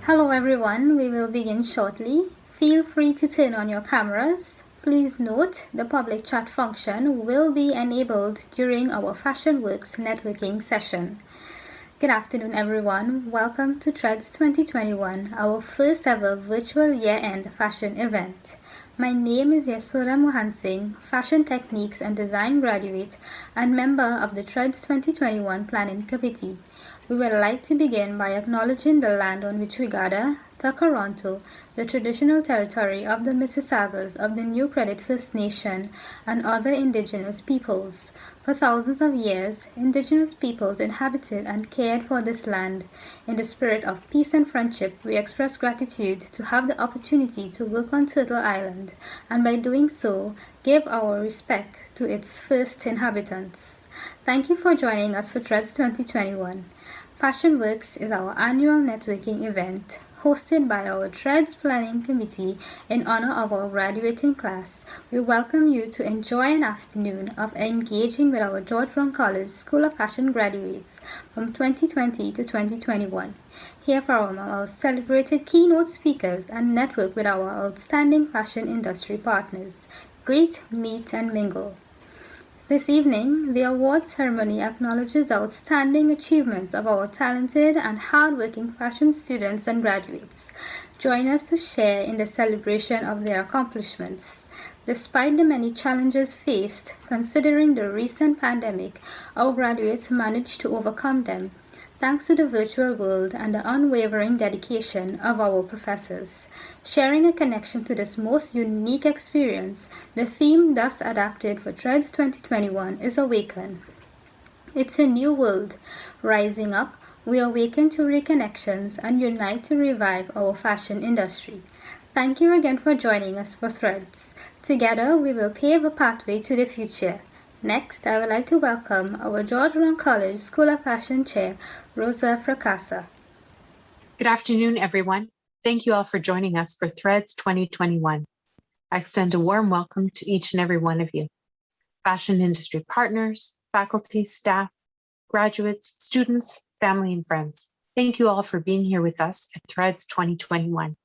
Hello everyone, we will begin shortly. Feel free to turn on your cameras. Please note the public chat function will be enabled during our FASHIONWORKS networking session. Good afternoon everyone, welcome to Threads 2021, our first ever virtual year-end fashion event. My name is Yasoda Mohansingh, Fashion Techniques and Design graduate and member of the Threads 2021 Planning Committee. We would like to begin by acknowledging the land on which we gather, Toronto, the traditional territory of the Mississaugas of the New Credit First Nation and other indigenous peoples. For thousands of years, indigenous peoples inhabited and cared for this land. In the spirit of peace and friendship, we express gratitude to have the opportunity to work on Turtle Island, and by doing so, give our respect to its first inhabitants. Thank you for joining us for Threads 2021. FASHIONWORKS is our annual networking event hosted by our Threads Planning Committee in honor of our graduating class. We welcome you to enjoy an afternoon of engaging with our George Brown College School of Fashion graduates from 2020 to 2021. Hear from our celebrated keynote speakers and network with our outstanding fashion industry partners. Greet, meet, and mingle. This evening, the awards ceremony acknowledges the outstanding achievements of our talented and hardworking fashion students and graduates. Join us to share in the celebration of their accomplishments. Despite the many challenges faced, considering the recent pandemic, our graduates managed to overcome them, thanks to the virtual world and the unwavering dedication of our professors. Sharing a connection to this most unique experience, the theme thus adapted for Threads 2021 is AWAKEN. It's a new world. Rising up, we awaken to reconnections and unite to revive our fashion industry. Thank you again for joining us for Threads. Together, we will pave a pathway to the future. Next, I would like to welcome our George Brown College School of Fashion Chair, Rosa Fracassa. Good afternoon, everyone. Thank you all for joining us for Threads 2021. I extend a warm welcome to each and every one of you. Fashion industry partners, faculty, staff, graduates, students, family, and friends. Thank you all for being here with us at Threads 2021.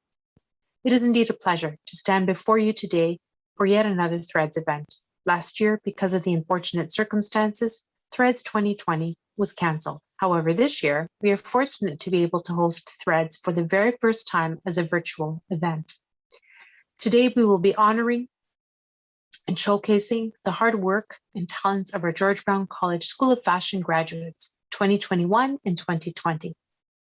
It is indeed a pleasure to stand before you today for yet another Threads event. Last year, because of the unfortunate circumstances, Threads 2020 was cancelled. However, this year, we are fortunate to be able to host Threads for the very first time as a virtual event. Today, we will be honoring and showcasing the hard work and talents of our George Brown College School of Fashion graduates, 2021 and 2020.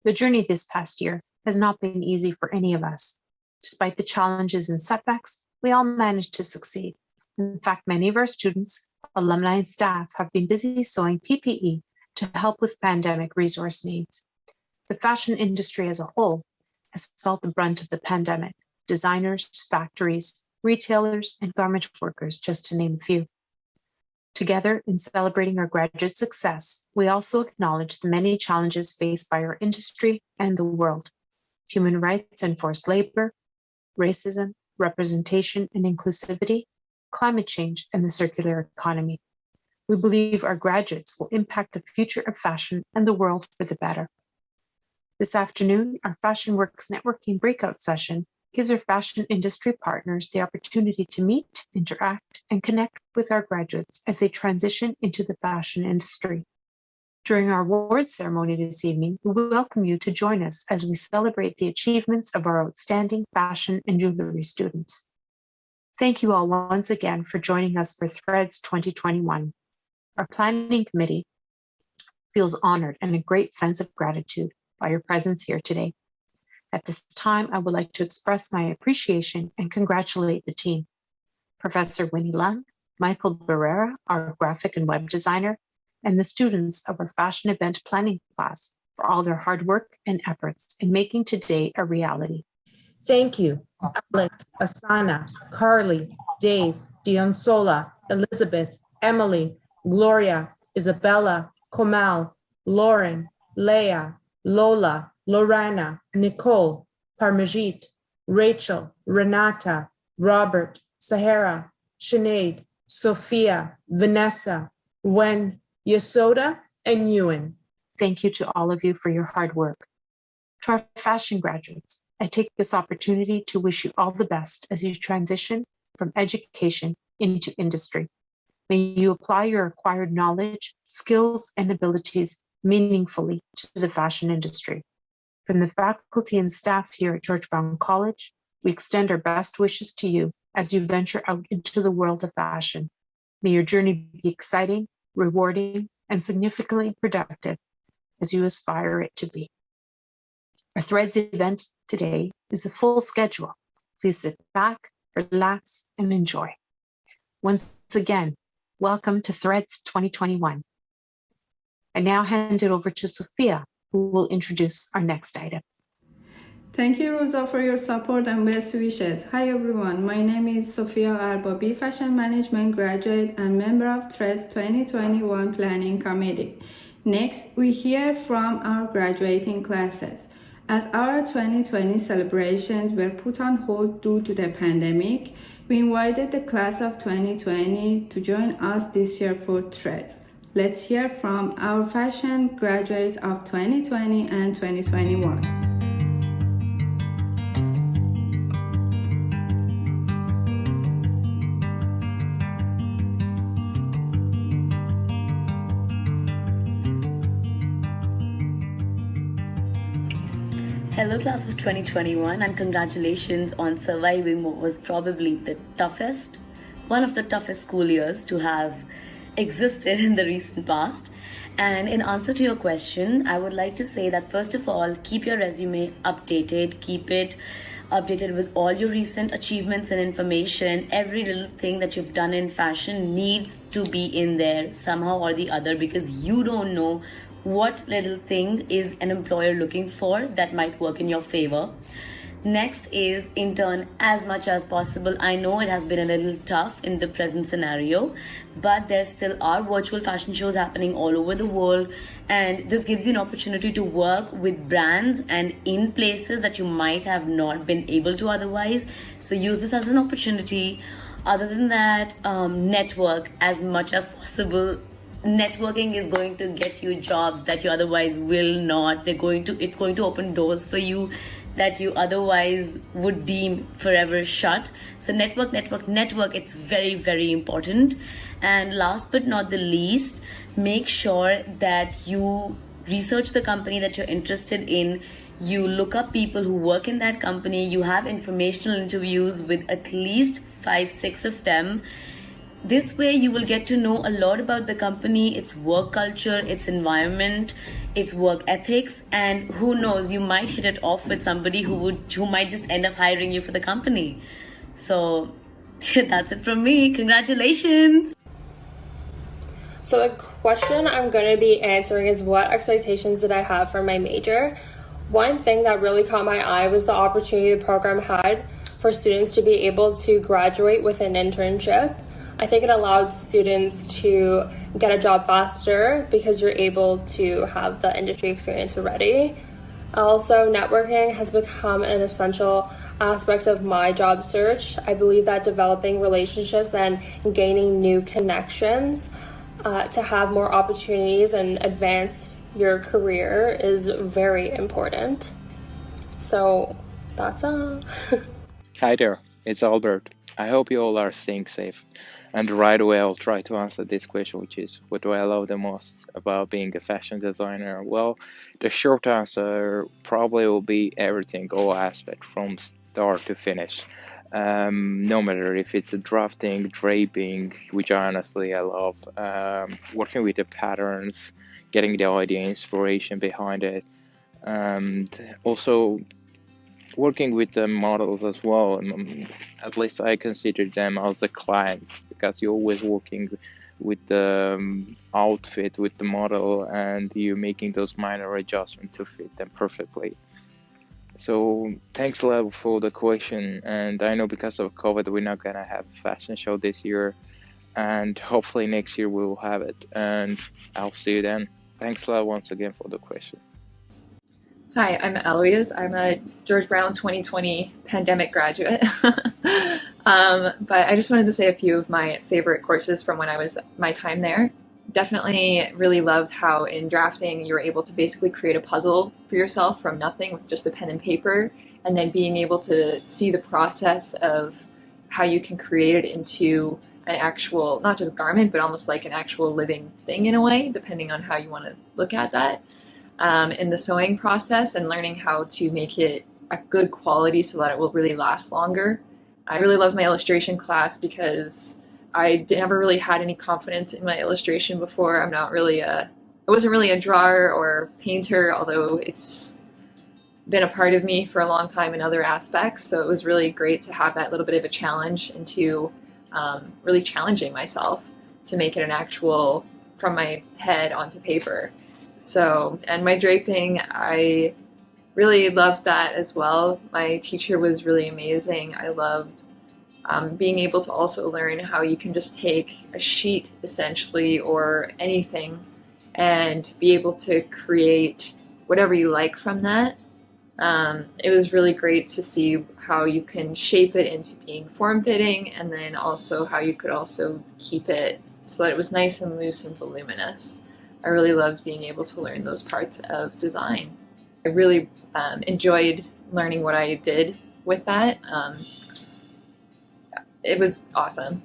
The journey this past year has not been easy for any of us. Despite the challenges and setbacks, we all managed to succeed. In fact, many of our students, alumni, and staff have been busy sewing PPE to help with pandemic resource needs. The fashion industry as a whole has felt the brunt of the pandemic. Designers, factories, retailers, and garment workers, just to name a few. Together, in celebrating our graduate success, we also acknowledge the many challenges faced by our industry and the world. Human rights and forced labor, racism, representation and inclusivity, climate change, and the circular economy. We believe our graduates will impact the future of fashion and the world for the better. This afternoon, our FASHIONWORKS networking breakout session gives our fashion industry partners the opportunity to meet, interact, and connect with our graduates as they transition into the fashion industry. During our awards ceremony this evening, we welcome you to join us as we celebrate the achievements of our outstanding fashion and jewelry students. Thank you all once again for joining us for Threads 2021. Our planning committee feels honored and a great sense of gratitude by your presence here today. At this time, I would like to express my appreciation and congratulate the team. Professor Winnie Lung, Michael Barrera, our graphic and web designer, and the students of our fashion event planning class for all their hard work and efforts in making today a reality. Thank you, Alex, Asana, Carly, Dave, Dionsola, Elizabeth, Emily, Gloria, Isabella, Komal, Lauren, Leah, Lola, Lorana, Nicole, Parmajit, Rachel, Renata, Robert, Sahara, Sinead, Sophia, Vanessa, Wen, Yasoda, and Ewan. Thank you to all of you for your hard work. To our fashion graduates, I take this opportunity to wish you all the best as you transition from education into industry. May you apply your acquired knowledge, skills, and abilities meaningfully to the fashion industry. From the faculty and staff here at George Brown College, we extend our best wishes to you as you venture out into the world of fashion. May your journey be exciting, rewarding, and significantly productive as you aspire it to be. Our Threads event today is a full schedule. Please sit back, relax, and enjoy. Once again, welcome to Threads 2021. I now hand it over to Sophia, who will introduce our next item. Thank you, Rosa, for your support and best wishes. Hi, everyone. My name is Sophia Arbabi, Fashion Management graduate and member of Threads 2021 Planning Committee. Next, we hear from our graduating classes. As our 2020 celebrations were put on hold due to the pandemic, we invited the class of 2020 to join us this year for Threads. Let's hear from our fashion graduates of 2020 and 2021. Hello class of 2021 and congratulations on surviving what was probably one of the toughest school years to have existed in the recent past. And in answer to your question, I would like to say that first of all, keep your resume updated, keep it updated with all your recent achievements and information. Every little thing that you've done in fashion needs to be in there somehow or the other, because you don't know what little thing is an employer looking for that might work in your favor. Next is intern as much as possible. I know it has been a little tough in the present scenario, but there still are virtual fashion shows happening all over the world, and this gives you an opportunity to work with brands and in places that you might have not been able to otherwise. So use this as an opportunity. Other than that, network as much as possible. Networking is going to get you jobs that you otherwise will not. It's going to open doors for you that you otherwise would deem forever shut. So network. It's very, very important. And last but not the least, make sure that you research the company that you're interested in. You look up people who work in that company. You have informational interviews with at least 5-6 of them. This way you will get to know a lot about the company, its work culture, its environment, its work ethics, and who knows, you might hit it off with somebody who might just end up hiring you for the company. So that's it from me. Congratulations. So the question I'm going to be answering is, what expectations did I have for my major? One thing that really caught my eye was the opportunity the program had for students to be able to graduate with an internship. I think it allowed students to get a job faster because you're able to have the industry experience already. Also, networking has become an essential aspect of my job search. I believe that developing relationships and gaining new connections to have more opportunities and advance your career is very important. So that's all. Hi there, it's Albert. I hope you all are staying safe. And right away, I'll try to answer this question, which is, what do I love the most about being a fashion designer? Well, the short answer probably will be everything, all aspects from start to finish. No matter if it's a drafting, draping, which honestly I love, working with the patterns, getting the idea, inspiration behind it, and also working with the models as well. At least I consider them as the clients, because you're always working with the outfit, with the model, and you're making those minor adjustments to fit them perfectly. So thanks a lot for the question, and I know because of COVID we're not gonna have a fashion show this year, and hopefully next year we will have it, and I'll see you then. Thanks a lot once again for the question. Hi, I'm Eloise. I'm a George Brown 2020 pandemic graduate. But I just wanted to say a few of my favorite courses from when I was my time there. definitely really loved how in drafting you were able to basically create a puzzle for yourself from nothing with just a pen and paper, and then being able to see the process of how you can create it into an actual, not just garment, but almost like an actual living thing in a way, depending on how you want to look at that. In the sewing process and learning how to make it a good quality so that it will really last longer. I really love my illustration class because I never really had any confidence in my illustration before. I wasn't really a drawer or painter, although it's been a part of me for a long time in other aspects. So it was really great to have that little bit of a challenge into really challenging myself to make it an actual from my head onto paper. So, and my draping, I really loved that as well. My teacher was really amazing. I loved being able to also learn how you can just take a sheet essentially or anything and be able to create whatever you like from that. It was really great to see how you can shape it into being form-fitting, and then also how you could also keep it so that it was nice and loose and voluminous. I really loved being able to learn those parts of design. I really enjoyed learning what I did with that. It was awesome.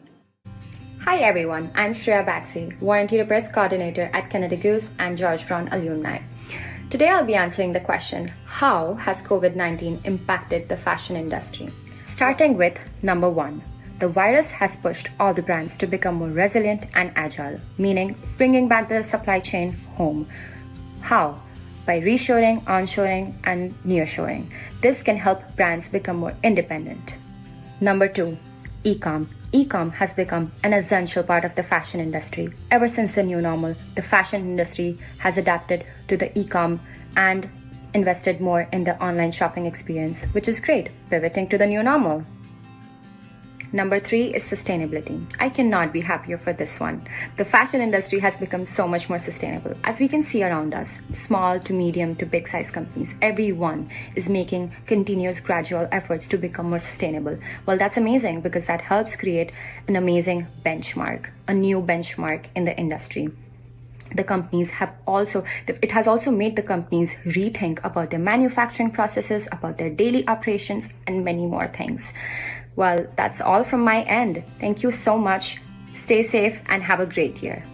Hi everyone, I'm Shreya Baxi, Warranty Repairs Coordinator at Kennedy Goose and George Brown Alumni. Today I'll be answering the question, how has COVID-19 impacted the fashion industry? Starting with number 1. The virus has pushed all the brands to become more resilient and agile, meaning bringing back the supply chain home. How? By reshoring, onshoring, and nearshoring. This can help brands become more independent. Number 2. E-com. E-com has become an essential part of the fashion industry. Ever since the new normal, the fashion industry has adapted to the e-com and invested more in the online shopping experience, which is great, pivoting to the new normal. Number 3 is sustainability. I cannot be happier for this one. The fashion industry has become so much more sustainable. As we can see around us, small to medium to big size companies, everyone is making continuous gradual efforts to become more sustainable. Well, that's amazing because that helps create an amazing benchmark, a new benchmark in the industry. The companies it has also made the companies rethink about their manufacturing processes, about their daily operations, and many more things. Well, that's all from my end. Thank you so much. Stay safe and have a great year.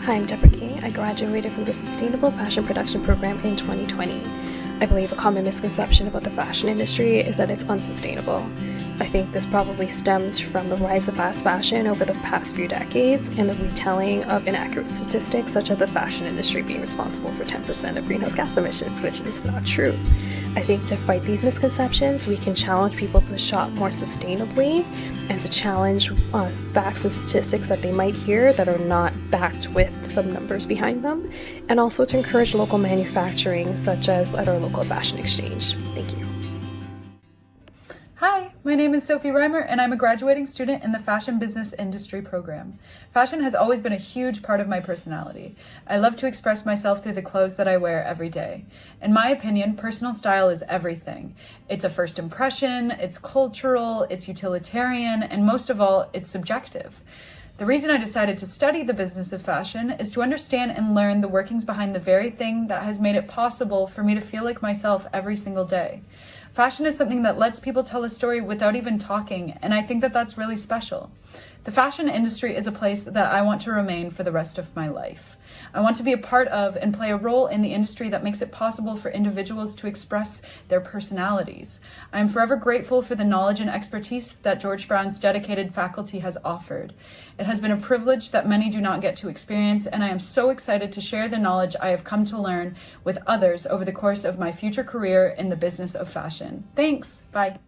Hi, I'm Deborah King. I graduated from the Sustainable Fashion Production Program in 2020. I believe a common misconception about the fashion industry is that it's unsustainable. I think this probably stems from the rise of fast fashion over the past few decades and the retelling of inaccurate statistics such as the fashion industry being responsible for 10% of greenhouse gas emissions, which is not true. I think to fight these misconceptions, we can challenge people to shop more sustainably and to challenge facts and statistics that they might hear that are not backed with some numbers behind them, and also to encourage local manufacturing such as at our local fashion exchange. Thank you. Hi, my name is Sophie Reimer, and I'm a graduating student in the Fashion Business Industry program. Fashion has always been a huge part of my personality. I love to express myself through the clothes that I wear every day. In my opinion, personal style is everything. It's a first impression, it's cultural, it's utilitarian, and most of all, it's subjective. The reason I decided to study the business of fashion is to understand and learn the workings behind the very thing that has made it possible for me to feel like myself every single day. Fashion is something that lets people tell a story without even talking, and I think that that's really special. The fashion industry is a place that I want to remain for the rest of my life. I want to be a part of and play a role in the industry that makes it possible for individuals to express their personalities. I am forever grateful for the knowledge and expertise that George Brown's dedicated faculty has offered. It has been a privilege that many do not get to experience, and I am so excited to share the knowledge I have come to learn with others over the course of my future career in the business of fashion. Thanks. Bye.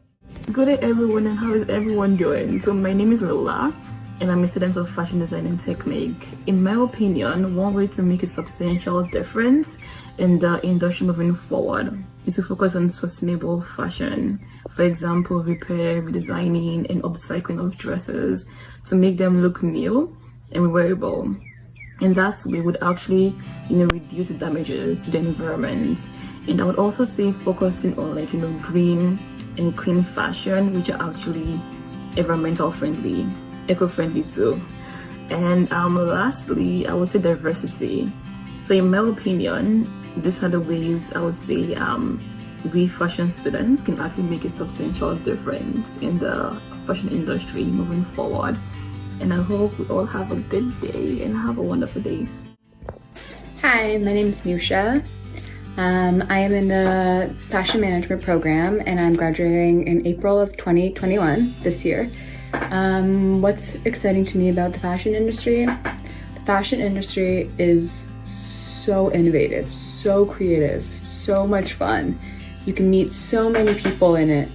Good day everyone, and how is everyone doing? So my name is Lola and I'm a student of fashion design and technique. In my opinion, one way to make a substantial difference in the industry moving forward is to focus on sustainable fashion. For example, repair, redesigning, and upcycling of dresses to make them look new and wearable. And that way would actually, reduce the damages to the environment. And I would also say focusing on green and clean fashion, which are actually environmental friendly, eco-friendly too. And lastly, I would say diversity. So in my opinion, these are the ways I would say we fashion students can actually make a substantial difference in the fashion industry moving forward. And I hope we all have a good day and have a wonderful day. Hi, my name is Nusha. I am in the fashion management program and I'm graduating in April of 2021 this year. What's exciting to me about the fashion industry? The fashion industry is so innovative, so creative, so much fun. You can meet so many people in it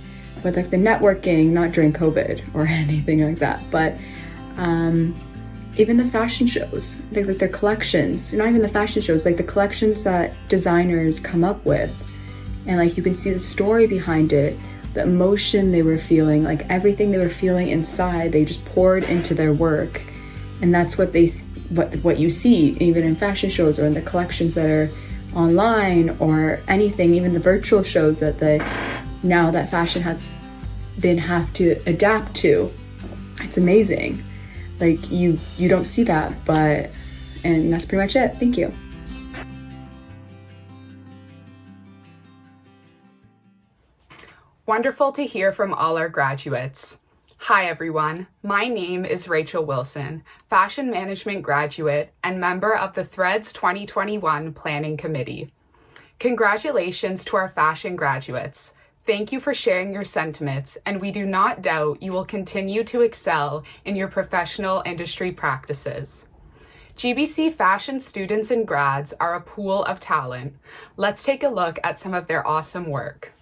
with like the networking, not during COVID or anything like that, but even the fashion shows, like their collections, not even the fashion shows, like the collections that designers come up with. And like you can see the story behind it, the emotion they were feeling, like everything they were feeling inside, they just poured into their work. And that's what what you see even in fashion shows or in the collections that are online or anything, even the virtual shows that now that fashion has been have to adapt to. It's amazing. Like you don't see that, and that's pretty much it. Thank you. Wonderful to hear from all our graduates. Hi everyone, my name is Rachel Wilson, Fashion Management graduate and member of the Threads 2021 Planning Committee. Congratulations to our fashion graduates. Thank you for sharing your sentiments, and we do not doubt you will continue to excel in your professional industry practices. GBC fashion students and grads are a pool of talent. Let's take a look at some of their awesome work.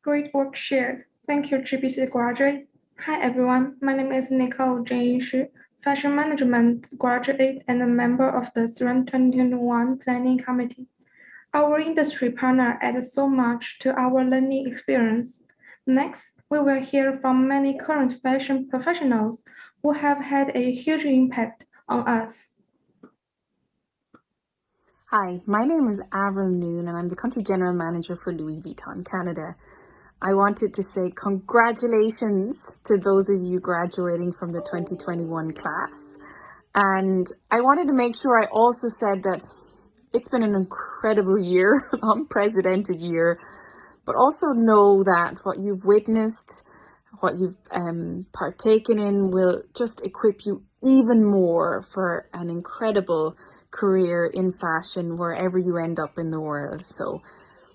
Great work shared. Thank you, GBC graduate. Hi everyone, my name is Nicole Jane Shi, Fashion Management graduate and a member of the Threads 2021 Planning Committee. Our industry partner adds so much to our learning experience. Next, we will hear from many current fashion professionals who have had a huge impact on us. Hi, my name is Avril Noon and I'm the Country General Manager for Louis Vuitton Canada. I wanted to say congratulations to those of you graduating from the 2021 class. And I wanted to make sure I also said that it's been an incredible year, unprecedented year, but also know that what you've witnessed, what you've partaken in will just equip you even more for an incredible career in fashion wherever you end up in the world. So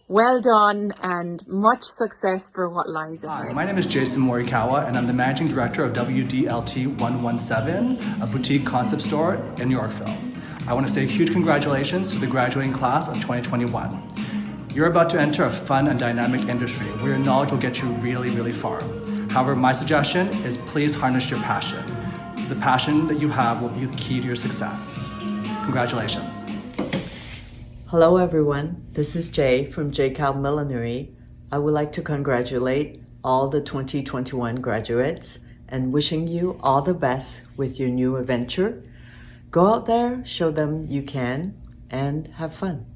well done and much success for what lies ahead. Hi, my name is Jason Morikawa and I'm the Managing Director of WDLT 117, a boutique concept store in Yorkville. I want to say a huge congratulations to the graduating class of 2021. You're about to enter a fun and dynamic industry where your knowledge will get you really, really far. However, my suggestion is please harness your passion. The passion that you have will be the key to your success. Congratulations. Hello everyone, this is Jay from JCal Millinery. I would like to congratulate all the 2021 graduates and wishing you all the best with your new adventure. Go out there, show them you can, and have fun.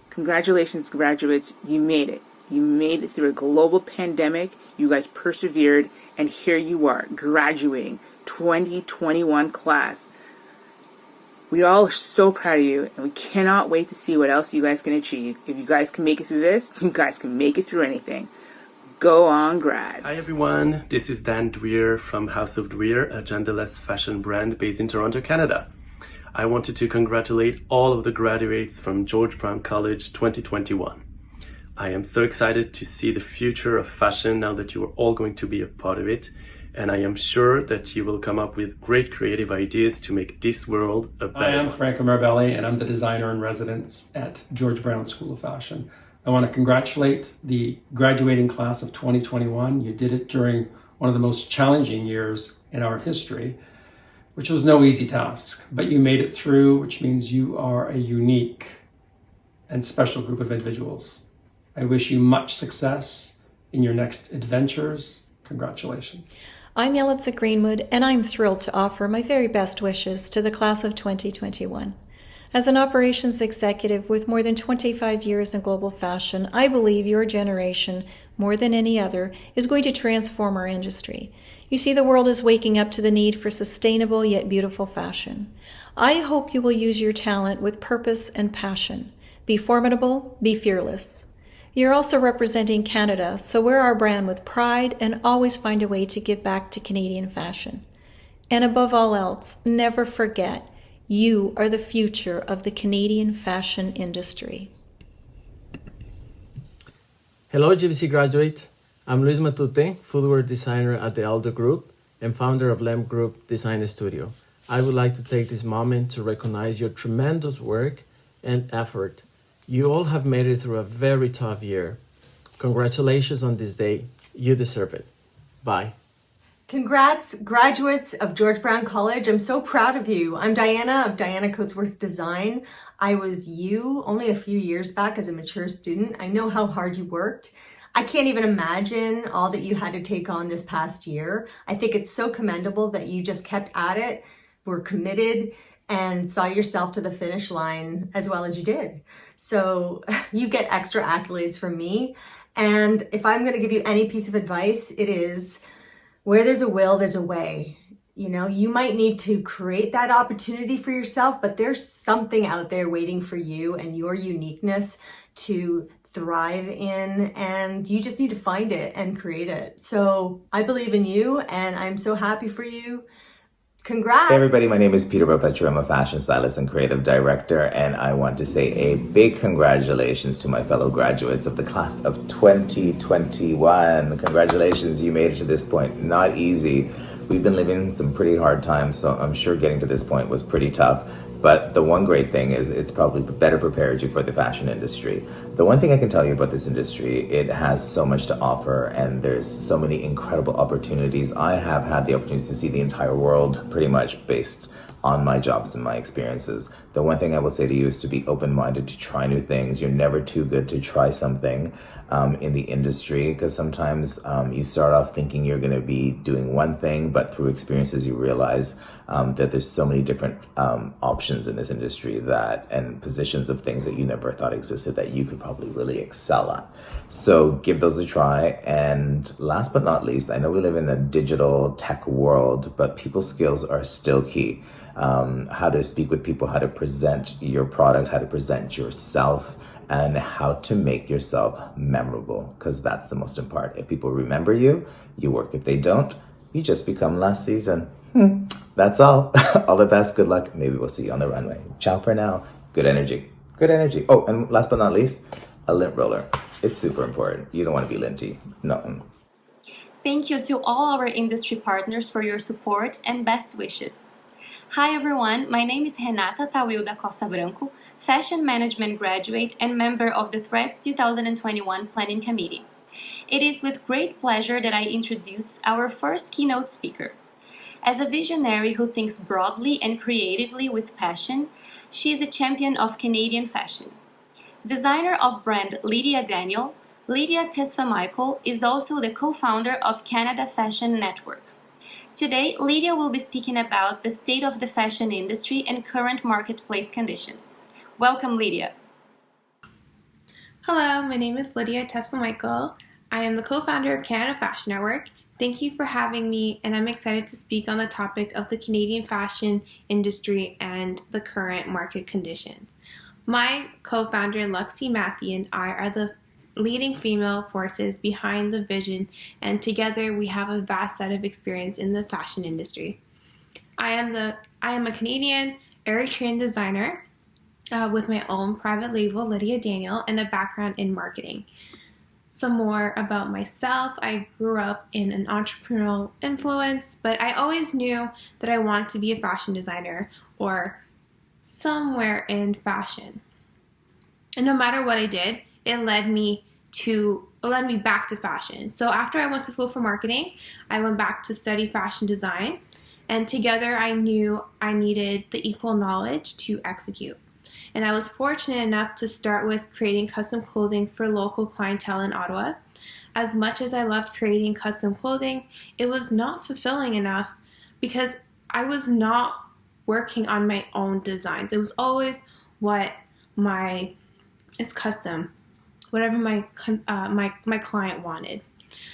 Congratulations, graduates. You made it. You made it through a global pandemic. You guys persevered, and here you are, graduating 2021 class. We all are so proud of you, and we cannot wait to see what else you guys can achieve. If you guys can make it through this, you guys can make it through anything. Go on, grads. Hi everyone, this is Dan Dwyer from House of Dwyer, a genderless fashion brand based in Toronto, Canada. I wanted to congratulate all of the graduates from George Brown College 2021. I am so excited to see the future of fashion now that you are all going to be a part of it. And I am sure that you will come up with great creative ideas to make this world a better one. I am Franco Marbelli, and I'm the designer in residence at George Brown School of Fashion. I want to congratulate the graduating class of 2021. You did it during one of the most challenging years in our history, which was no easy task, but you made it through, which means you are a unique and special group of individuals. I wish you much success in your next adventures. Congratulations. I'm Yelitza Greenwood, and I'm thrilled to offer my very best wishes to the class of 2021. As an operations executive with more than 25 years in global fashion, I believe your generation, more than any other, is going to transform our industry. You see, the world is waking up to the need for sustainable yet beautiful fashion. I hope you will use your talent with purpose and passion. Be formidable, be fearless. You're also representing Canada, so wear our brand with pride and always find a way to give back to Canadian fashion. And above all else, never forget, you are the future of the Canadian fashion industry. Hello, GBC graduates. I'm Luis Matute, footwear designer at the Aldo Group and founder of Lem Group Design Studio. I would like to take this moment to recognize your tremendous work and effort. You all have made it through a very tough year. Congratulations on this day. You deserve it. Bye. Congrats, graduates of George Brown College. I'm so proud of you. I'm Diana of Diana Coatsworth Design. I was you only a few years back as a mature student. I know how hard you worked. I can't even imagine all that you had to take on this past year. I think it's so commendable that you just kept at it, were committed, and saw yourself to the finish line as well as you did. So you get extra accolades from me. And if I'm going to give you any piece of advice, it is where there's a will, there's a way. You know, you might need to create that opportunity for yourself, but there's something out there waiting for you and your uniqueness to thrive in, and you just need to find it and create it. So I believe in you and I'm so happy for you. Congrats. Hey everybody, my name is Peter Barbetra. I'm a fashion stylist and creative director, and I want to say a big congratulations to my fellow graduates of the class of 2021. Congratulations, you made it to this point. Not easy. We've been living some pretty hard times, so I'm sure getting to this point was pretty tough. But the one great thing is it's probably better prepared you for the fashion industry. The one thing I can tell you about this industry, it has so much to offer and there's so many incredible opportunities. I have had the opportunity to see the entire world pretty much based on my jobs and my experiences. The one thing I will say to you is to be open-minded, to try new things. You're never too good to try something in the industry, because sometimes you start off thinking you're going to be doing one thing, but through experiences you realize that there's so many different options in this industry that and positions of things that you never thought existed that you could probably really excel at. So give those a try. And last but not least, I know we live in a digital tech world, but people skills are still key. How to speak with people, how to present your product, how to present yourself, and how to make yourself memorable, because that's the most important. If people remember you, you work. If they don't, you just become last season. That's all. All the best. Good luck. Maybe we'll see you on the runway. Ciao for now. Good energy. Good energy. Oh, and last but not least, a lint roller. It's super important. You don't want to be linty. No. Thank you to all our industry partners for your support and best wishes. Hi everyone, my name is Renata Tawil da Costa Branco, Fashion Management graduate and member of the Threads 2021 Planning Committee. It is with great pleasure that I introduce our first keynote speaker. As a visionary who thinks broadly and creatively with passion, she is a champion of Canadian fashion. Designer of brand Lydia Daniel, Lydia Tesfamichael is also the co-founder of Canada Fashion Network. Today, Lydia will be speaking about the state of the fashion industry and current marketplace conditions. Welcome, Lydia. Hello, my name is Lydia Tesfamichael. I am the co-founder of Canada Fashion Network. Thank you for having me, and I'm excited to speak on the topic of the Canadian fashion industry and the current market conditions. My co-founder, Luxie Matthew, and I are the leading female forces behind the vision, and together we have a vast set of experience in the fashion industry. I am a Canadian Eritrean designer with my own private label, Lydia Daniel, and a background in marketing. Some more about myself. I grew up in an entrepreneurial influence, but I always knew that I wanted to be a fashion designer or somewhere in fashion. And no matter what I did, it led me back to fashion. So after I went to school for marketing, I went back to study fashion design, and together I knew I needed the equal knowledge to execute. And I was fortunate enough to start with creating custom clothing for local clientele in Ottawa. As much as I loved creating custom clothing, it was not fulfilling enough because I was not working on my own designs. It was always it's custom, whatever my client wanted.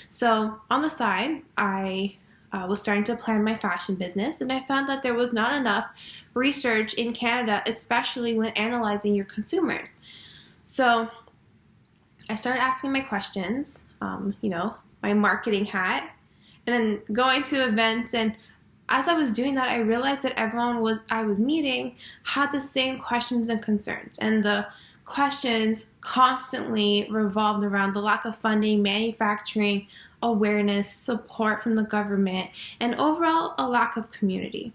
So on the side, I was starting to plan my fashion business, and I found that there was not enough research in Canada, especially when analyzing your consumers. So I started asking my questions, my marketing hat, and then going to events. And as I was doing that, I realized that everyone I was meeting had the same questions and concerns. And the questions constantly revolved around the lack of funding, manufacturing, awareness, support from the government, and overall a lack of community.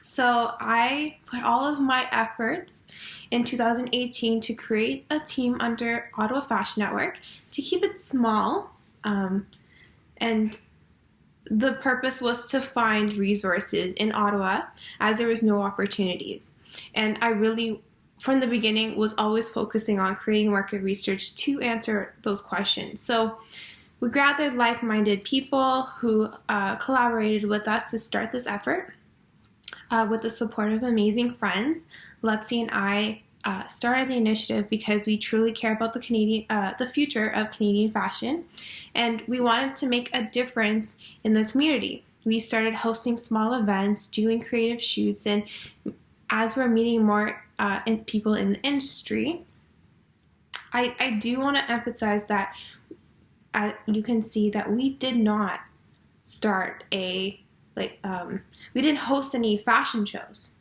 So I put all of my efforts in 2018 to create a team under Ottawa Fashion Network to keep it small, and the purpose was to find resources in Ottawa as there was no opportunities. And I really, from the beginning, was always focusing on creating market research to answer those questions. So we gathered like-minded people who collaborated with us to start this effort. With the support of amazing friends, Luxie and I started the initiative because we truly care about the future of Canadian fashion, and we wanted to make a difference in the community. We started hosting small events, doing creative shoots, and as we're meeting more people in the industry, I do want to emphasize that you can see that we did not start we didn't host any fashion shows,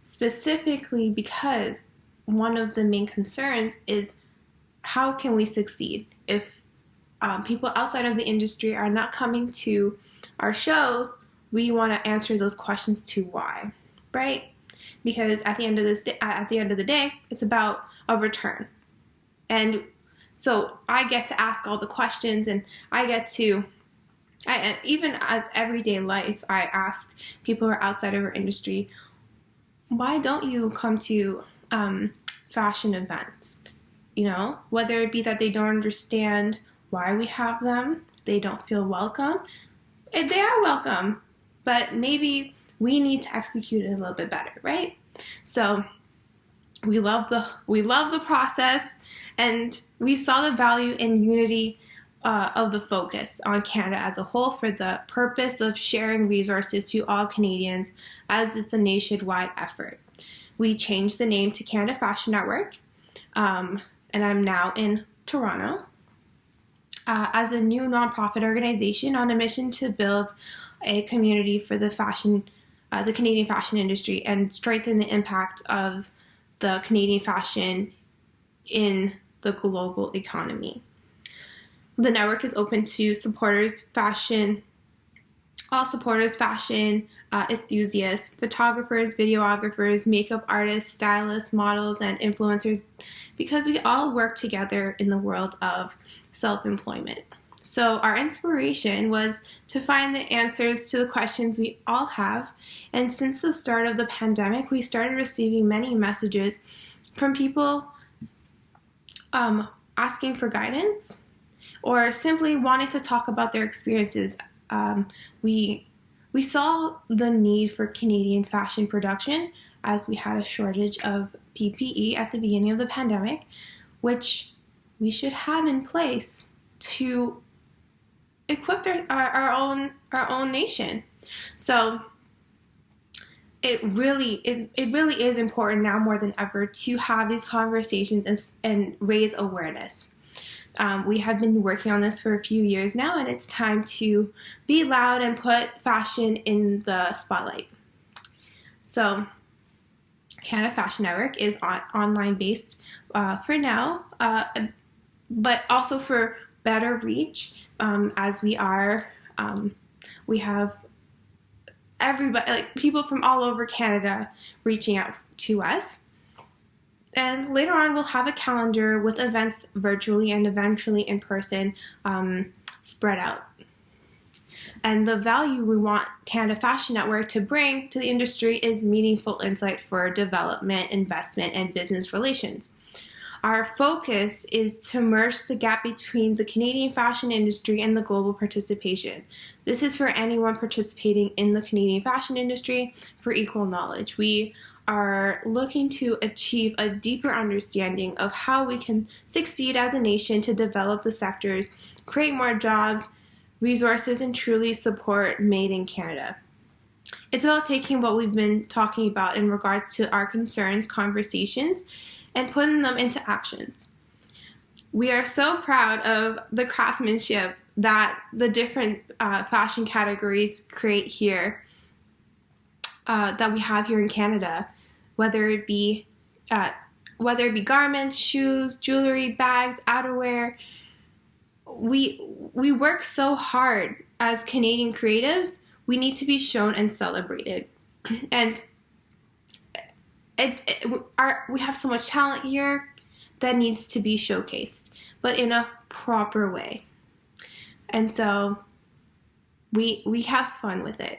specifically because one of the main concerns is how can we succeed if people outside of the industry are not coming to our shows. We want to answer those questions to why, right? because at the end of the day, it's about a return. And so I get to ask all the questions, and even as everyday life, I ask people who are outside of our industry, why don't you come to fashion events? Whether it be that they don't understand why we have them, they don't feel welcome. They are welcome, but maybe we need to execute it a little bit better, right? So we love the process, and we saw the value in unity of the focus on Canada as a whole for the purpose of sharing resources to all Canadians, as it's a nationwide effort. We changed the name to Canada Fashion Network, and I'm now in Toronto as a new nonprofit organization on a mission to build a community for the Canadian fashion industry and strengthen the impact of the Canadian fashion in the global economy. The network is open to all supporters, fashion enthusiasts, photographers, videographers, makeup artists, stylists, models, and influencers, because we all work together in the world of self-employment. So our inspiration was to find the answers to the questions we all have. And since the start of the pandemic, we started receiving many messages from people asking for guidance or simply wanting to talk about their experiences. We saw the need for Canadian fashion production as we had a shortage of PPE at the beginning of the pandemic, which we should have in place to equip our own nation. So it really is important now more than ever to have these conversations and raise awareness. We have been working on this for a few years now, and it's time to be loud and put fashion in the spotlight. So Canada Fashion Network is online based for now, but also for better reach, as we have everybody, like people from all over Canada reaching out to us. And later on, we'll have a calendar with events virtually and eventually in person spread out. And the value we want Canada Fashion Network to bring to the industry is meaningful insight for development, investment, and business relations. Our focus is to merge the gap between the Canadian fashion industry and the global participation. This is for anyone participating in the Canadian fashion industry for equal knowledge. We are looking to achieve a deeper understanding of how we can succeed as a nation to develop the sectors, create more jobs, resources, and truly support Made in Canada. It's about taking what we've been talking about in regards to our concerns, conversations, and putting them into actions. We are so proud of the craftsmanship that the different fashion categories create here, that we have here in Canada, whether it be garments, shoes, jewelry, bags, outerwear. We work so hard as Canadian creatives. We need to be shown and celebrated, and we have so much talent here that needs to be showcased, but in a proper way. And so we have fun with it.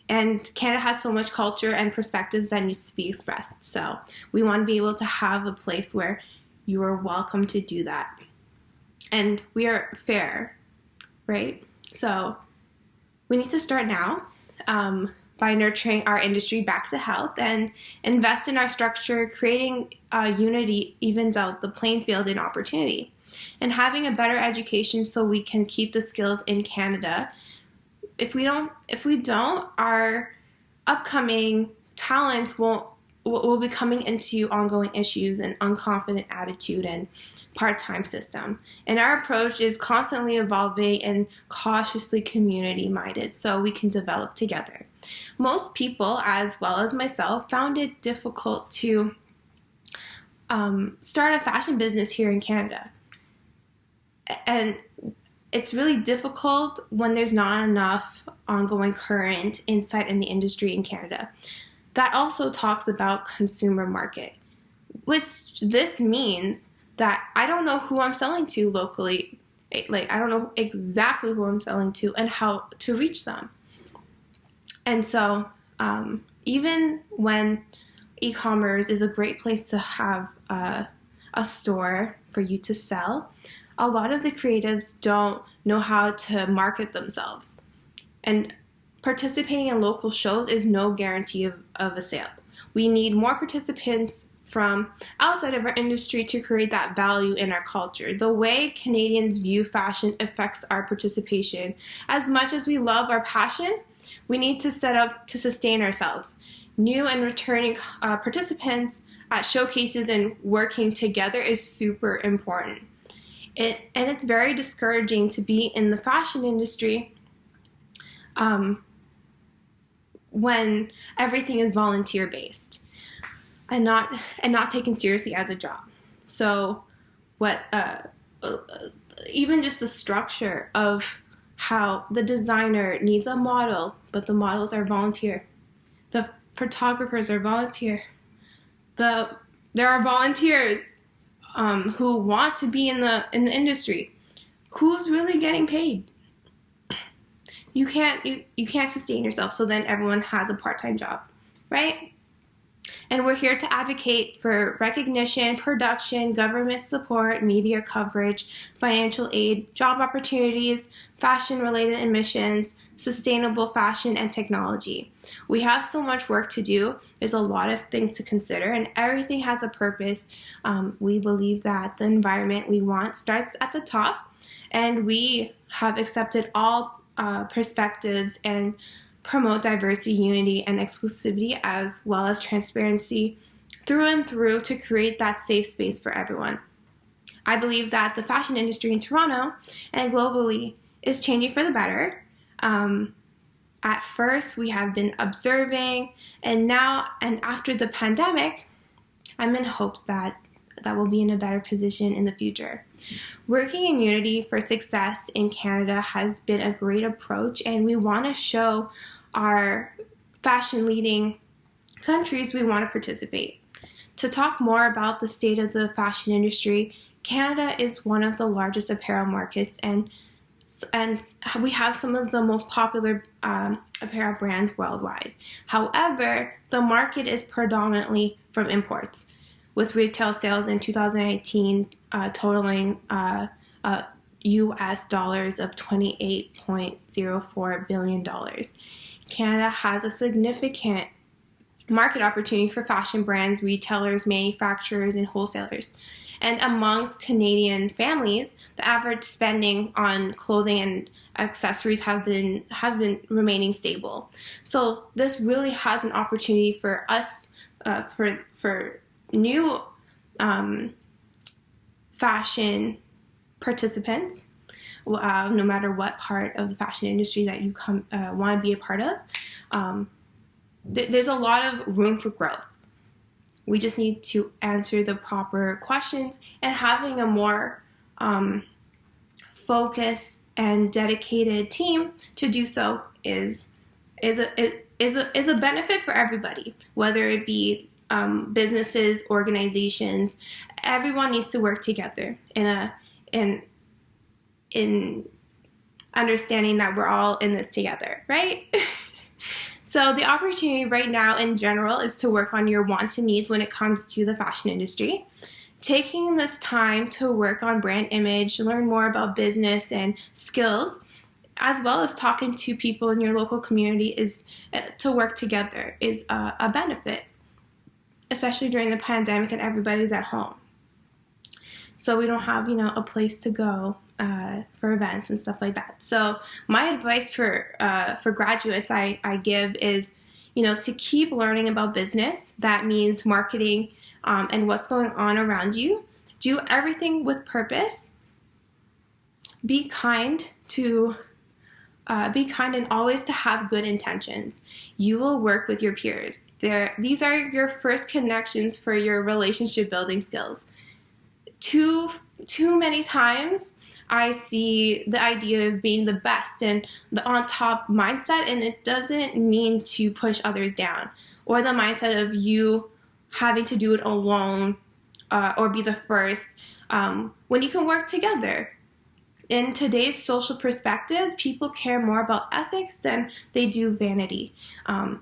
And Canada has so much culture and perspectives that needs to be expressed. So we want to be able to have a place where you are welcome to do that. And we are fair, right? So we need to start now by nurturing our industry back to health and invest in our structure. Creating unity evens out the playing field in opportunity. And having a better education so we can keep the skills in Canada. If we don't, our upcoming talents will be coming into ongoing issues and unconfident attitude and part-time system. And our approach is constantly evolving and cautiously community-minded so we can develop together. Most people, as well as myself, found it difficult to start a fashion business here in Canada. And it's really difficult when there's not enough ongoing current insight in the industry in Canada. that also talks about consumer market, which this means that I don't know who I'm selling to locally. Like, I don't know exactly who I'm selling to and how to reach them. And so even when e-commerce is a great place to have a store for you to sell, a lot of the creatives don't know how to market themselves. And participating in local shows is no guarantee of a sale. We need more participants from outside of our industry to create that value in our culture. The way Canadians view fashion affects our participation. As much as we love our passion, we need to set up to sustain ourselves. New and returning participants at showcases and working together is super important. And it's very discouraging to be in the fashion industry when everything is volunteer based and not taken seriously as a job. So even just the structure of how the designer needs a model, but the models are volunteer. The photographers are volunteer. There are volunteers who want to be in the industry. Who's really getting paid? You can't sustain yourself, so then everyone has a part-time job, right? And we're here to advocate for recognition, production, government support, media coverage, financial aid, job opportunities, fashion-related admissions, sustainable fashion, and technology. We have so much work to do. There's a lot of things to consider, and everything has a purpose. We believe that the environment we want starts at the top, and we have accepted all perspectives and promote diversity, unity, and exclusivity, as well as transparency through and through to create that safe space for everyone. I believe that the fashion industry in Toronto and globally is changing for the better. At first, we have been observing, and now and after the pandemic, I'm in hopes that we'll be in a better position in the future. Working in unity for success in Canada has been a great approach, and we want to show our fashion leading countries we want to participate. To talk more about the state of the fashion industry, Canada is one of the largest apparel markets, and we have some of the most popular apparel brands worldwide. However, the market is predominantly from imports, with retail sales in 2019 totaling US dollars of $28.04 billion. Canada has a significant market opportunity for fashion brands, retailers, manufacturers, and wholesalers. And amongst Canadian families, the average spending on clothing and accessories have been remaining stable. So this really has an opportunity for us, for new fashion participants, no matter what part of the fashion industry that you want to be a part of. There's a lot of room for growth. We just need to answer the proper questions, and having a more focused and dedicated team to do so is a benefit for everybody, whether it be businesses, organizations. Everyone needs to work together in understanding that we're all in this together, right? So the opportunity right now in general is to work on your wants and needs when it comes to the fashion industry. Taking this time to work on brand image, learn more about business and skills, as well as talking to people in your local community to work together is a benefit, especially during the pandemic and everybody's at home. So we don't have, a place to go for events and stuff like that. So my advice for graduates I give is, to keep learning about business. That means marketing and what's going on around you. Do everything with purpose. Be kind and always to have good intentions. You will work with your peers. These are your first connections for your relationship building skills. Too many times I see the idea of being the best and the on top mindset, and it doesn't mean to push others down or the mindset of you having to do it alone or be the first, when you can work together. In today's social perspectives, people care more about ethics than they do vanity.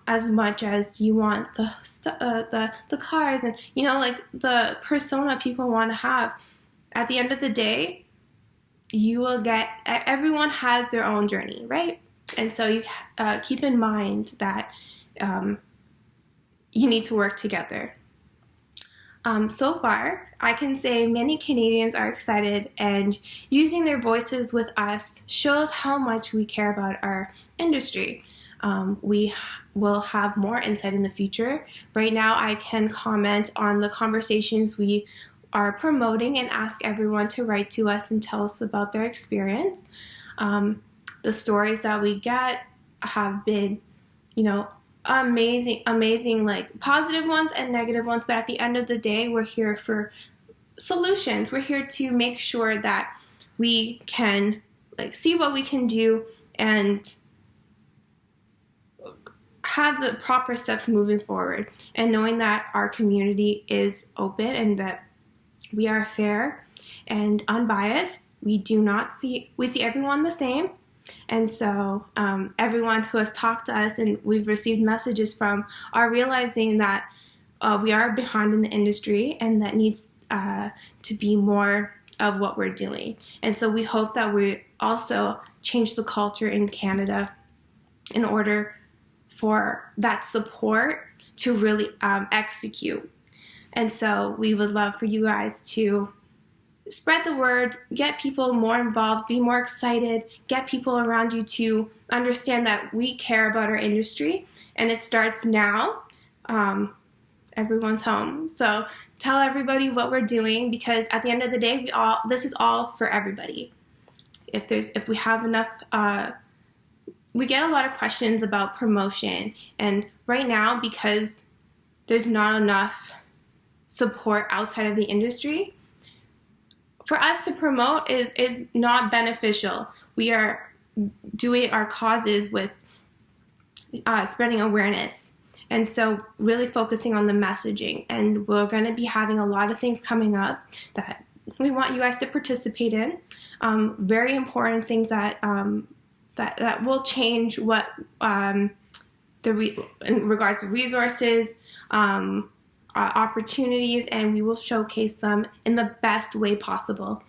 As much as you want the cars and, you know, like the persona people want to have, at the end of the day, you will get, everyone has their own journey, right? And so you keep in mind that you need to work together. So far, I can say many Canadians are excited, and using their voices with us shows how much we care about our industry. We will have more insight in the future. Right now, I can comment on the conversations we are promoting and ask everyone to write to us and tell us about their experience. The stories that we get have been, you know, amazing, like positive ones and negative ones, but at the end of the day, we're here for solutions. We're here to make sure that we can like see what we can do and have the proper steps moving forward, and knowing that our community is open and that we are fair and unbiased. We see everyone the same. And so everyone who has talked to us and we've received messages from are realizing that we are behind in the industry and that needs to be more of what we're doing. And so we hope that we also change the culture in Canada in order for that support to really execute. And so we would love for you guys to spread the word, get people more involved, be more excited, get people around you to understand that we care about our industry, and it starts now. Everyone's home. So tell everybody what we're doing, because at the end of the day, this is all for everybody. If we have enough, we get a lot of questions about promotion, and right now, because there's not enough support outside of the industry, for us to promote is not beneficial. We are doing our causes with spreading awareness. And so really focusing on the messaging. And we're going to be having a lot of things coming up that we want you guys to participate in. Very important things that will change what in regards to resources, opportunities, and we will showcase them in the best way possible.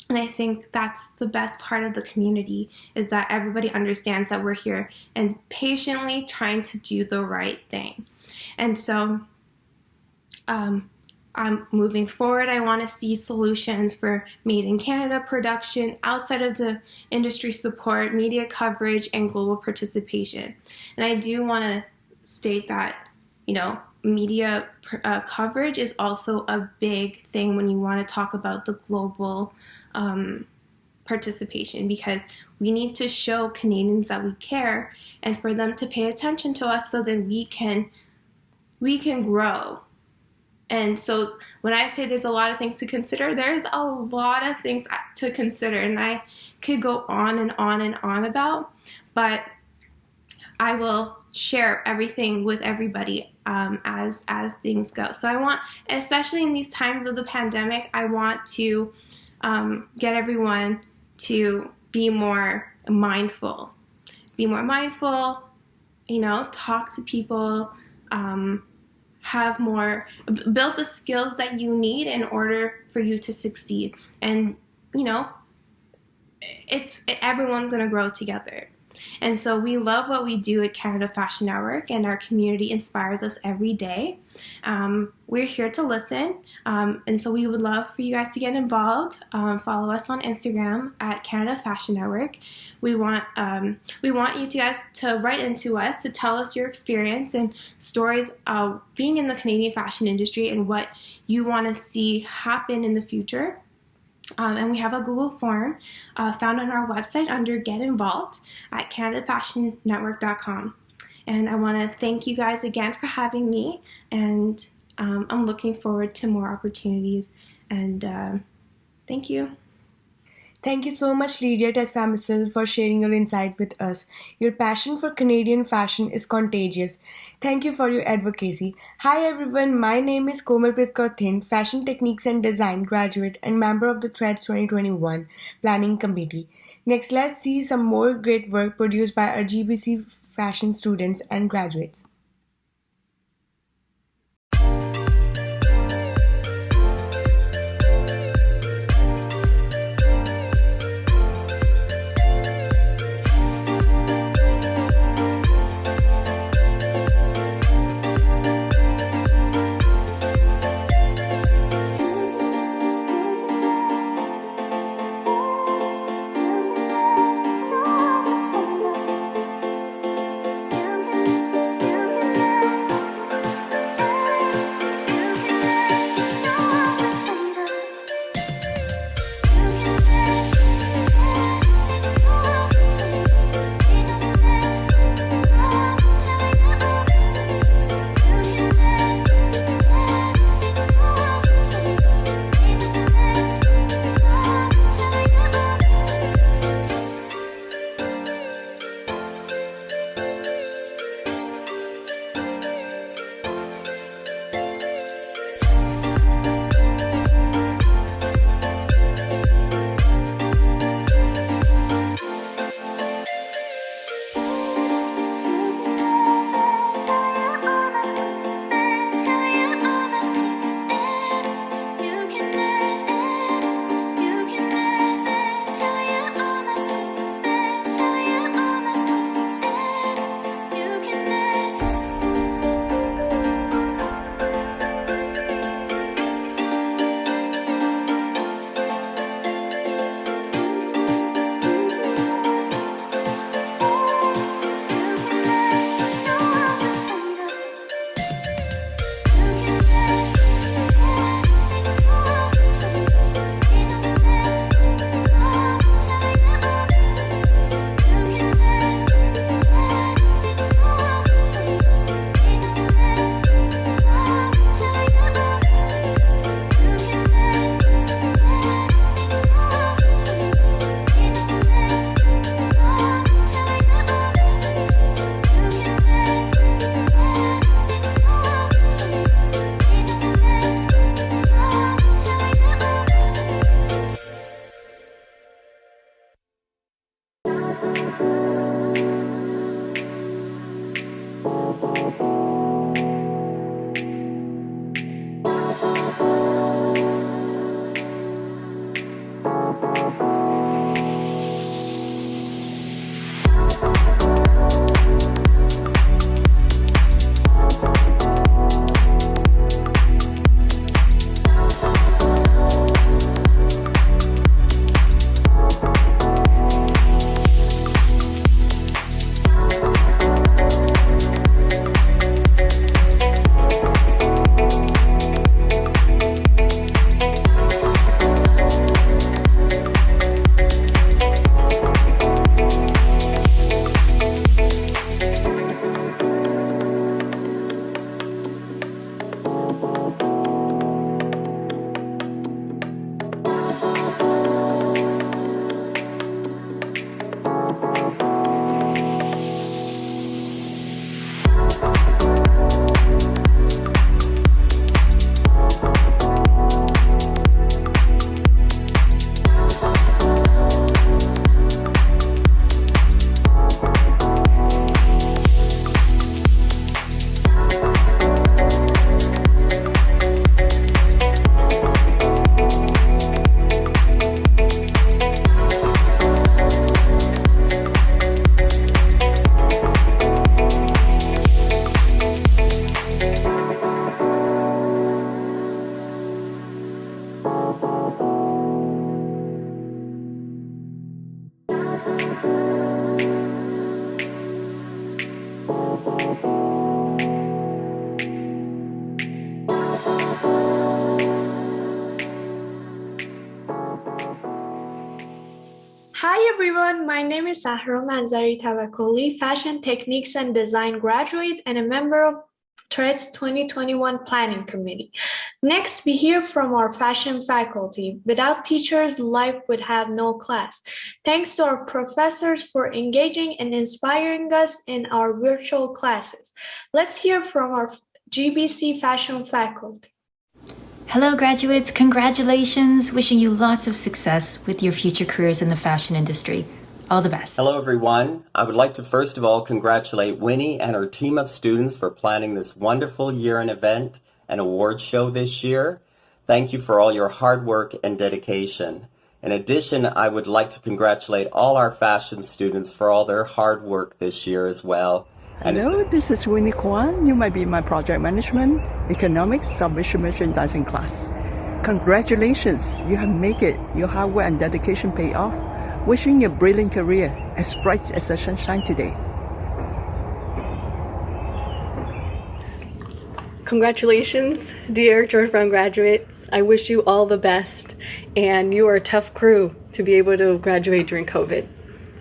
And I think that's the best part of the community, is that everybody understands that we're here and patiently trying to do the right thing. And so I'm moving forward. I want to see solutions for Made in Canada production outside of the industry support, media coverage, and global participation. And I do want to state that, you know, media coverage is also a big thing when you want to talk about the global participation, because we need to show Canadians that we care and for them to pay attention to us so that we can grow. And so when I say there's a lot of things to consider, there's a lot of things to consider, and I could go on and on and on about, but I will share everything with everybody as things go. So I want, especially in these times of the pandemic, I want to get everyone to be more mindful. Be more mindful, you know, talk to people, have more, build the skills that you need in order for you to succeed. And, you know, everyone's going to grow together. And so we love what we do at Canada Fashion Network, and our community inspires us every day. We're here to listen, and so we would love for you guys to get involved. Follow us on Instagram at Canada Fashion Network. We want you guys to write into us to tell us your experience and stories of being in the Canadian fashion industry and what you want to see happen in the future. And we have a Google form found on our website under Get Involved at CanadaFashionNetwork.com. And I want to thank you guys again for having me, and I'm looking forward to more opportunities, and thank you. Thank you so much, Lydia Tesfamicil, for sharing your insight with us. Your passion for Canadian fashion is contagious. Thank you for your advocacy. Hi everyone, my name is Komalpreet Kaur Thind, Fashion Techniques and Design graduate and member of the Threads 2021 Planning Committee. Next, let's see some more great work produced by our GBC fashion students and graduates. Hi everyone, my name is Sahra Manzari Tawakoli, Fashion Techniques and Design graduate and a member of Threads 2021 Planning Committee. Next, we hear from our fashion faculty. Without teachers, life would have no class. Thanks to our professors for engaging and inspiring us in our virtual classes. Let's hear from our GBC fashion faculty. Hello graduates, congratulations. Wishing you lots of success with your future careers in the fashion industry. All the best. Hello everyone. I would like to first of all congratulate Winnie and her team of students for planning this wonderful year-end event and awards show this year. Thank you for all your hard work and dedication. In addition, I would like to congratulate all our fashion students for all their hard work this year as well. Hello, this is Winnie Kwan. You might be my project management, economics, submission merchandising class. Congratulations, you have made it. Your hard work and dedication pay off. Wishing you a brilliant career, as bright as the sunshine today. Congratulations, dear George Brown graduates. I wish you all the best, and you are a tough crew to be able to graduate during COVID.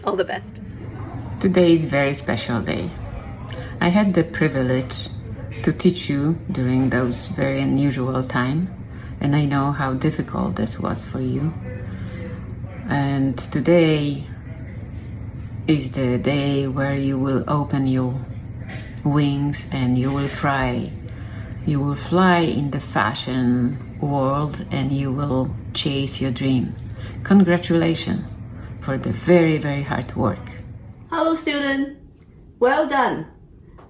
All the best. Today is a very special day. I had the privilege to teach you during those very unusual time, and I know how difficult this was for you. And today is the day where you will open your wings and you will fly. You will fly in the fashion world and you will chase your dream. Congratulations for the very, very hard work. Hello student, well done.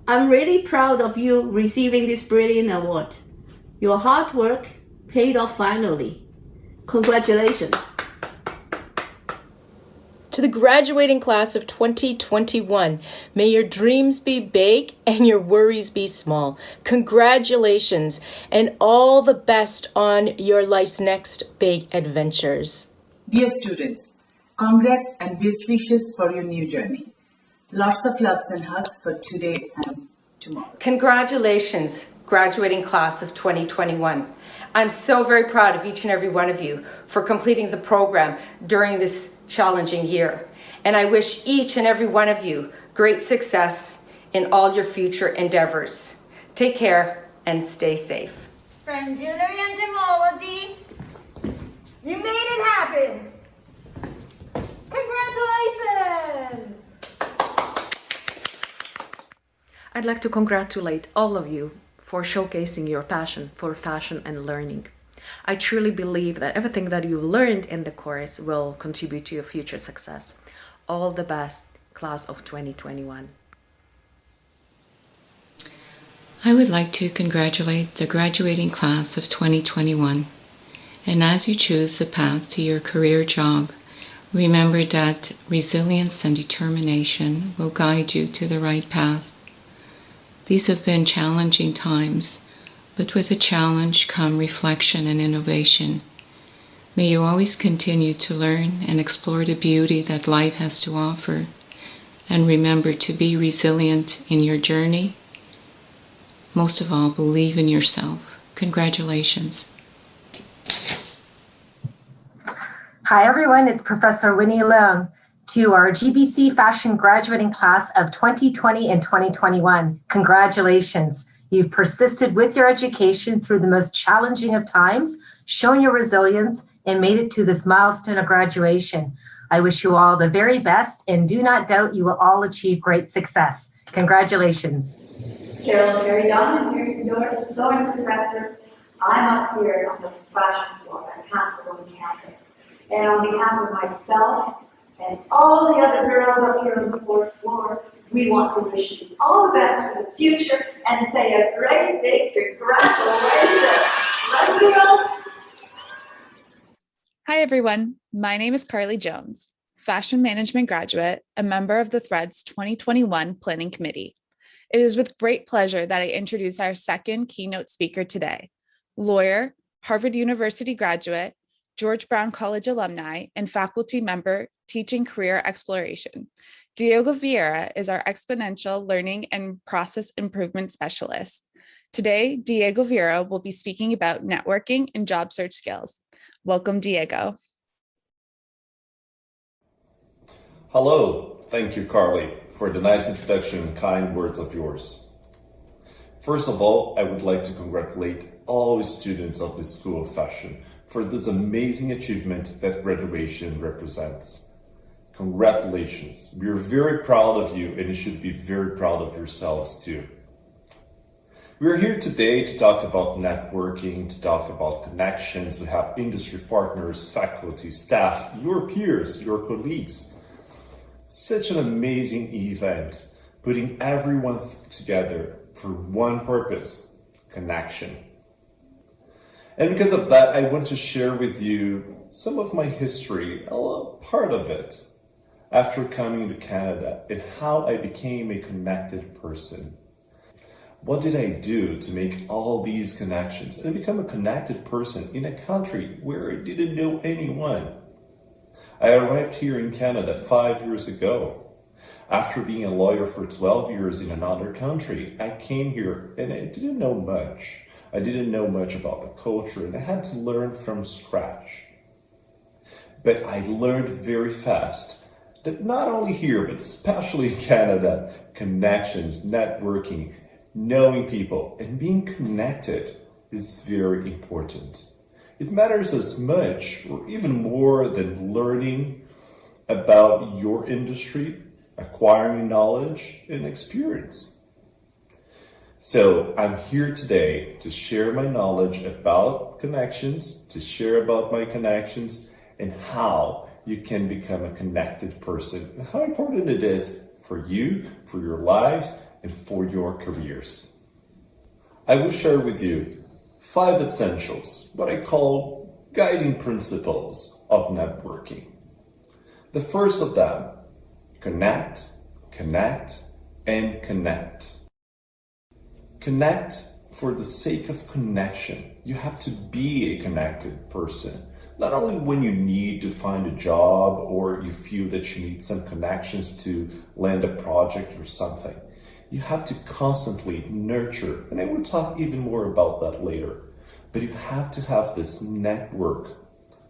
I'm really proud of you receiving this brilliant award. Your hard work paid off finally. Congratulations. To the graduating class of 2021, may your dreams be big and your worries be small. Congratulations and all the best on your life's next big adventures. Dear students, congrats and best wishes for your new journey. Lots of loves and hugs for today and tomorrow. Congratulations, graduating class of 2021. I'm so very proud of each and every one of you for completing the program during this challenging year. And I wish each and every one of you great success in all your future endeavors. Take care and stay safe. From jewelry and gemology, you made it happen. Congratulations! I'd like to congratulate all of you for showcasing your passion for fashion and learning. I truly believe that everything that you learned in the course will contribute to your future success. All the best, class of 2021. I would like to congratulate the graduating class of 2021. And as you choose the path to your career job, remember that resilience and determination will guide you to the right path. These have been challenging times, but with a challenge come reflection and innovation. May you always continue to learn and explore the beauty that life has to offer, and remember to be resilient in your journey. Most of all, believe in yourself. Congratulations. Hi everyone, it's Professor Winnie Leung. To our GBC Fashion graduating class of 2020 and 2021, congratulations. You've persisted with your education through the most challenging of times, shown your resilience, and made it to this milestone of graduation. I wish you all the very best and do not doubt you will all achieve great success. Congratulations. Carol Perry-Don, I'm here your sewing professor. I'm up here on the fashion floor at Castle campus. And on behalf of myself and all the other girls up here on the fourth floor, we want to wish you all the best for the future and say a great big congratulations. Right, girls? Hi, everyone. My name is Carly Jones, Fashion Management graduate, a member of the Threads 2021 Planning Committee. It is with great pleasure that I introduce our second keynote speaker today, lawyer, Harvard University graduate, George Brown College alumni, and faculty member teaching career exploration. Diego Vieira is our exponential learning and process improvement specialist. Today, Diego Vieira will be speaking about networking and job search skills. Welcome, Diego. Hello, thank you, Carly, for the nice introduction and kind words of yours. First of all, I would like to congratulate all students of the School of Fashion for this amazing achievement that graduation represents. Congratulations. We are very proud of you, and you should be very proud of yourselves too. We're here today to talk about networking, to talk about connections. We have industry partners, faculty, staff, your peers, your colleagues. Such an amazing event, putting everyone together for one purpose, connection. And because of that, I want to share with you some of my history, a little part of it, after coming to Canada and how I became a connected person. What did I do to make all these connections and become a connected person in a country where I didn't know anyone? I arrived here in Canada 5 years ago. After being a lawyer for 12 years in another country, I came here and I didn't know much. I didn't know much about the culture and I had to learn from scratch. But I learned very fast that not only here, but especially in Canada, connections, networking, knowing people, and being connected is very important. It matters as much or even more than learning about your industry, acquiring knowledge and experience. So I'm here today to share my knowledge about connections, to share about my connections, and how you can become a connected person, and how important it is for you, for your lives, and for your careers. I will share with you 5 essentials, what I call guiding principles of networking. The first of them, connect, connect, and connect. Connect for the sake of connection. You have to be a connected person. Not only when you need to find a job or you feel that you need some connections to land a project or something. You have to constantly nurture, and I will talk even more about that later, but you have to have this network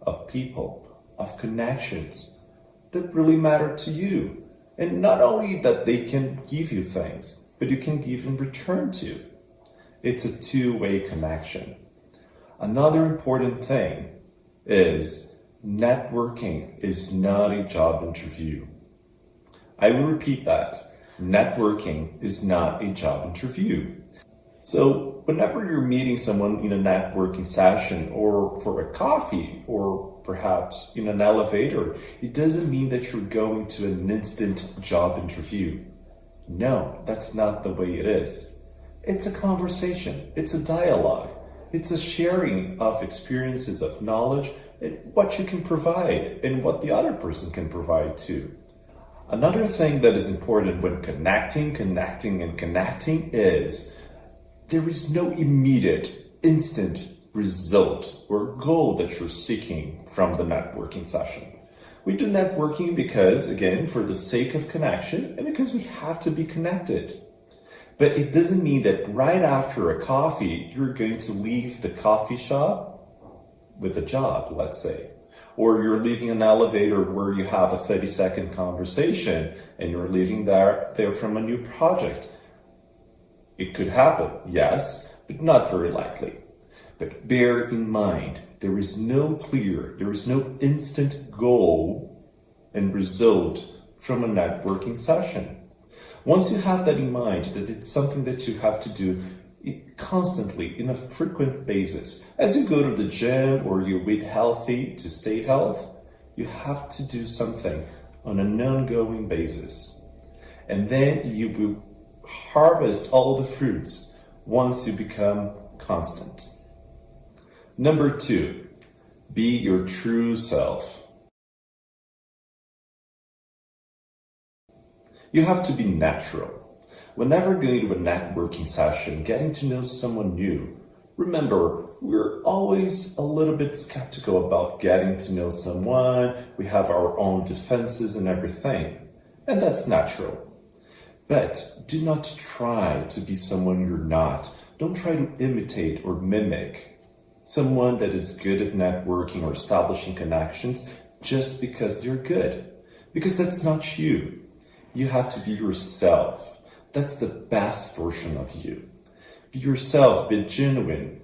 of people, of connections that really matter to you. And not only that they can give you things, but you can give in return to. It's a two-way connection. Another important thing is networking is not a job interview. I will repeat that. Networking is not a job interview. So whenever you're meeting someone in a networking session or for a coffee or perhaps in an elevator, it doesn't mean that you're going to an instant job interview. No, that's not the way it is. It's a conversation. It's a dialogue. It's a sharing of experiences, of knowledge, and what you can provide and what the other person can provide too. Another thing that is important when connecting is there is no immediate, instant result or goal that you're seeking from the networking session. We do networking because, again, for the sake of connection and because we have to be connected. But it doesn't mean that right after a coffee, you're going to leave the coffee shop with a job, let's say. Or you're leaving an elevator where you have a 30-second conversation and you're leaving there from a new project. It could happen, yes, but not very likely. But bear in mind, there is no instant goal and result from a networking session. Once you have that in mind, that it's something that you have to do constantly, in a frequent basis, as you go to the gym or you eat healthy to stay healthy, you have to do something on an ongoing basis. And then you will harvest all the fruits once you become constant. Number 2, be your true self. You have to be natural. Whenever going to a networking session, getting to know someone new, remember, we're always a little bit skeptical about getting to know someone. We have our own defenses and everything, and that's natural. But do not try to be someone you're not. Don't try to imitate or mimic someone that is good at networking or establishing connections just because they're good. Because that's not you. You have to be yourself. That's the best version of you. Be yourself, be genuine.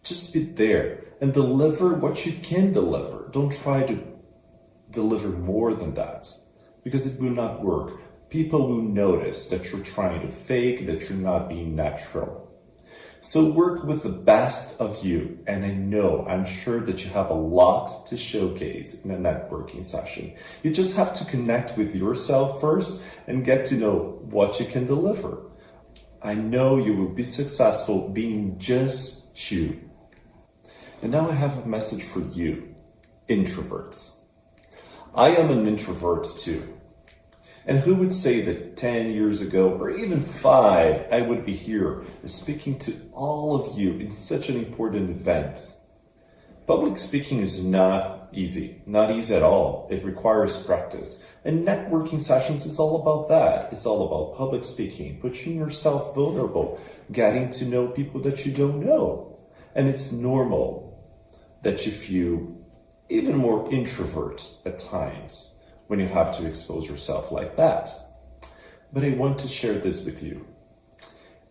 Just be there and deliver what you can deliver. Don't try to deliver more than that, because it will not work. People will notice that you're trying to fake, that you're not being natural. So work with the best of you, and I'm sure that you have a lot to showcase in a networking session. You just have to connect with yourself first and get to know what you can deliver. I know you will be successful being just you. And now I have a message for you, introverts. I am an introvert too. And who would say that 10 years ago, or even 5, I would be here speaking to all of you in such an important event? Public speaking is not easy at all. It requires practice. And networking sessions is all about that. It's all about public speaking, putting yourself vulnerable, getting to know people that you don't know. And it's normal that you feel even more introvert at times when you have to expose yourself like that. But I want to share this with you.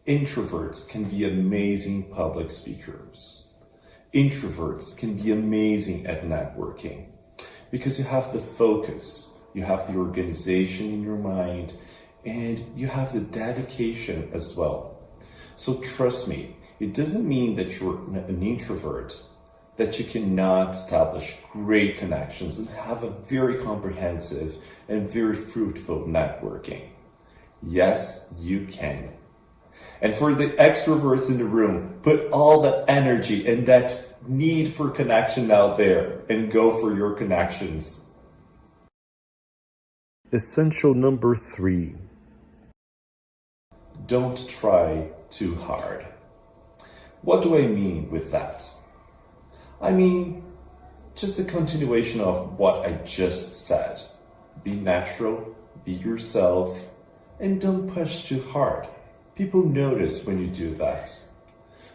Introverts can be amazing public speakers. Introverts can be amazing at networking because you have the focus, you have the organization in your mind, and you have the dedication as well. So trust me, it doesn't mean that you're an introvert that you cannot establish great connections and have a very comprehensive and very fruitful networking. Yes, you can. And for the extroverts in the room, put all that energy and that need for connection out there and go for your connections. Essential number 3. Don't try too hard. What do I mean with that? I mean, just a continuation of what I just said. Be natural, be yourself, and don't push too hard. People notice when you do that.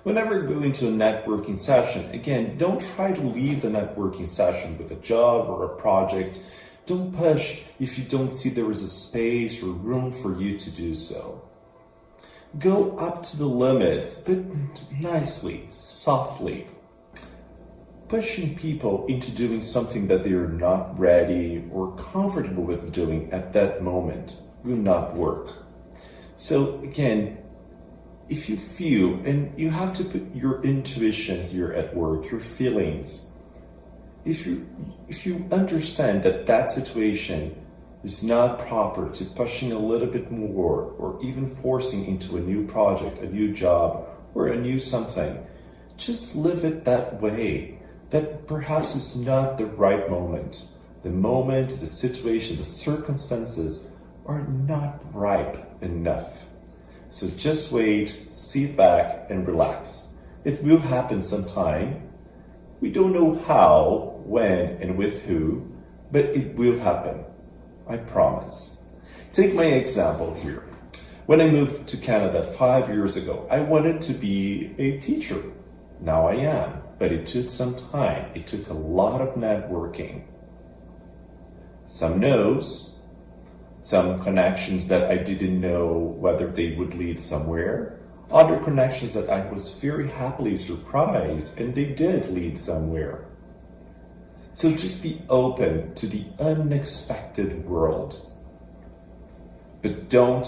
Whenever you go into a networking session, again, don't try to leave the networking session with a job or a project. Don't push if you don't see there is a space or room for you to do so. Go up to the limits, but nicely, softly. Pushing people into doing something that they are not ready or comfortable with doing at that moment will not work. So again, if you feel, and you have to put your intuition here at work, your feelings, if you understand that that situation is not proper to pushing a little bit more or even forcing into a new project, a new job, or a new something, just live it that way. That perhaps is not the right moment. The moment, the situation, the circumstances are not ripe enough. So just wait, sit back and relax. It will happen sometime. We don't know how, when, and with who, but it will happen. I promise. Take my example here. When I moved to Canada 5 years ago, I wanted to be a teacher. Now I am. But it took some time. It took a lot of networking. Some no's, some connections that I didn't know whether they would lead somewhere, other connections that I was very happily surprised and they did lead somewhere. So just be open to the unexpected world. But don't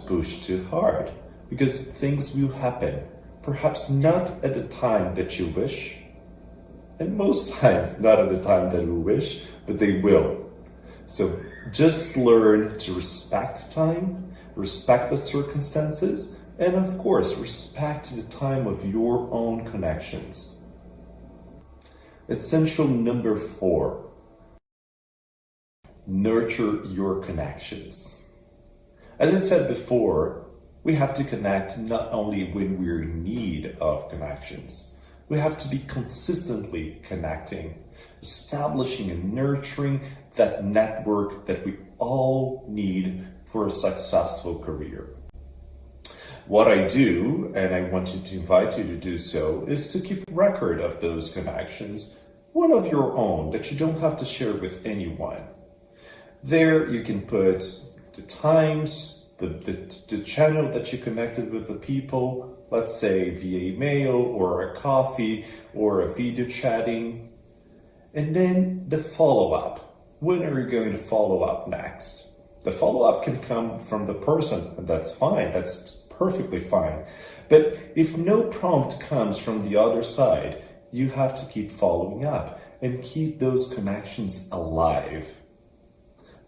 push too hard, because things will happen. Perhaps not at the time that you wish, and most times not at the time that you wish, but they will. So just learn to respect time, respect the circumstances, and of course, respect the time of your own connections. Essential number 4. Nurture your connections. As I said before, we have to connect not only when we're in need of connections. We have to be consistently connecting, establishing and nurturing that network that we all need for a successful career. What I do, and I want to invite you to do so, is to keep record of those connections, one of your own that you don't have to share with anyone. There you can put the times, the channel that you connected with the people, let's say via email or a coffee or a video chatting. And then the follow-up. When are you going to follow up next? The follow-up can come from the person, and that's fine. That's perfectly fine. But if no prompt comes from the other side, you have to keep following up and keep those connections alive.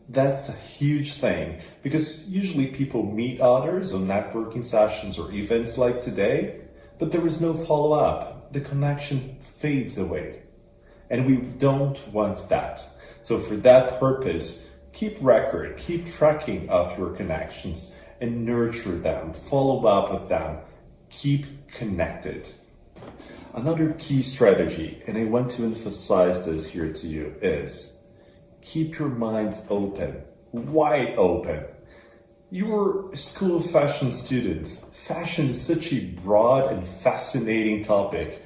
That's a huge thing, because usually people meet others on networking sessions or events like today, but there is no follow-up. The connection fades away. And we don't want that. So for that purpose, keep record, keep tracking of your connections and nurture them, follow up with them, keep connected. Another key strategy, and I want to emphasize this here to you, is keep your minds open, wide open. You're a School of Fashion students. Fashion is such a broad and fascinating topic.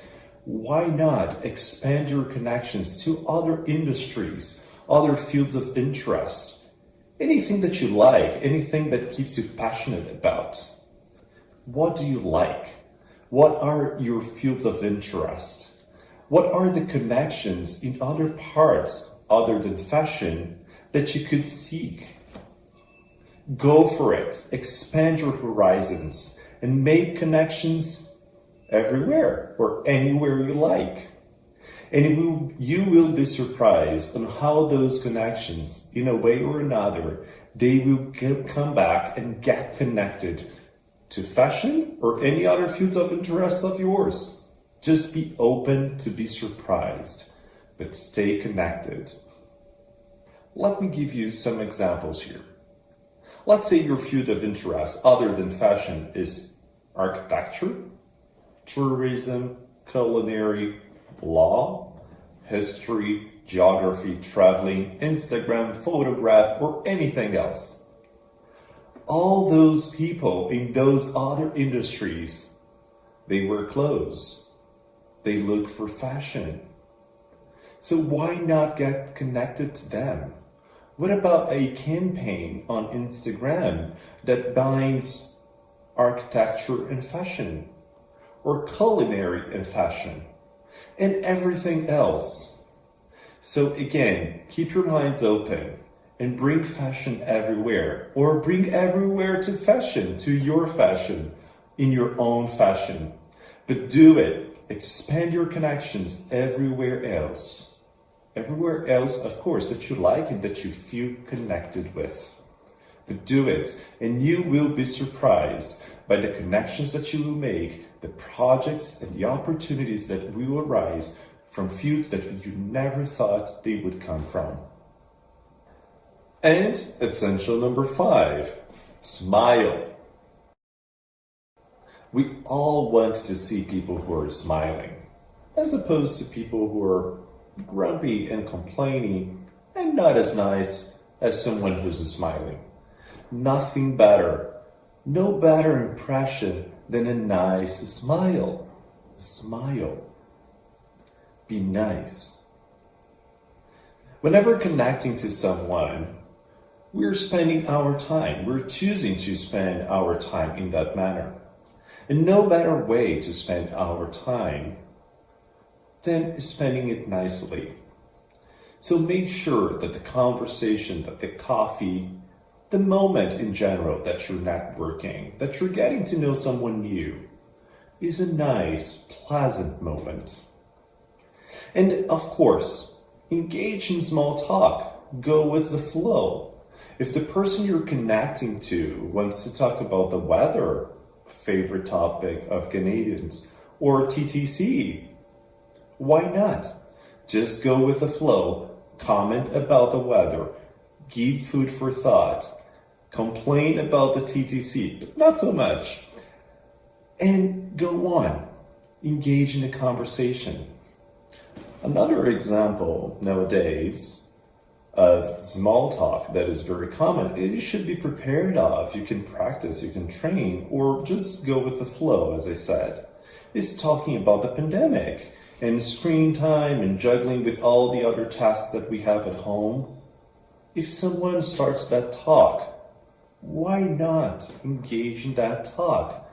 Why not expand your connections to other industries, other fields of interest? Anything that you like, anything that keeps you passionate about. What do you like? What are your fields of interest? What are the connections in other parts other than fashion that you could seek? Go for it. Expand your horizons and make connections everywhere or anywhere you like. And you will be surprised on how those connections, in a way or another, they will come back and get connected to fashion or any other fields of interest of yours. Just be open to be surprised, but stay connected. Let me give you some examples here. Let's say your field of interest other than fashion is architecture, tourism, culinary, law, history, geography, traveling, Instagram, photograph, or anything else. All those people in those other industries, they wear clothes. They look for fashion. So why not get connected to them? What about a campaign on Instagram that binds architecture and fashion, or culinary and fashion, and everything else? So again, keep your minds open and bring fashion everywhere, or bring everywhere to fashion, to your fashion, in your own fashion. But do it. Expand your connections everywhere else. Everywhere else, of course, that you like and that you feel connected with. But do it, and you will be surprised by the connections that you will make, the projects and the opportunities that will arise from fields that you never thought they would come from. And essential number 5, smile. We all want to see people who are smiling, as opposed to people who are grumpy and complaining and not as nice as someone who's smiling. Nothing better, no better impression than a nice smile. Smile. Be nice. Whenever connecting to someone, we're spending our time. We're choosing to spend our time in that manner. And no better way to spend our time than spending it nicely. So make sure that the conversation, that the coffee, the moment in general that you're networking, that you're getting to know someone new, is a nice, pleasant moment. And of course, engage in small talk. Go with the flow. If the person you're connecting to wants to talk about the weather, favorite topic of Canadians, or TTC, why not? Just go with the flow, comment about the weather, give food for thought, complain about the TTC, but not so much, and go on, engage in a conversation. Another example nowadays of small talk that is very common, you should be prepared of, you can practice, you can train, or just go with the flow, as I said, is talking about the pandemic and screen time and juggling with all the other tasks that we have at home. If someone starts that talk, Why not engage in that talk?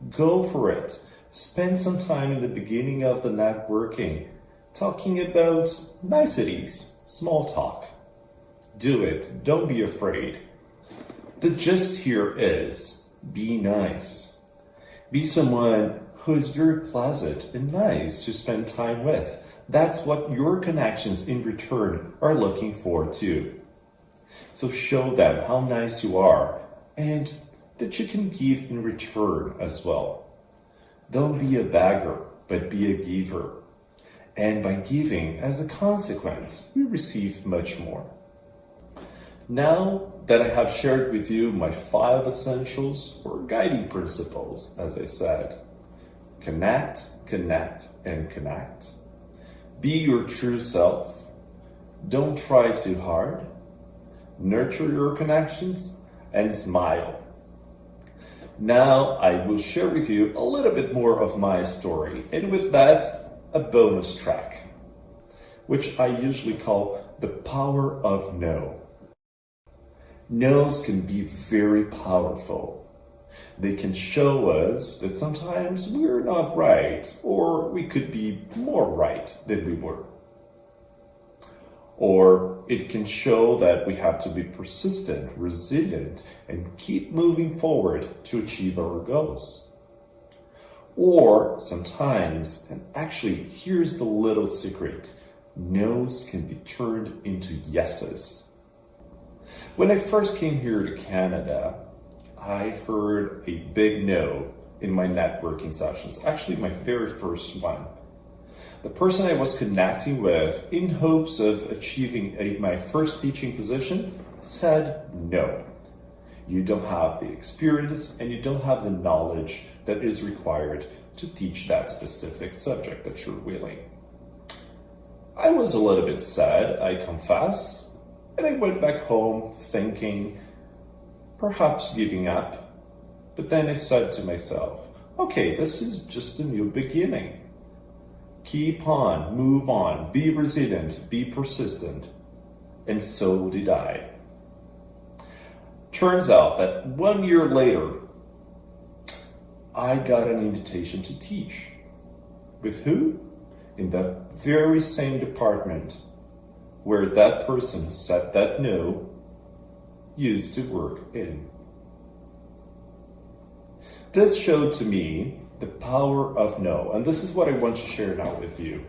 Go for it. Spend some time in the beginning of the networking talking about niceties, small talk. Do it. Don't be afraid. The gist here is be nice. Be someone who is very pleasant and nice to spend time with. That's what your connections in return are looking for too. So show them how nice you are and that you can give in return as well. Don't be a beggar, but be a giver. And by giving, as a consequence, you receive much more. Now that I have shared with you my 5 essentials or guiding principles, as I said, connect, connect, and connect. Be your true self. Don't try too hard. Nurture your connections and smile. Now I will share with you a little bit more of my story, and with that, a bonus track, which I usually call the power of no. No's can be very powerful. They can show us that sometimes we're not right, or we could be more right than we were. Or it can show that we have to be persistent, resilient, and keep moving forward to achieve our goals. Or sometimes, and actually here's the little secret, no's can be turned into yeses. When I first came here to Canada, I heard a big no in my networking sessions, actually my very first one. The person I was connecting with in hopes of achieving my first teaching position said no. You don't have the experience and you don't have the knowledge that is required to teach that specific subject that you're willing. I was a little bit sad, I confess, and I went back home thinking, perhaps giving up. But then I said to myself, okay, this is just a new beginning. Keep on, move on, be resilient, be persistent. And so did I. Turns out that 1 year later, I got an invitation to teach. With who? In the very same department where that person who said that no used to work in. This showed to me the power of no, and this is what I want to share now with you.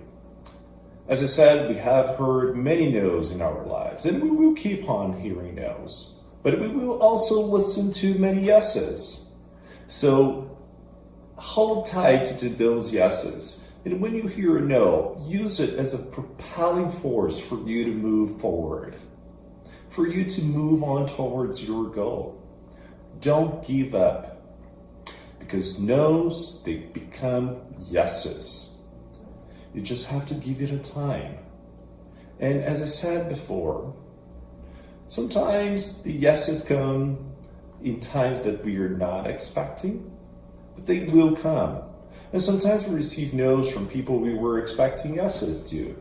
As I said, we have heard many no's in our lives, and we will keep on hearing no's, but we will also listen to many yeses. So hold tight to those yeses, and when you hear a no, use it as a propelling force for you to move forward, for you to move on towards your goal. Don't give up. Because no's, they become yeses. You just have to give it a time. And as I said before, sometimes the yeses come in times that we are not expecting, but they will come. And sometimes we receive no's from people we were expecting yeses to.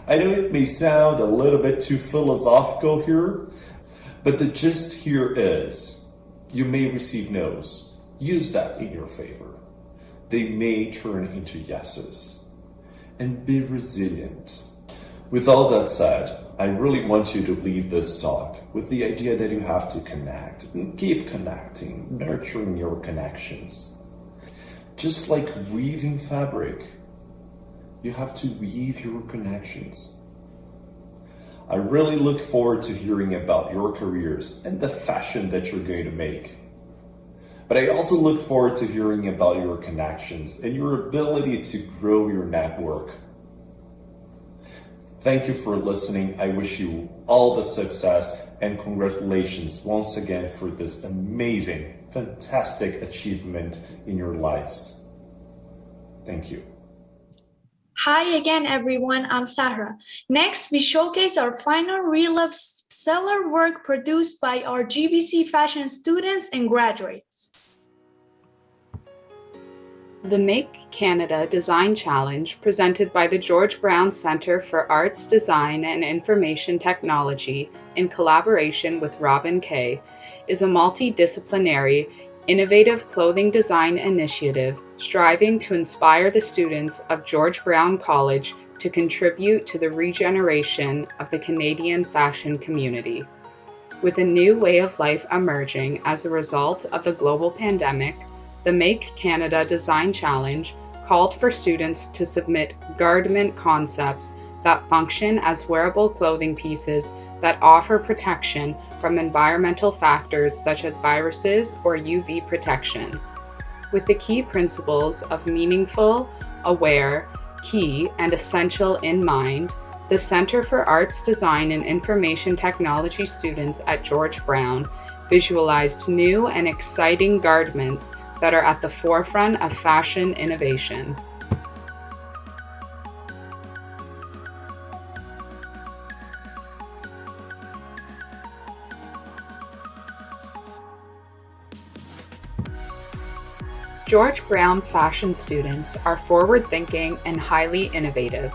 I know it may sound a little bit too philosophical here, but the gist here is you may receive no's. Use that in your favor. They may turn into yeses. And be resilient. With all that said, I really want you to leave this talk with the idea that you have to connect and keep connecting, nurturing your connections. Just like weaving fabric, you have to weave your connections. I really look forward to hearing about your careers and the fashion that you're going to make. But I also look forward to hearing about your connections and your ability to grow your network. Thank you for listening. I wish you all the success and congratulations once again for this amazing, fantastic achievement in your lives. Thank you. Hi again, everyone. I'm Sahra. Next, we showcase our final reel of stellar work produced by our GBC fashion students and graduates. The Make Canada Design Challenge, presented by the George Brown Centre for Arts, Design and Information Technology in collaboration with Robin Kay, is a multidisciplinary, innovative clothing design initiative striving to inspire the students of George Brown College to contribute to the regeneration of the Canadian fashion community. With a new way of life emerging as a result of the global pandemic, the Make Canada Design Challenge called for students to submit garment concepts that function as wearable clothing pieces that offer protection from environmental factors such as viruses or UV protection. With the key principles of meaningful, aware, key, and essential in mind, the Centre for Arts, Design, and Information Technology students at George Brown visualized new and exciting garments that are at the forefront of fashion innovation. George Brown fashion students are forward-thinking and highly innovative.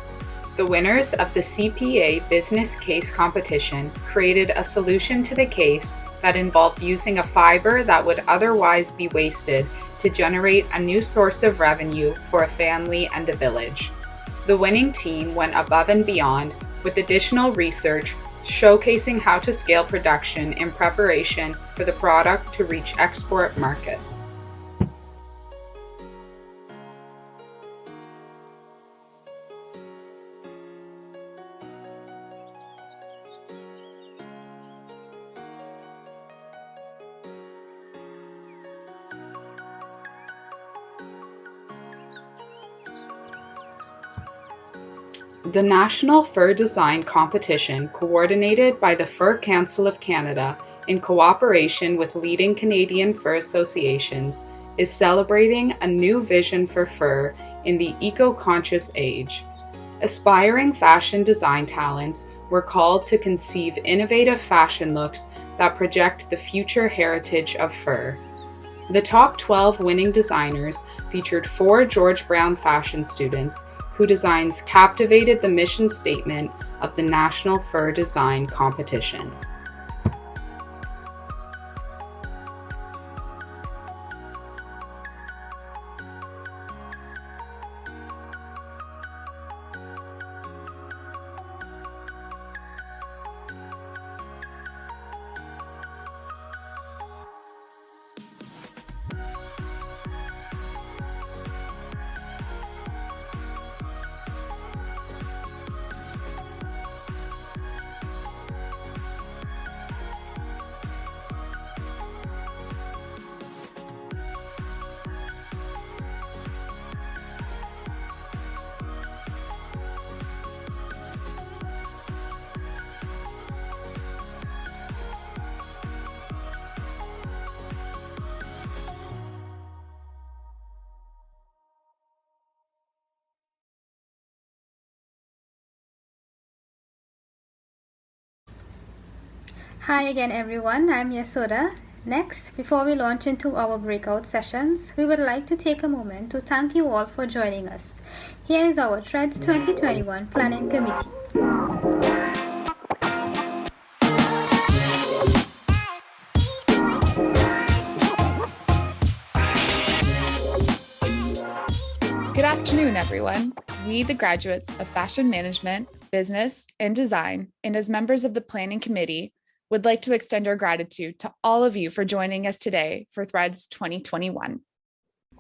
The winners of the CPA Business Case Competition created a solution to the case that involved using a fiber that would otherwise be wasted to generate a new source of revenue for a family and a village. The winning team went above and beyond with additional research showcasing how to scale production in preparation for the product to reach export markets. The National Fur Design Competition, coordinated by the Fur Council of Canada in cooperation with leading Canadian fur associations, is celebrating a new vision for fur in the eco-conscious age. Aspiring fashion design talents were called to conceive innovative fashion looks that project the future heritage of fur. The top 12 winning designers featured 4 George Brown fashion students whose designs captivated the mission statement of the National Fur Design Competition. Hi again everyone, I'm Yasoda. Next, before we launch into our breakout sessions, we would like to take a moment to thank you all for joining us. Here is our Threads 2021 Planning Committee. Good afternoon, everyone. We, the graduates of Fashion Management, Business, and Design, and as members of the Planning Committee, would like to extend our gratitude to all of you for joining us today for Threads 2021.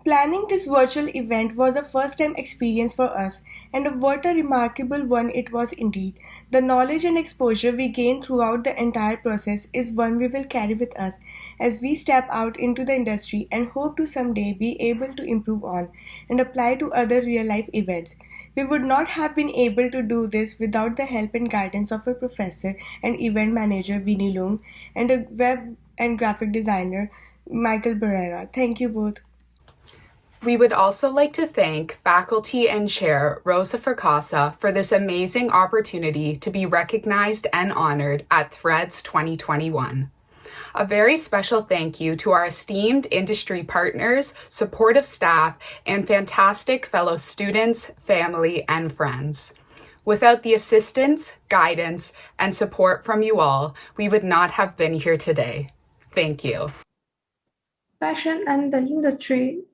Planning this virtual event was a first-time experience for us, and what a remarkable one it was indeed. The knowledge and exposure we gained throughout the entire process is one we will carry with us as we step out into the industry and hope to someday be able to improve on and apply to other real-life events. We would not have been able to do this without the help and guidance of a professor and event manager, Vinnie Leung, and a web and graphic designer, Michael Barrera. Thank you both. We would also like to thank Faculty and Chair Rosa Fracassa for this amazing opportunity to be recognized and honored at Threads 2021. A very special thank you to our esteemed industry partners, supportive staff, and fantastic fellow students, family, and friends. Without the assistance, guidance, and support from you all, we would not have been here today. Thank you. Fashion and the industry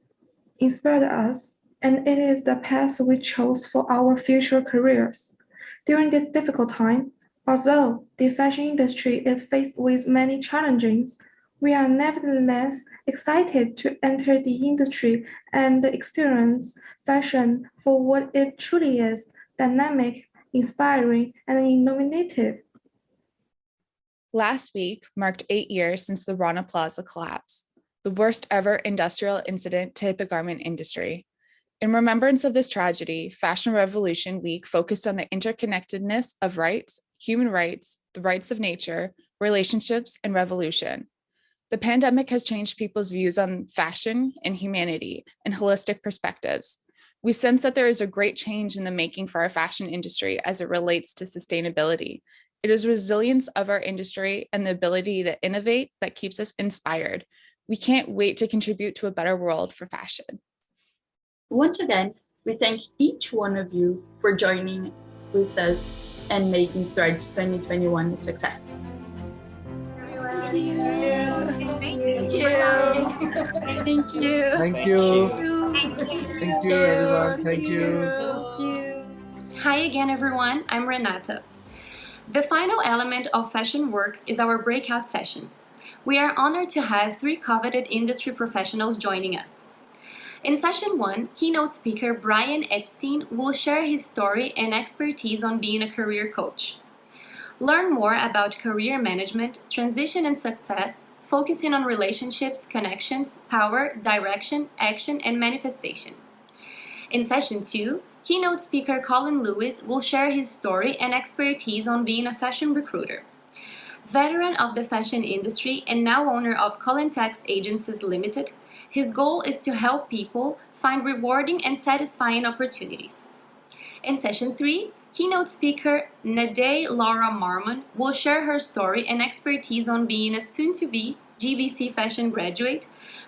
inspired us, and it is the path we chose for our future careers. During this difficult time, although the fashion industry is faced with many challenges, we are nevertheless excited to enter the industry and experience fashion for what it truly is: dynamic, inspiring, and innovative. Last week marked 8 years since the Rana Plaza collapse, the worst ever industrial incident to hit the garment industry. In remembrance of this tragedy, Fashion Revolution Week focused on the interconnectedness of rights, human rights, the rights of nature, relationships, and revolution. The pandemic has changed people's views on fashion and humanity and holistic perspectives. We sense that there is a great change in the making for our fashion industry as it relates to sustainability. It is resilience of our industry and the ability to innovate that keeps us inspired. We can't wait to contribute to a better world for fashion. Once again, we thank each one of you for joining with us and making Threads 2021 a success. Thank you. Thank you. Thank you. Thank you. Thank you, everyone. Thank you. Hi again, everyone. I'm Renata. The final element of FASHIONWORKS is our breakout sessions. We are honored to have 3 coveted industry professionals joining us. In session 1, keynote speaker Brian Epstein will share his story and expertise on being a career coach. Learn more about career management, transition and success, focusing on relationships, connections, power, direction, action, and manifestation. In session 2, keynote speaker Colin Lewis will share his story and expertise on being a fashion recruiter. Veteran of the fashion industry and now owner of Colin Tax Agencies Limited, his goal is to help people find rewarding and satisfying opportunities. In session 3, keynote speaker Nadej Laura Marmon will share her story and expertise on being a soon-to-be GBC fashion graduate,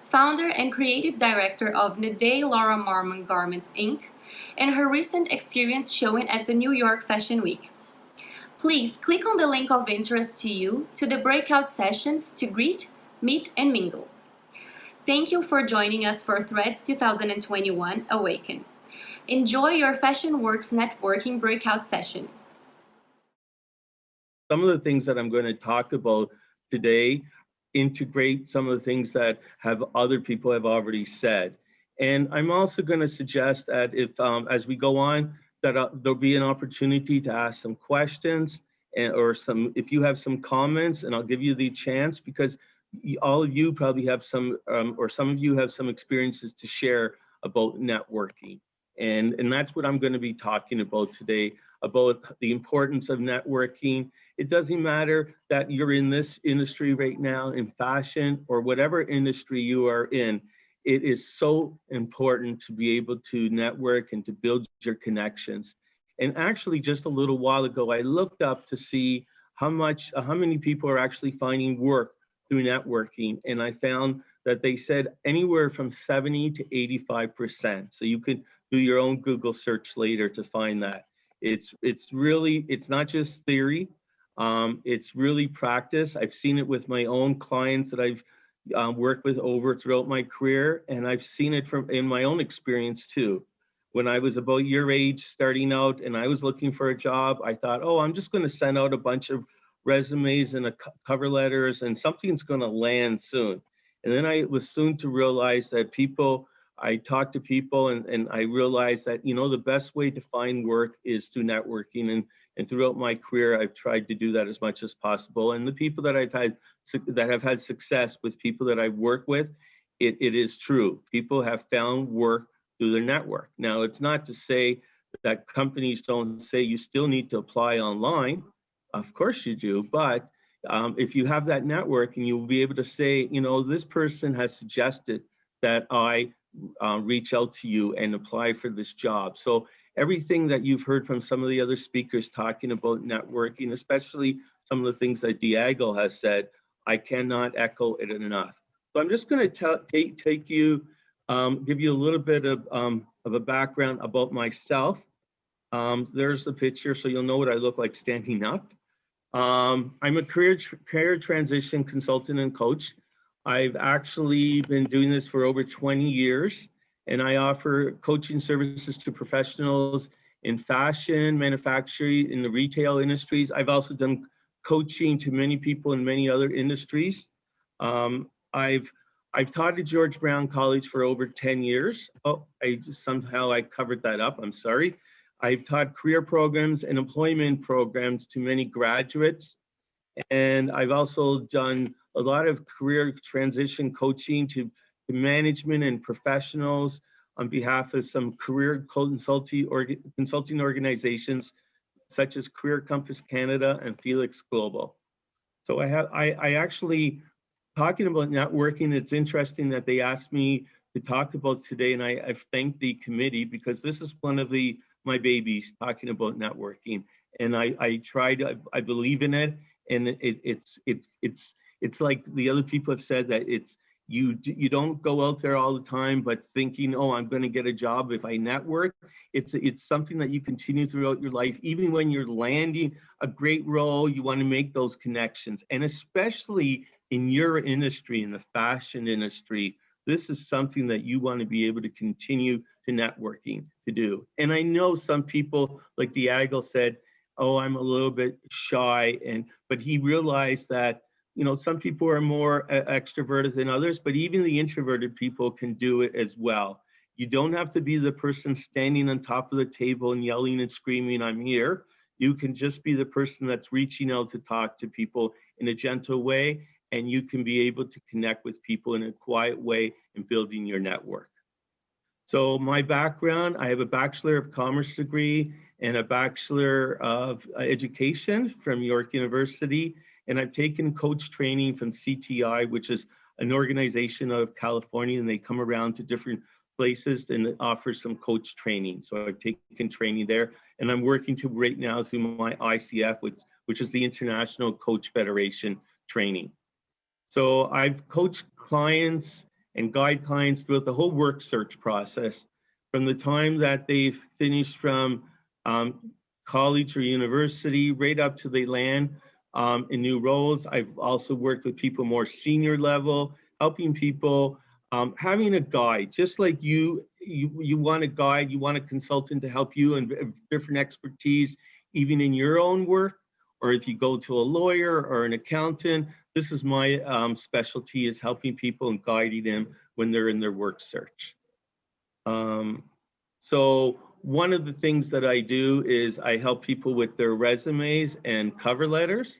founder and creative director of Nadej Laura Marmon Garments Inc., and her recent experience showing at the New York Fashion Week. Please click on the link of interest to you to the breakout sessions to greet, meet, and mingle. Thank you for joining us for Threads 2021 Awaken. Enjoy your FASHIONWORKS networking breakout session. Some of the things that I'm going to talk about today integrate some of the things that other people have already said. And I'm also going to suggest that if, as we go on, that there'll be an opportunity to ask some questions if you have some comments, and I'll give you the chance because all of you probably have some, or some of you have some experiences to share about networking. And that's what I'm going to be talking about today, about the importance of networking. It doesn't matter that you're in this industry right now, in fashion, or whatever industry you are in. It is so important to be able to network and to build your connections. And actually, just a little while ago, I looked up to see how many people are actually finding work through networking, and I found that they said anywhere from 70 to 85%. So you could do your own Google search later to find that. It's not just theory, it's really practice. I've seen it with my own clients that I've worked with throughout my career, and I've seen it in my own experience too. When I was about your age starting out and I was looking for a job, I thought, oh, I'm just going to send out a bunch of resumes and cover letters and something's going to land soon. And then I was soon to realize that I talked to people and I realized that, the best way to find work is through networking. And throughout my career, I've tried to do that as much as possible. And the people that have had success with people that I've worked with, it is true. People have found work through their network. Now, it's not to say that companies don't say you still need to apply online. Of course you do, but if you have that network and you'll be able to say, this person has suggested that I reach out to you and apply for this job. So everything that you've heard from some of the other speakers talking about networking, especially some of the things that Diego has said, I cannot echo it enough. So I'm just going to give you a little bit of a background about myself. There's the picture, so you'll know what I look like standing up. I'm a career transition consultant and coach. I've actually been doing this for over 20 years, and I offer coaching services to professionals in fashion, manufacturing, in the retail industries. I've also done coaching to many people in many other industries. I've taught at George Brown College for over 10 years. Oh, somehow I covered that up, I'm sorry. I've taught career programs and employment programs to many graduates. And I've also done a lot of career transition coaching to management and professionals on behalf of some career consulting organizations such as Career Compass Canada and Felix Global. So I actually, talking about networking, it's interesting that they asked me to talk about today, and I've thanked the committee because this is one of my babies, talking about networking. And I believe in it, and it's like the other people have said that you don't go out there all the time, but thinking, oh, I'm going to get a job if I network. It's something that you continue throughout your life. Even when you're landing a great role, you want to make those connections. And especially in your industry, in the fashion industry, this is something that you want to be able to continue to networking to do. And I know some people, like Diago said, oh, I'm a little bit shy, but he realized that, you know, some people are more extroverted than others, but even the introverted people can do it as well. You don't have to be the person standing on top of the table and yelling and screaming, I'm here. You can just be the person that's reaching out to talk to people in a gentle way, and you can be able to connect with people in a quiet way and building your network. So my background, I have a Bachelor of Commerce degree and a Bachelor of Education from York University. And I've taken coach training from CTI, which is an organization out of California, and they come around to different places and offer some coach training. So I've taken training there, and I'm working to right now through my ICF, which is the International Coach Federation training. So I've coached clients and guide clients throughout the whole work search process, from the time that they've finished from college or university right up to they land in new roles. I've also worked with people more senior level, helping people, having a guide, just like you want a guide, you want a consultant to help you and different expertise, even in your own work, or if you go to a lawyer or an accountant. This is my specialty, is helping people and guiding them when they're in their work search. So one of the things that I do is I help people with their resumes and cover letters.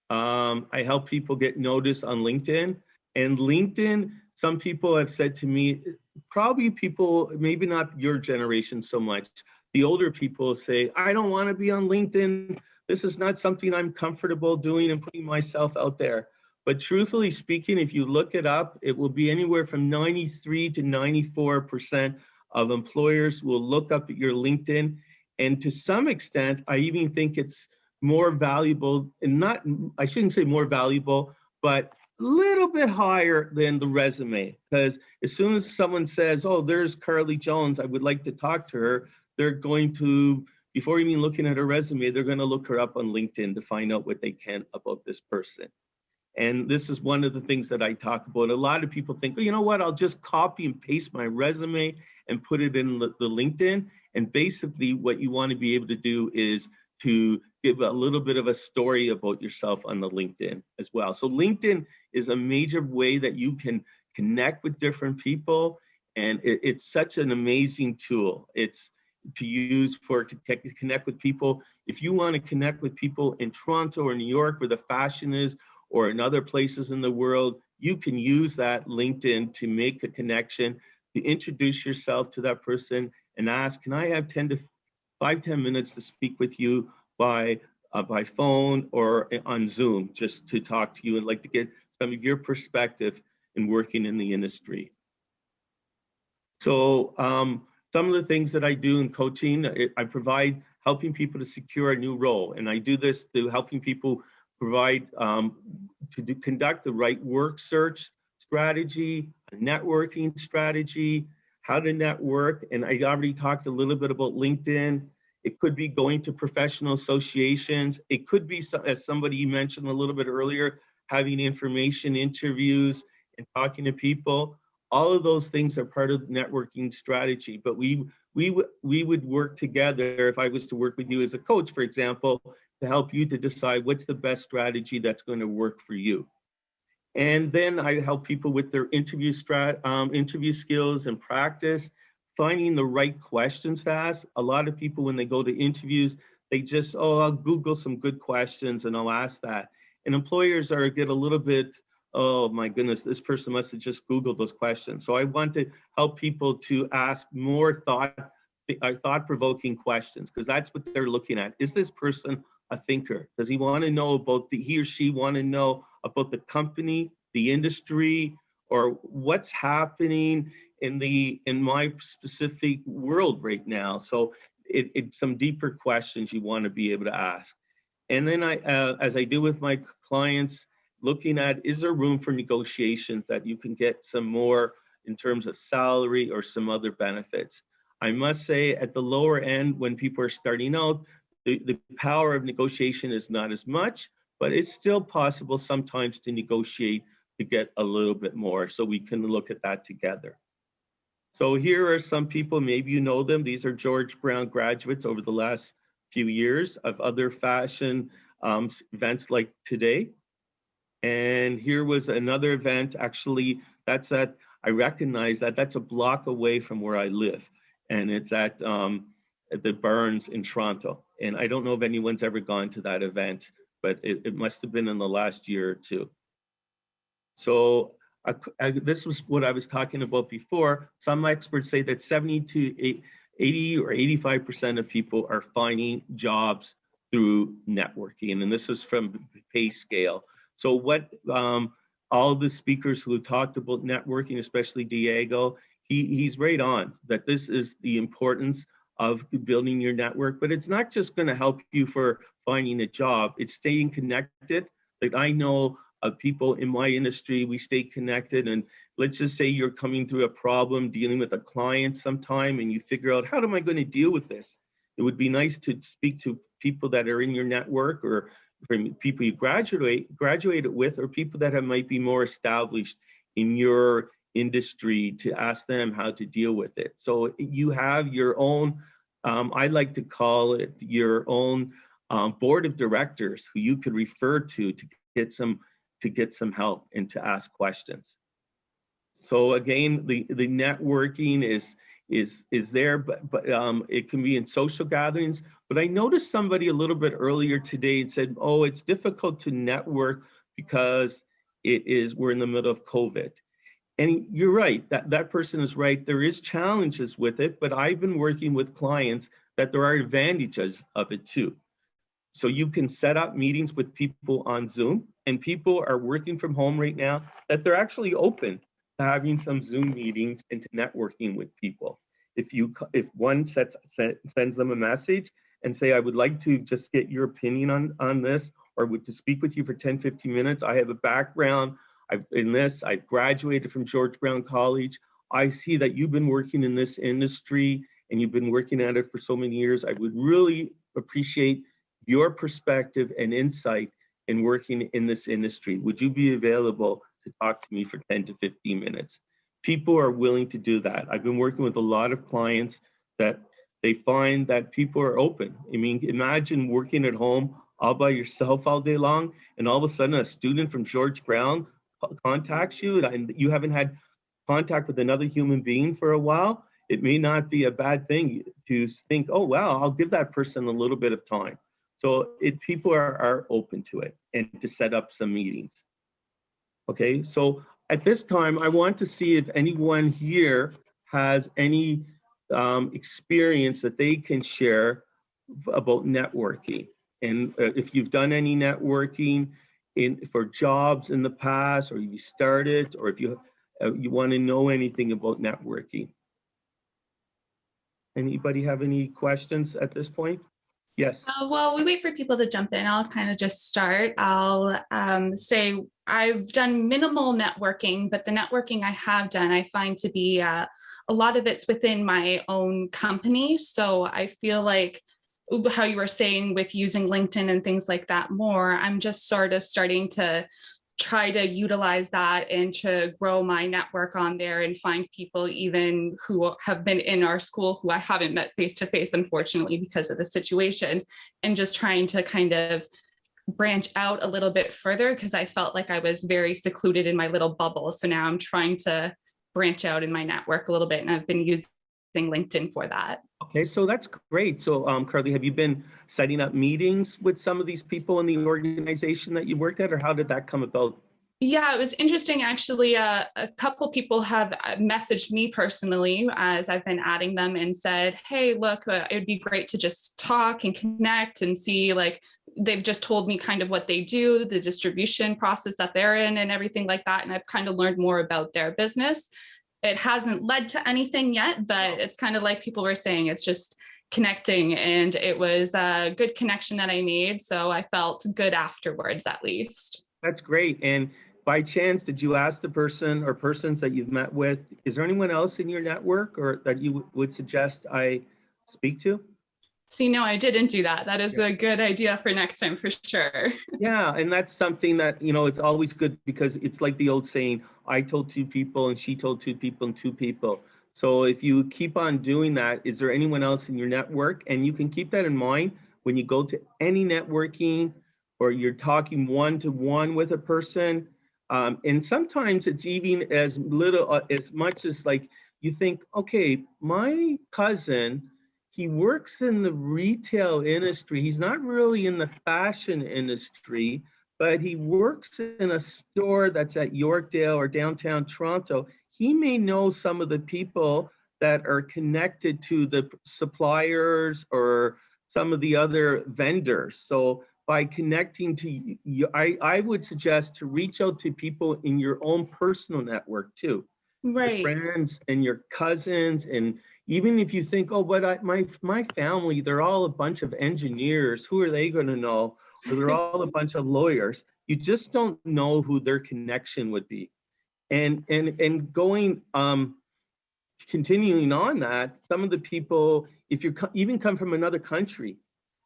I help people get noticed on LinkedIn. And LinkedIn, some people have said to me, probably people, maybe not your generation so much, the older people say, I don't want to be on LinkedIn. This is not something I'm comfortable doing and putting myself out there. But truthfully speaking, if you look it up, it will be anywhere from 93 to 94% of employers will look up at your LinkedIn. And to some extent, I even think it's more valuable, and not, I shouldn't say more valuable, but a little bit higher than the resume. Because as soon as someone says, oh, there's Carly Jones, I would like to talk to her, they're going to, before even looking at her resume, they're going to look her up on LinkedIn to find out what they can about this person. And this is one of the things that I talk about. A lot of people think, oh, you know what, I'll just copy and paste my resume and put it in the LinkedIn. And basically what you want to be able to do is to give a little bit of a story about yourself on the LinkedIn as well. So LinkedIn is a major way that you can connect with different people. And it's such an amazing tool. It's to use to connect with people. If you want to connect with people in Toronto or New York where the fashion is, or in other places in the world, you can use that LinkedIn to make a connection, to introduce yourself to that person and ask, can I have 10 minutes to speak with you by phone or on Zoom, just to talk to you and like to get some of your perspective in working in the industry. So some of the things that I do in coaching, I provide helping people to secure a new role. And I do this through helping people provide conduct the right work search strategy, a networking strategy, how to network. And I already talked a little bit about LinkedIn. It could be going to professional associations. It could be, as somebody mentioned a little bit earlier, having information interviews and talking to people. All of those things are part of networking strategy, but we would work together. If I was to work with you as a coach, for example, to help you to decide what's the best strategy that's going to work for you. And then I help people with their interview skills and practice, finding the right questions to ask. A lot of people, when they go to interviews, they just, oh, I'll Google some good questions and I'll ask that. And employers get a little bit, oh my goodness, this person must have just Googled those questions. So I want to help people to ask more thought-provoking questions, because that's what they're looking at. Is this person a thinker? Does he want to know about he or she want to know about the company, the industry, or what's happening in my specific world right now? So it's some deeper questions you want to be able to ask. And then as I do with my clients, looking at, is there room for negotiations that you can get some more in terms of salary or some other benefits? I must say, at the lower end, when people are starting out, the power of negotiation is not as much, but it's still possible sometimes to negotiate to get a little bit more. So we can look at that together. So here are some people, maybe you know them. These are George Brown graduates over the last few years of other fashion events like today. And here was another event, actually, I recognize that's a block away from where I live. And it's at the Burns in Toronto. And I don't know if anyone's ever gone to that event, but it must have been in the last year or two. So this was what I was talking about before. Some experts say that 70 to 80 or 85% of people are finding jobs through networking. And this was from pay scale. So what all the speakers who talked about networking, especially Diego, he's right on that this is the importance of building your network, but it's not just going to help you for finding a job, it's staying connected. Like, I know of people in my industry, we stay connected, and let's just say you're coming through a problem dealing with a client sometime and you figure out, how am I going to deal with this? It would be nice to speak to people that are in your network, or from people you graduated with, or people that might be more established in your industry, to ask them how to deal with it. So you have your own, I like to call it your own board of directors who you could refer to get some help and to ask questions. So again, the networking is there, but it can be in social gatherings. But I noticed somebody a little bit earlier today and said, oh, it's difficult to network because we're in the middle of COVID. And you're right, that person is right. There is challenges with it, but I've been working with clients that there are advantages of it too. So you can set up meetings with people on Zoom, and people are working from home right now, that they're actually open to having some Zoom meetings and to networking with people. If one sends them a message and say, I would like to just get your opinion on this, or to speak with you for 10, 15 minutes. I have a background in this. I've graduated from George Brown College. I see that you've been working in this industry and you've been working at it for so many years. I would really appreciate your perspective and insight in working in this industry. Would you be available to talk to me for 10 to 15 minutes? People are willing to do that. I've been working with a lot of clients that they find that people are open. I mean, imagine working at home all by yourself all day long, and all of a sudden a student from George Brown contacts you and you haven't had contact with another human being for a while. It may not be a bad thing to think, oh, wow, I'll give that person a little bit of time. So people are open to it and to set up some meetings. Okay, so at this time, I want to see if anyone here has any experience that they can share about networking. And if you've done any networking for jobs in the past, or you started, or if you want to know anything about networking. Anybody have any questions at this point? Yes. Well, we wait for people to jump in. I'll kind of just start. I'll say I've done minimal networking, but the networking I have done, I find to be a lot of it's within my own company. So I feel like how you were saying with using LinkedIn and things like that more, I'm just sort of starting to try to utilize that and to grow my network on there and find people even who have been in our school who I haven't met face to face, unfortunately, because of the situation, and just trying to kind of branch out a little bit further because I felt like I was very secluded in my little bubble. So now I'm trying to branch out in my network a little bit, and I've been using LinkedIn for that. Okay, so that's great. So, Carly, have you been setting up meetings with some of these people in the organization that you worked at, or how did that come about? Yeah, it was interesting actually. A couple people have messaged me personally as I've been adding them and said, hey, look, it would be great to just talk and connect and see, like, they've just told me kind of what they do, the distribution process that they're in and everything like that. And I've kind of learned more about their business. It hasn't led to anything yet, but it's kind of like people were saying, it's just connecting, and it was a good connection that I made. So I felt good afterwards, at least. That's great. And by chance, did you ask the person or persons that you've met with, is there anyone else in your network or that you would suggest I speak to? See, no, I didn't do that. That is a good idea for next time, for sure. Yeah, and that's something that, you know, it's always good because it's like the old saying, I told two people and she told two people and two people. So if you keep on doing that, is there anyone else in your network? And you can keep that in mind when you go to any networking or you're talking one-to-one with a person. And sometimes it's even as little, as much as like you think, okay, my cousin, he works in the retail industry. He's not really in the fashion industry, but he works in a store that's at Yorkdale or downtown Toronto. He may know some of the people that are connected to the suppliers or some of the other vendors. So by connecting to you, I would suggest to reach out to people in your own personal network too. Right. Your friends and your cousins, and even if you think, oh, but my family, they're all a bunch of engineers. Who are they going to know? Or they're all a bunch of lawyers. You just don't know who their connection would be. And going, continuing on that, some of the people, if you even come from another country,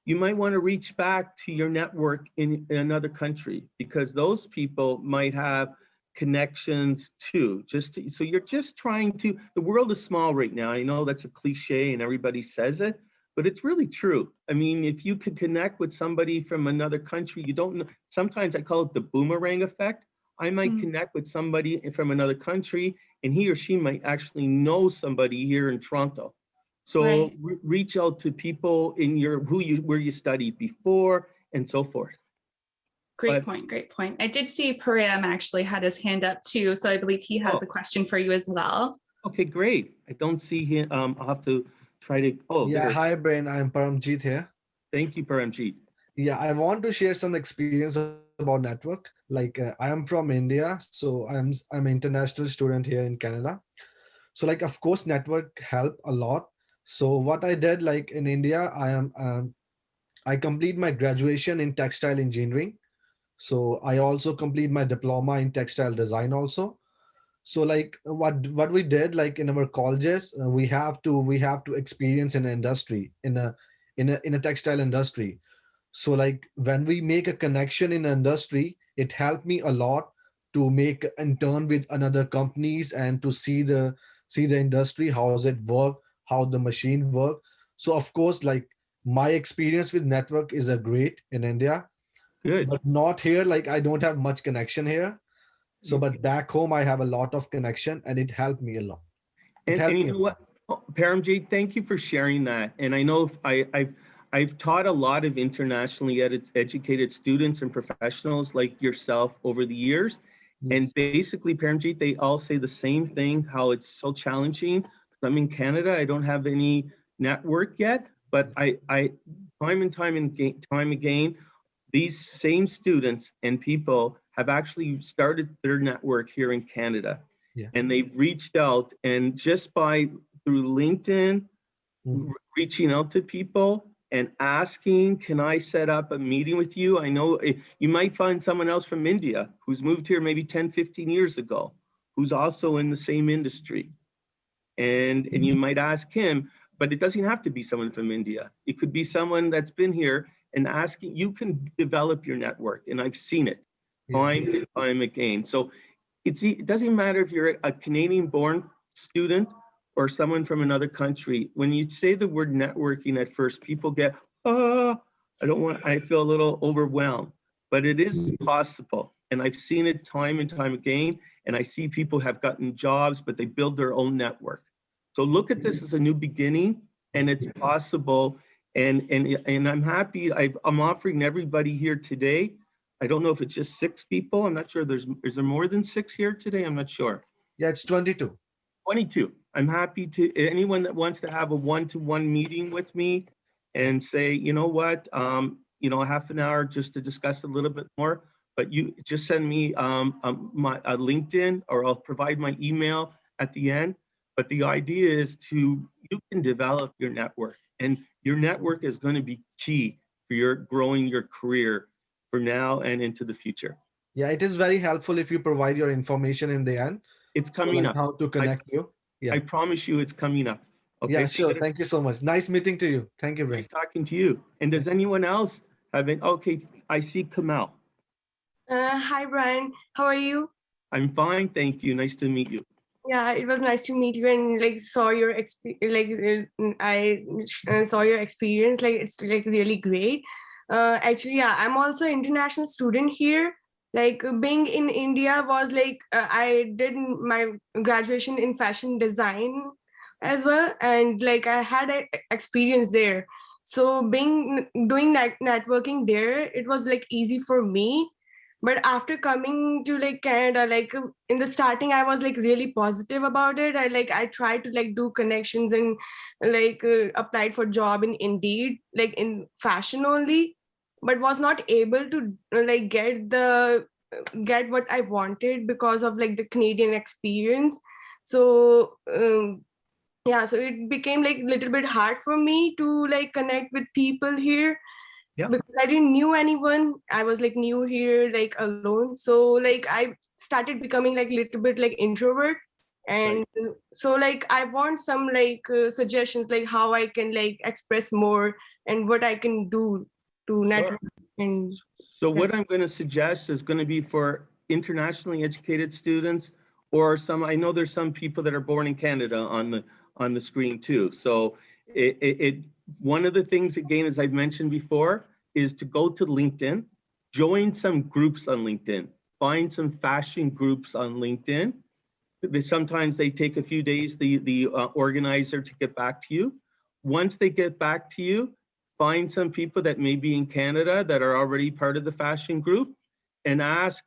you might want to reach back to your network in another country because those people might have connections too. So you're just trying to, the world is small right now. I know that's a cliche and everybody says it, but it's really true. I mean, if you could connect with somebody from another country, you don't know, sometimes I call it the boomerang effect. I might connect with somebody from another country and he or she might actually know somebody here in Toronto. So reach out to people in your, where you studied before and so forth. Great point. I did see Param actually had his hand up too, so I believe he has a question for you as well. Okay, great. I don't see him. I'll have to try to. Oh, yeah. There. Hi, Brain. I'm Paramjeet here. Thank you, Paramjeet. Yeah, I want to share some experience about network. Like I am from India, so I'm an international student here in Canada. So like, of course, network help a lot. So what I did, like in India, I complete my graduation in textile engineering. So I also complete my diploma in textile design also. So like what we did, like in our colleges, we have to experience in an industry, in a textile industry. So like when we make a connection in an industry, it helped me a lot to make intern with another companies and to see the industry, how does it work, how the machine work. So of course, like my experience with network is a great in India. Good. But not here, like I don't have much connection here. So, but back home, I have a lot of connection and it helped me a lot. And you know what, Paramjeet, thank you for sharing that. And I know I've taught a lot of internationally educated students and professionals like yourself over the years. Yes. And basically, Paramjeet, they all say the same thing, how it's so challenging. I'm in Canada, I don't have any network yet, but I time and time again, these same students and people have actually started their network here in Canada. Yeah. And they've reached out, and just through LinkedIn, reaching out to people and asking, can I set up a meeting with you? I know you might find someone else from India who's moved here maybe 10, 15 years ago, who's also in the same industry. And you might ask him, but it doesn't have to be someone from India. It could be someone that's been here and asking, you can develop your network. And I've seen it. time and time again. So it doesn't matter if you're a Canadian-born student or someone from another country. When you say the word networking at first, people get, I feel a little overwhelmed, but it is possible. And I've seen it time and time again. And I see people have gotten jobs, but they build their own network. So look at this as a new beginning, and it's possible. And I'm happy. I'm offering everybody here today. I don't know if it's just 6 people. I'm not sure. Is there more than 6 here today? I'm not sure. Yeah, it's 22. 22. I'm happy to anyone that wants to have a one-to-one meeting with me and say, you know what, half an hour just to discuss a little bit more. But you just send me a LinkedIn, or I'll provide my email at the end. But the idea is you can develop your network, and your network is going to be key for your growing your career for now and into the future. Yeah, it is very helpful if you provide your information in the end. It's coming up. How to connect you. Yeah. I promise you it's coming up. Okay. Yeah, sure. Thank you so much. Nice meeting to you. Thank you, Ray. Nice talking to you. And does anyone else have it? Okay, I see Kamal. Hi, Brian. How are you? I'm fine, thank you. Nice to meet you. Yeah, it was nice to meet you, and saw your I saw your experience. It's really great. Actually, yeah, I'm also an international student here. Being in India was I did my graduation in fashion design as well, and I had an experience there. So doing networking there, it was easy for me. But after coming to Canada, in the starting, I was really positive about it. I tried to do connections and applied for job in Indeed, in fashion only, but was not able to get what I wanted because of the Canadian experience. So yeah, so it became little bit hard for me to connect with people here. Yeah. Because I didn't knew anyone. I was new here, alone. So I started becoming little bit introvert. And so I want some suggestions how I can express more and what I can do to network. And so what I'm going to suggest is going to be for internationally educated students, or I know there's some people that are born in Canada on the screen too. So one of the things, again, as I've mentioned before, is to go to LinkedIn, join some groups on LinkedIn, find some fashion groups on LinkedIn. Sometimes they take a few days, the organizer, to get back to you. Once they get back to you, find some people that may be in Canada that are already part of the fashion group, and ask,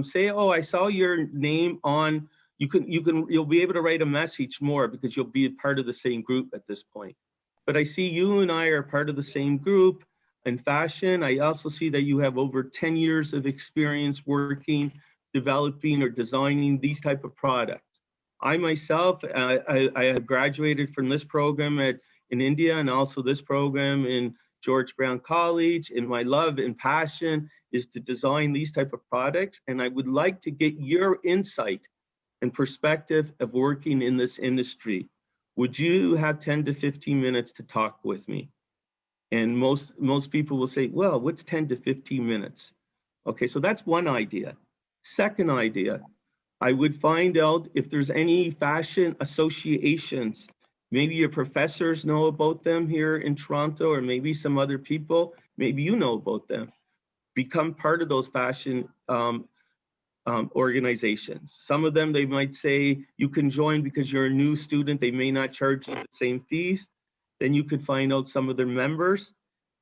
say, oh, I saw your name on, you'll be able to write a message more because you'll be a part of the same group at this point. But I see you and I are part of the same group in fashion. I also see that you have over 10 years of experience working, developing or designing these type of products. I myself, I have graduated from this program in India, and also this program in George Brown College. And my love and passion is to design these type of products. And I would like to get your insight and perspective of working in this industry. Would you have 10 to 15 minutes to talk with me? And most people will say, well, what's 10 to 15 minutes? Okay, so that's one idea. Second idea, I would find out if there's any fashion associations. Maybe your professors know about them here in Toronto, or maybe some other people, maybe you know about them. Become part of those fashion organizations. Some of them, they might say you can join because you're a new student. They may not charge you the same fees. Then you could find out some of their members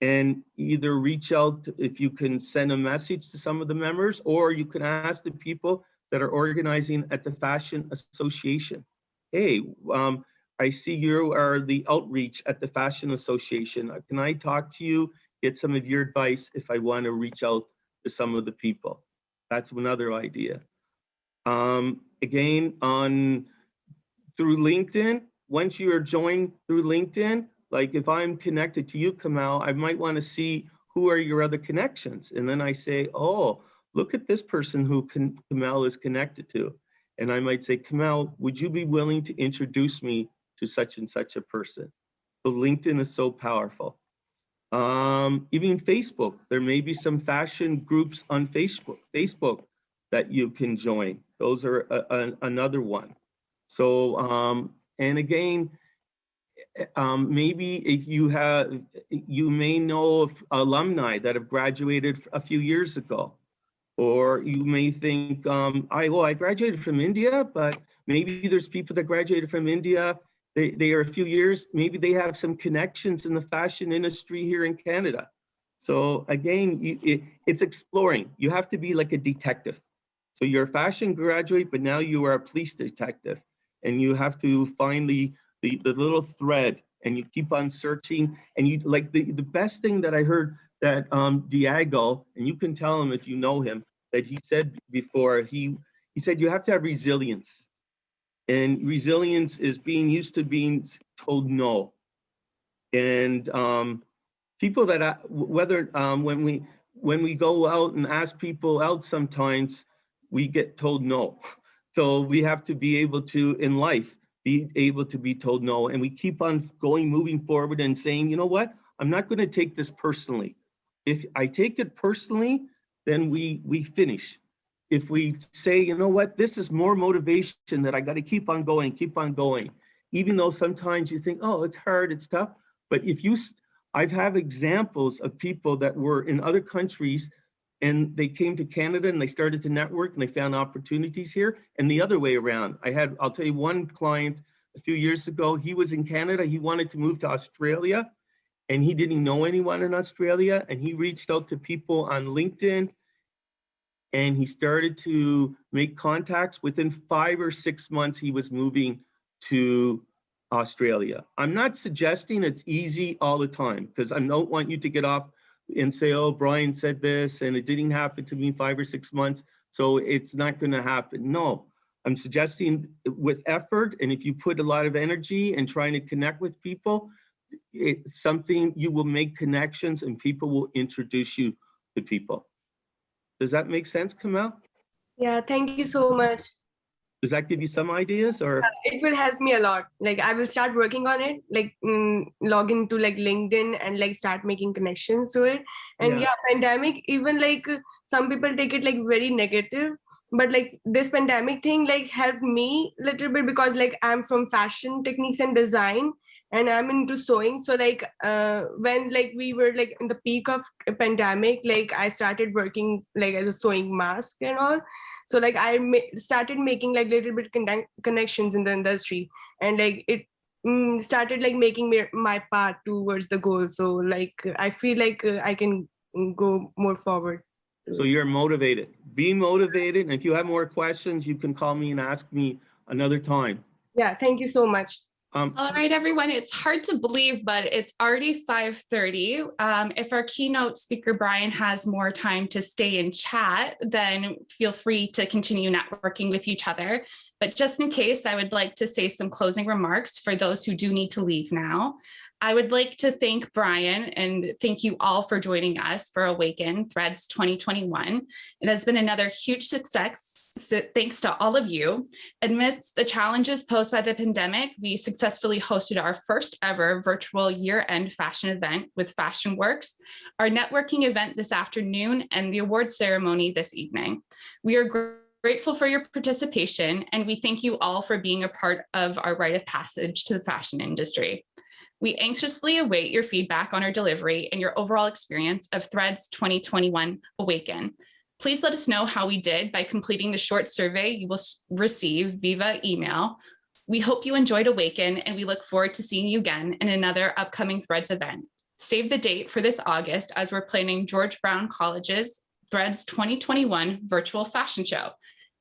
and either reach out if you can send a message to some of the members, or you can ask the people that are organizing at the Fashion Association. Hey, I see you are the outreach at the Fashion Association. Can I talk to you, get some of your advice if I want to reach out to some of the people? That's another idea. Again, through LinkedIn, once you are joined through LinkedIn, like if I'm connected to you, Kamal, I might want to see who are your other connections. And then I say, oh, look at this person who Kamal is connected to. And I might say, Kamal, would you be willing to introduce me to such and such a person? So LinkedIn is so powerful. Even Facebook, there may be some fashion groups on Facebook that you can join. Those are another one. So, and again, maybe if you may know of alumni that have graduated a few years ago, or you may think, I graduated from India, but maybe there's people that graduated from India. They are a few years, maybe they have some connections in the fashion industry here in Canada. So again, it's exploring. You have to be like a detective. So you're a fashion graduate, but now you are a police detective, and you have to find the little thread, and you keep on searching. And you like the best thing that I heard that Diego, and you can tell him if you know him, that he said before, he said you have to have resilience. And resilience is being used to being told no. And people that when we go out and ask people out, sometimes we get told no. So we have to be able to, in life, be able to be told no. And we keep on moving forward and saying, you know what, I'm not going to take this personally. If I take it personally, then we finish. If we say, you know what, this is more motivation that I got to keep on going, even though sometimes you think, oh, it's hard, it's tough. But I've had examples of people that were in other countries and they came to Canada and they started to network and they found opportunities here, and the other way around. I'll tell you one client a few years ago, he was in Canada, he wanted to move to Australia, and he didn't know anyone in Australia, and he reached out to people on LinkedIn, and he started to make contacts. Within 5 or 6 months, he was moving to Australia. I'm not suggesting it's easy all the time, because I don't want you to get off and say, oh, Brian said this, and it didn't happen to me 5 or 6 months, so it's not going to happen. No, I'm suggesting with effort, and if you put a lot of energy and trying to connect with people, it's something you will make connections and people will introduce you to people. Does that make sense, Kamal? Yeah, thank you so much. Does that give you some ideas, or? It will help me a lot. Like I will start working on it, like log into like LinkedIn and like start making connections to it. And yeah, pandemic, even like some people take it like very negative, but like this pandemic thing like helped me a little bit, because like I'm from fashion techniques and design, and I'm into sewing. So like when like we were like in the peak of a pandemic, like I started working like as a sewing mask and all. So like I started making like little bit connections in the industry, and like it started like making my path towards the goal. So like I feel like I can go more forward. So you're motivated. Be motivated, and if you have more questions, you can call me and ask me another time. Yeah, thank you so much. All right, everyone, it's hard to believe, but it's already 5:30. If our keynote speaker, Brian, has more time to stay and chat, then feel free to continue networking with each other. But just in case, I would like to say some closing remarks for those who do need to leave now. I would like to thank Brian and thank you all for joining us for AWAKEN Threads 2021. It has been another huge success. So thanks to all of you. Amidst the challenges posed by the pandemic, we successfully hosted our first ever virtual year-end fashion event with FASHIONWORKS, our networking event this afternoon, and the award ceremony this evening. We are grateful for your participation, and we thank you all for being a part of our rite of passage to the fashion industry. We anxiously await your feedback on our delivery and your overall experience of Threads 2021 AWAKEN. Please let us know how we did by completing the short survey you will receive via email. We hope you enjoyed AWAKEN, and we look forward to seeing you again in another upcoming Threads event. Save the date for this August, as we're planning George Brown College's Threads 2021 virtual fashion show.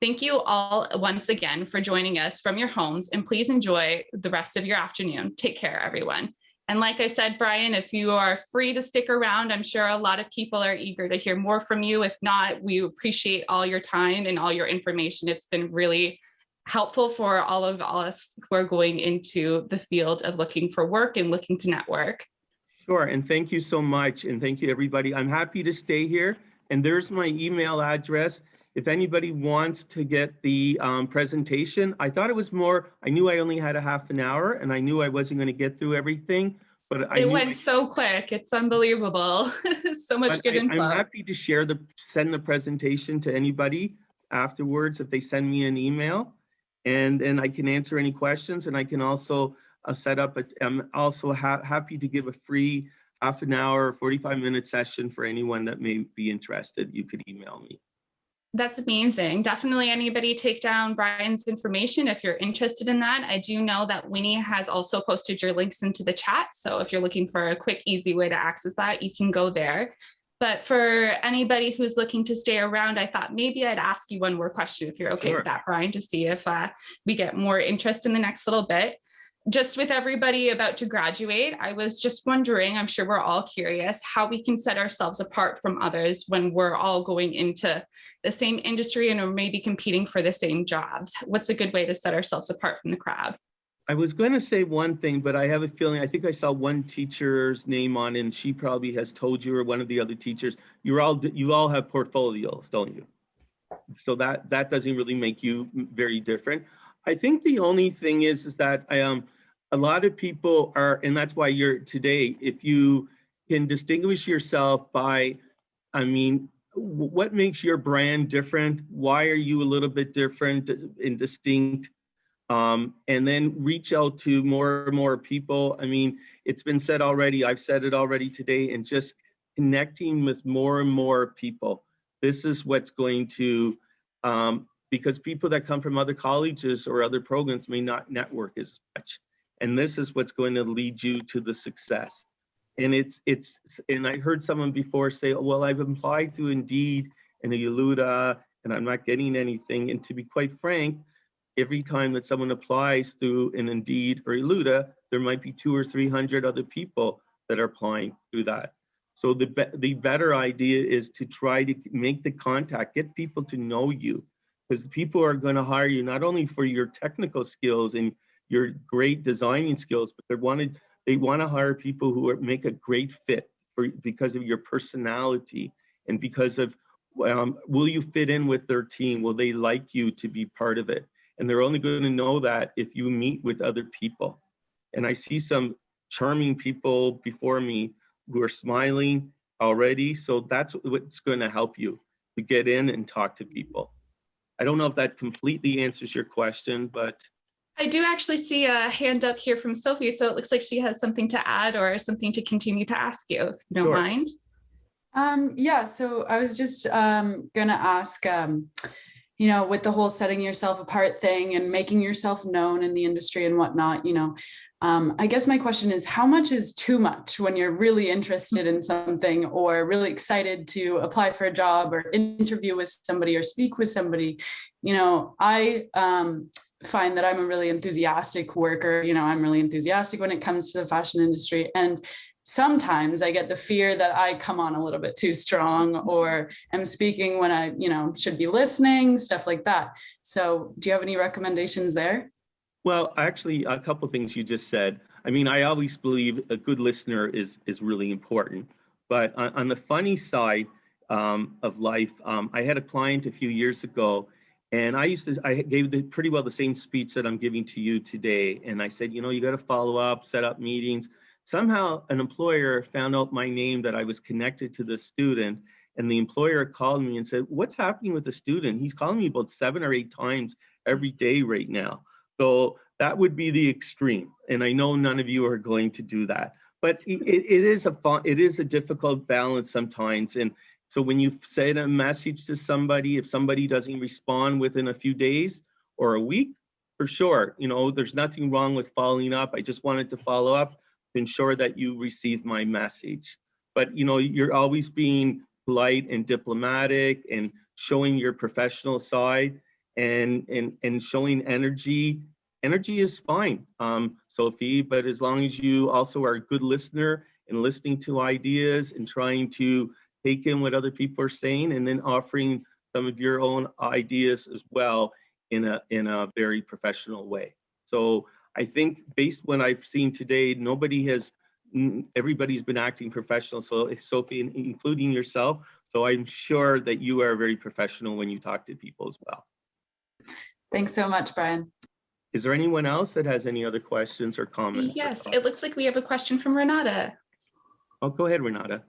Thank you all once again for joining us from your homes, and please enjoy the rest of your afternoon. Take care, everyone. And like I said, Brian, if you are free to stick around, I'm sure a lot of people are eager to hear more from you. If not, we appreciate all your time and all your information. It's been really helpful for all of us who are going into the field of looking for work and looking to network. Sure, and thank you so much, and thank you, everybody. I'm happy to stay here, and there's my email address. If anybody wants to get the presentation, I thought it was more, I knew I only had a half an hour, and I knew I wasn't going to get through everything, But It went so quick. It's unbelievable. So much good info. I'm happy to send the presentation to anybody afterwards if they send me an email, and I can answer any questions, and I can also set up. I'm also happy to give a free half an hour, 45-minute session for anyone that may be interested. You could email me. That's amazing. Definitely anybody take down Brian's information if you're interested in that. I do know that Winnie has also posted your links into the chat. So if you're looking for a quick, easy way to access that, you can go there. But for anybody who's looking to stay around, I thought maybe I'd ask you one more question if you're okay with that, Brian, to see if we get more interest in the next little bit. Just with everybody about to graduate, I was just wondering, I'm sure we're all curious, how we can set ourselves apart from others when we're all going into the same industry and are maybe competing for the same jobs. What's a good way to set ourselves apart from the crowd? I was going to say one thing, but I have a feeling, I think I saw one teacher's name on it, and she probably has told you, or one of the other teachers, you all have portfolios, don't you? So that doesn't really make you very different. I think the only thing is that a lot of people are, and that's why you're today, if you can distinguish yourself by, what makes your brand different? Why are you a little bit different and distinct? And then reach out to more and more people. I mean, it's been said already, I've said it already today, and just connecting with more and more people. This is what's going to, because people that come from other colleges or other programs may not network as much. And this is what's going to lead you to the success. And and I heard someone before say, oh, well, I've applied to Indeed and a Yaluda, and I'm not getting anything. And to be quite frank, every time that someone applies through an Indeed or Yaluda, there might be 200 or 300 other people that are applying through that. So the better idea is to try to make the contact, get people to know you, because the people are going to hire you not only for your technical skills and your great designing skills, but they want to hire people who make a great fit because of your personality and because of will you fit in with their team? Will they like you to be part of it? And they're only going to know that if you meet with other people. And I see some charming people before me who are smiling already. So that's what's going to help you to get in and talk to people. I don't know if that completely answers your question, but I do actually see a hand up here from Sophie, so it looks like she has something to add or something to continue to ask you, if you don't mind. Yeah, so I was just gonna ask, with the whole setting yourself apart thing and making yourself known in the industry and whatnot, I guess my question is, how much is too much when you're really interested in something or really excited to apply for a job or interview with somebody or speak with somebody? I find that I'm a really enthusiastic worker. I'm really enthusiastic when it comes to the fashion industry. And sometimes I get the fear that I come on a little bit too strong or am speaking when I, should be listening, stuff like that. So do you have any recommendations there? Well, actually, a couple of things you just said. I mean, I always believe a good listener is really important. But on the funny side of life, I had a client a few years ago, and I gave pretty well the same speech that I'm giving to you today. And I said, you got to follow up, set up meetings. Somehow an employer found out my name, that I was connected to the student, and the employer called me and said, what's happening with the student? He's calling me about 7 or 8 times every day right now. So that would be the extreme. And I know none of you are going to do that, but it is a difficult balance sometimes. And so when you send a message to somebody, if somebody doesn't respond within a few days or a week, for sure, there's nothing wrong with following up. I just wanted to follow up to ensure that you received my message. But, you're always being polite and diplomatic and showing your professional side and showing energy. Energy is fine, Sophie, but as long as you also are a good listener and listening to ideas and trying to take in what other people are saying and then offering some of your own ideas as well in a very professional way. So I think based on what I've seen today, everybody's been acting professional. So Sophie, including yourself. So I'm sure that you are very professional when you talk to people as well. Thanks so much, Brian. Is there anyone else that has any other questions or comments? Yes, it looks like we have a question from Renata. Oh, go ahead, Renata.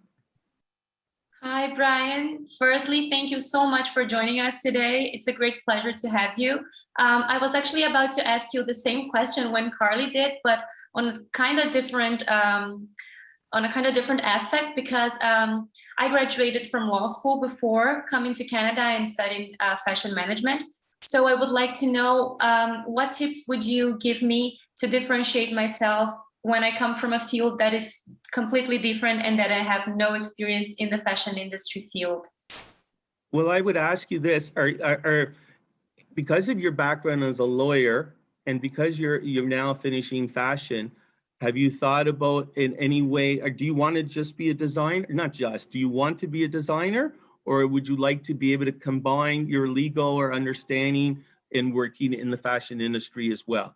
Hi, Brian. Firstly, thank you so much for joining us today. It's a great pleasure to have you. I was actually about to ask you the same question when Carly did, but on a kind of different aspect, because I graduated from law school before coming to Canada and studying fashion management. So I would like to know what tips would you give me to differentiate myself when I come from a field that is completely different and that I have no experience in the fashion industry field? Well, I would ask you this: are because of your background as a lawyer and because you're now finishing fashion, have you thought about in any way, or do you want to just be a designer? Not just, do you want to be a designer, or would you like to be able to combine your legal or understanding in working in the fashion industry as well?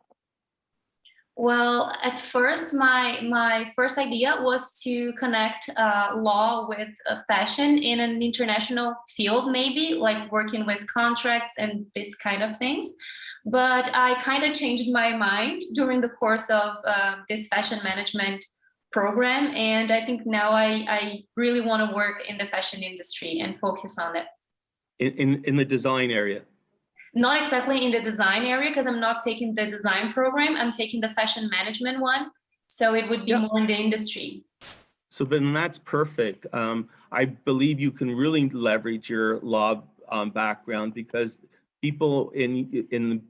Well, at first, my first idea was to connect law with fashion in an international field, maybe like working with contracts and this kind of things. But I kind of changed my mind during the course of this fashion management program. And I think now I really want to work in the fashion industry and focus on it. In the design area? Not exactly in the design area, because I'm not taking the design program. I'm taking the fashion management one. So it would be more in the industry. So then that's perfect. I believe you can really leverage your law background, because people in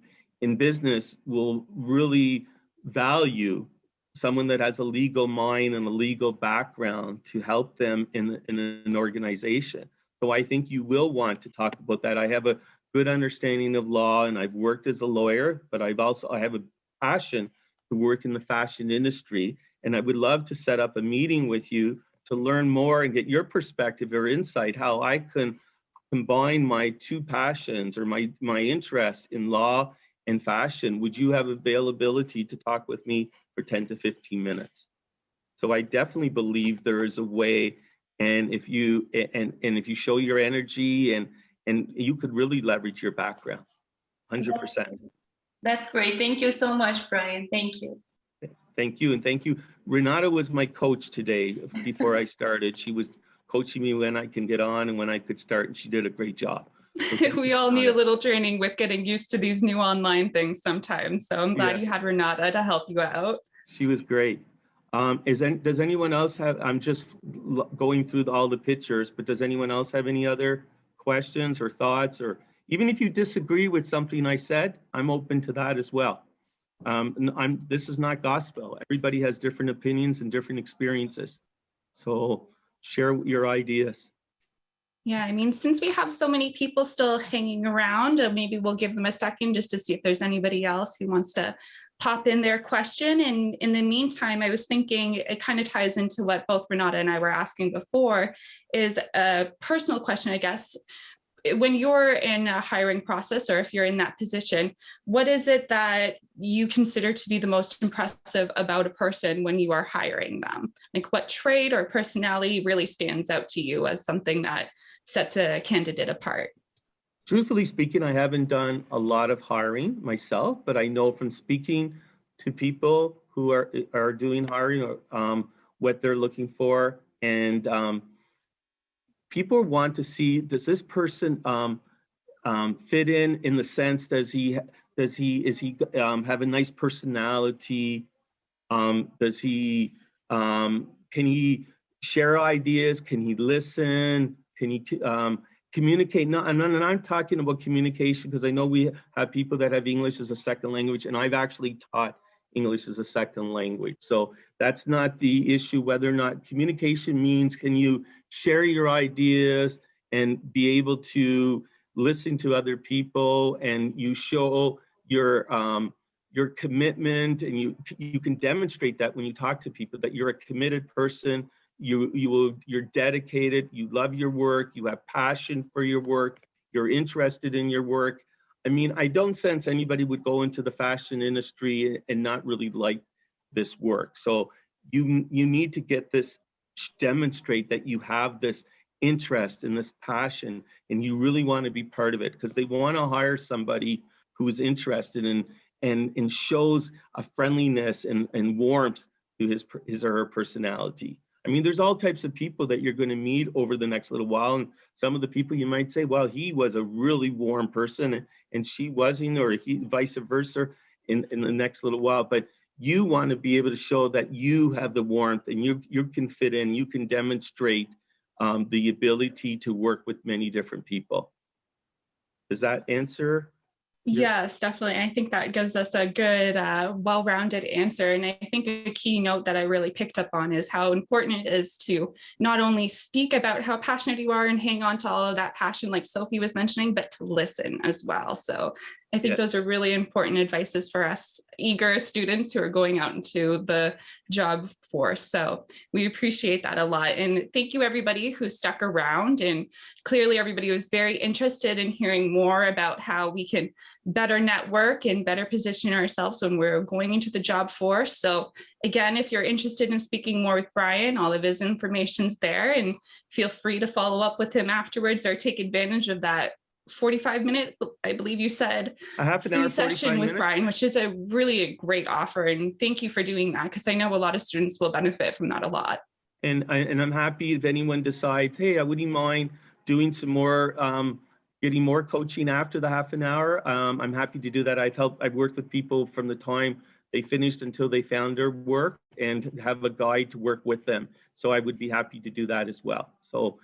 business will really value someone that has a legal mind and a legal background to help them in an organization. So I think you will want to talk about that. I have a good understanding of law, and I've worked as a lawyer, but I have a passion to work in the fashion industry, and I would love to set up a meeting with you to learn more and get your perspective or insight how I can combine my two passions or my interest in law and fashion. Would you have availability to talk with me for 10 to 15 minutes? So I definitely believe there is a way, and if you show your energy and you could really leverage your background, 100%. That's great. Thank you so much, Brian. Thank you. Thank you, and thank you. Renata was my coach today before I started. She was coaching me when I can get on and when I could start, and she did a great job. So we all need a little training with getting used to these new online things sometimes. So I'm glad you had Renata to help you out. She was great. Does anyone else have, I'm just going through all the pictures, but does anyone else have any other questions or thoughts? Or even if you disagree with something I said, I'm open to that as well. This is not gospel. Everybody has different opinions and different experiences. So share your ideas. Yeah, I mean, since we have so many people still hanging around, maybe we'll give them a second just to see if there's anybody else who wants to pop in their question. And in the meantime, I was thinking it kind of ties into what both Renata and I were asking before, is a personal question, I guess. When you're in a hiring process, or if you're in that position, what is it that you consider to be the most impressive about a person when you are hiring them? Like, what trait or personality really stands out to you as something that sets a candidate apart? Truthfully speaking, I haven't done a lot of hiring myself, but I know from speaking to people who are doing hiring, what they're looking for, and people want to see, does this person fit in the sense, does he have a nice personality? Does he can he share ideas? Can he listen? Can he communicate? No, and I'm talking about communication, because I know we have people that have English as a second language, and I've actually taught English as a second language. So that's not the issue. Whether or not communication means, can you share your ideas and be able to listen to other people, and you show your commitment, and you can demonstrate that when you talk to people, that you're a committed person. You're dedicated, you love your work, you have passion for your work, you're interested in your work. I mean, I don't sense anybody would go into the fashion industry and not really like this work. So you need to get this, demonstrate that you have this interest and this passion, and you really want to be part of it, because they want to hire somebody who is interested and shows a friendliness and warmth to his or her personality. I mean, there's all types of people that you're going to meet over the next little while. And some of the people you might say, well, he was a really warm person and she wasn't, or he vice versa in the next little while. But you want to be able to show that you have the warmth and you can fit in, you can demonstrate the ability to work with many different people. Does that answer? Yes, definitely. I think that gives us a good, well-rounded answer. And I think a key note that I really picked up on is how important it is to not only speak about how passionate you are and hang on to all of that passion, like Sophie was mentioning, but to listen as well. So I think those are really important advices for us eager students who are going out into the job force. So we appreciate that a lot. And thank you everybody who stuck around. And clearly everybody was very interested in hearing more about how we can better network and better position ourselves when we're going into the job force. So again, if you're interested in speaking more with Brian, all of his information's there, and feel free to follow up with him afterwards or take advantage of that 45-minute, I believe you said, a half an hour session with Brian, which is a great offer. And thank you for doing that, because I know a lot of students will benefit from that a lot. And I'm happy if anyone decides, hey, I wouldn't mind doing some more, getting more coaching after the half an hour. I'm happy to do that. I've worked with people from the time they finished until they found their work and have a guide to work with them. So I would be happy to do that as well. So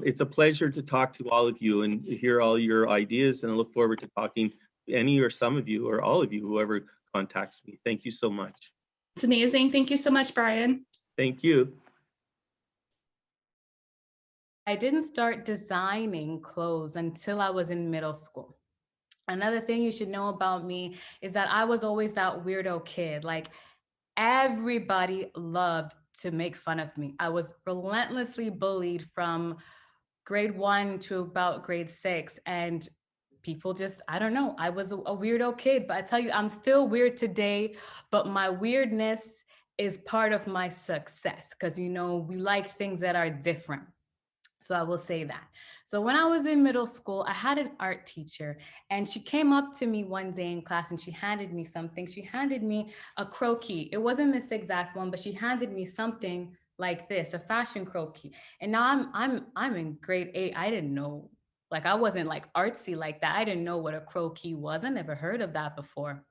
it's a pleasure to talk to all of you and hear all your ideas, and I look forward to talking to any or some of you or all of you, whoever contacts me. Thank you so much. It's amazing. Thank you so much, Brian. Thank you. I didn't start designing clothes until I was in middle school. Another thing you should know about me is that I was always that weirdo kid. Like, everybody loved to make fun of me. I was relentlessly bullied from grade 1 to about grade 6. And people just, I don't know, I was a weirdo kid. But I tell you, I'm still weird today, but my weirdness is part of my success, because, you know, we like things that are different. So I will say that. So when I was in middle school, I had an art teacher, and she came up to me one day in class and she handed me something. She handed me a croquis. It wasn't this exact one, but she handed me something like this, a fashion croquis. And now I'm in grade 8. I didn't know, like, I wasn't like artsy like that. I didn't know what a croquis was. I never heard of that before.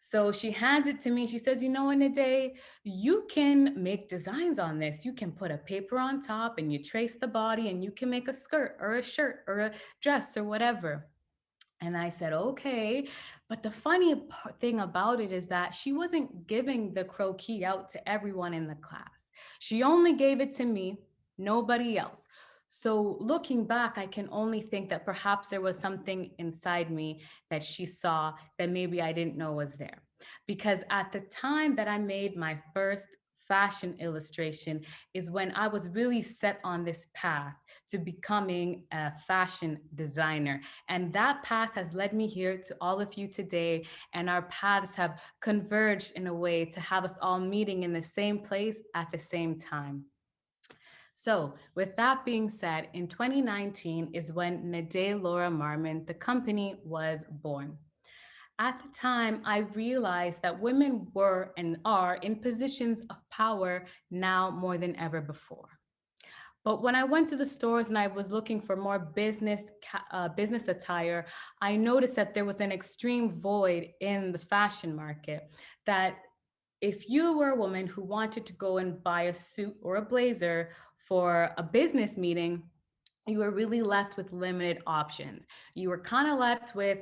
So she hands it to me. She says, you know, in a day, you can make designs on this. You can put a paper on top and you trace the body, and you can make a skirt or a shirt or a dress or whatever. And I said, okay. But the funny thing about it is that she wasn't giving the croquis out to everyone in the class. She only gave it to me, nobody else. So looking back, I can only think that perhaps there was something inside me that she saw that maybe I didn't know was there. Because at the time that I made my first fashion illustration is when I was really set on this path to becoming a fashion designer. And that path has led me here to all of you today. And our paths have converged in a way to have us all meeting in the same place at the same time. So with that being said, in 2019 is when Nadé Laura Marmon, the company, was born. At the time, I realized that women were and are in positions of power now more than ever before. But when I went to the stores and I was looking for more business attire, I noticed that there was an extreme void in the fashion market, that if you were a woman who wanted to go and buy a suit or a blazer for a business meeting, you were really left with limited options. You were kind of left with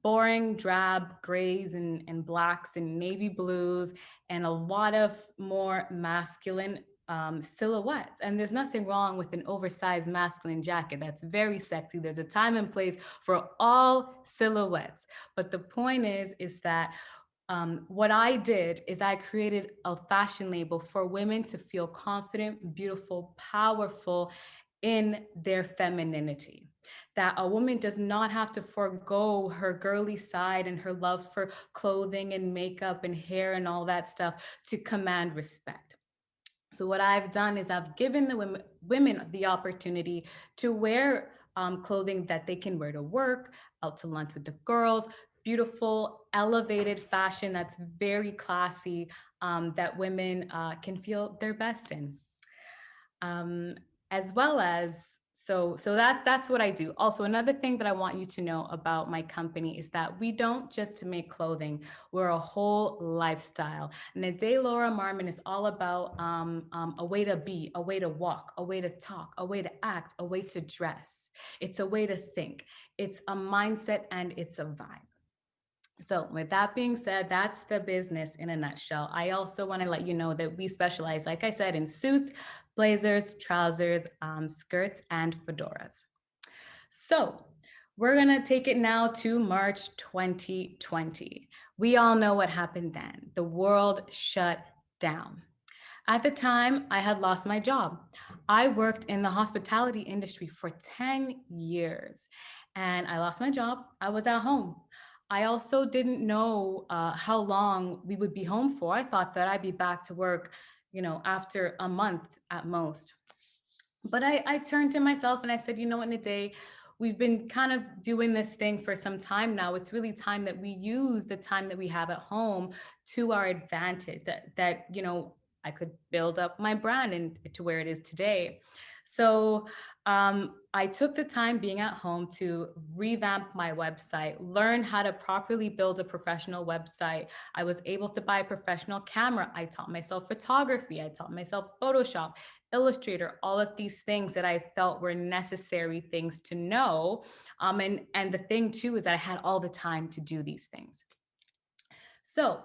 boring, drab grays and blacks and navy blues and a lot of more masculine silhouettes. And there's nothing wrong with an oversized masculine jacket. That's very sexy. There's a time and place for all silhouettes. But the point is that what I did is I created a fashion label for women to feel confident, beautiful, powerful in their femininity. That a woman does not have to forego her girly side and her love for clothing and makeup and hair and all that stuff to command respect. So what I've done is I've given the women the opportunity to wear clothing that they can wear to work, out to lunch with the girls, beautiful, elevated fashion that's very classy, that women can feel their best in. As well as, so that's what I do. Also, another thing that I want you to know about my company is that we don't just make clothing, we're a whole lifestyle. And the day Laura Marmon is all about a way to be, a way to walk, a way to talk, a way to act, a way to dress. It's a way to think. It's a mindset and it's a vibe. So with that being said, that's the business in a nutshell. I also want to let you know that we specialize, like I said, in suits, blazers, trousers, skirts, and fedoras. So we're going to take it now to March 2020. We all know what happened then. The world shut down. At the time, I had lost my job. I worked in the hospitality industry for 10 years, and I lost my job. I was at home. I also didn't know how long we would be home for. I thought that I'd be back to work, after a month at most. But I turned to myself and I said, you know what, Nade, we've been kind of doing this thing for some time now. It's really time that we use the time that we have at home to our advantage, that I could build up my brand and to where it is today. So I took the time being at home to revamp my website, learn how to properly build a professional website. I was able to buy a professional camera. I taught myself photography. I taught myself Photoshop, Illustrator, all of these things that I felt were necessary things to know. And the thing too is that I had all the time to do these things. So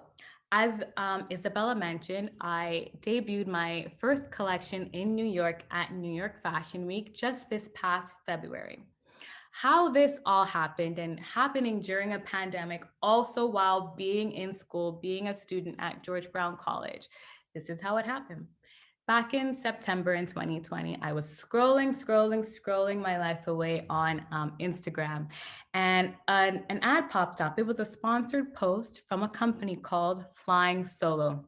as Isabella mentioned, I debuted my first collection in New York at New York Fashion Week just this past February. How this all happened, and happening during a pandemic, also while being in school, being a student at George Brown College. This is how it happened. Back in September in 2020, I was scrolling my life away on Instagram, and an ad popped up. It was a sponsored post from a company called Flying Solo.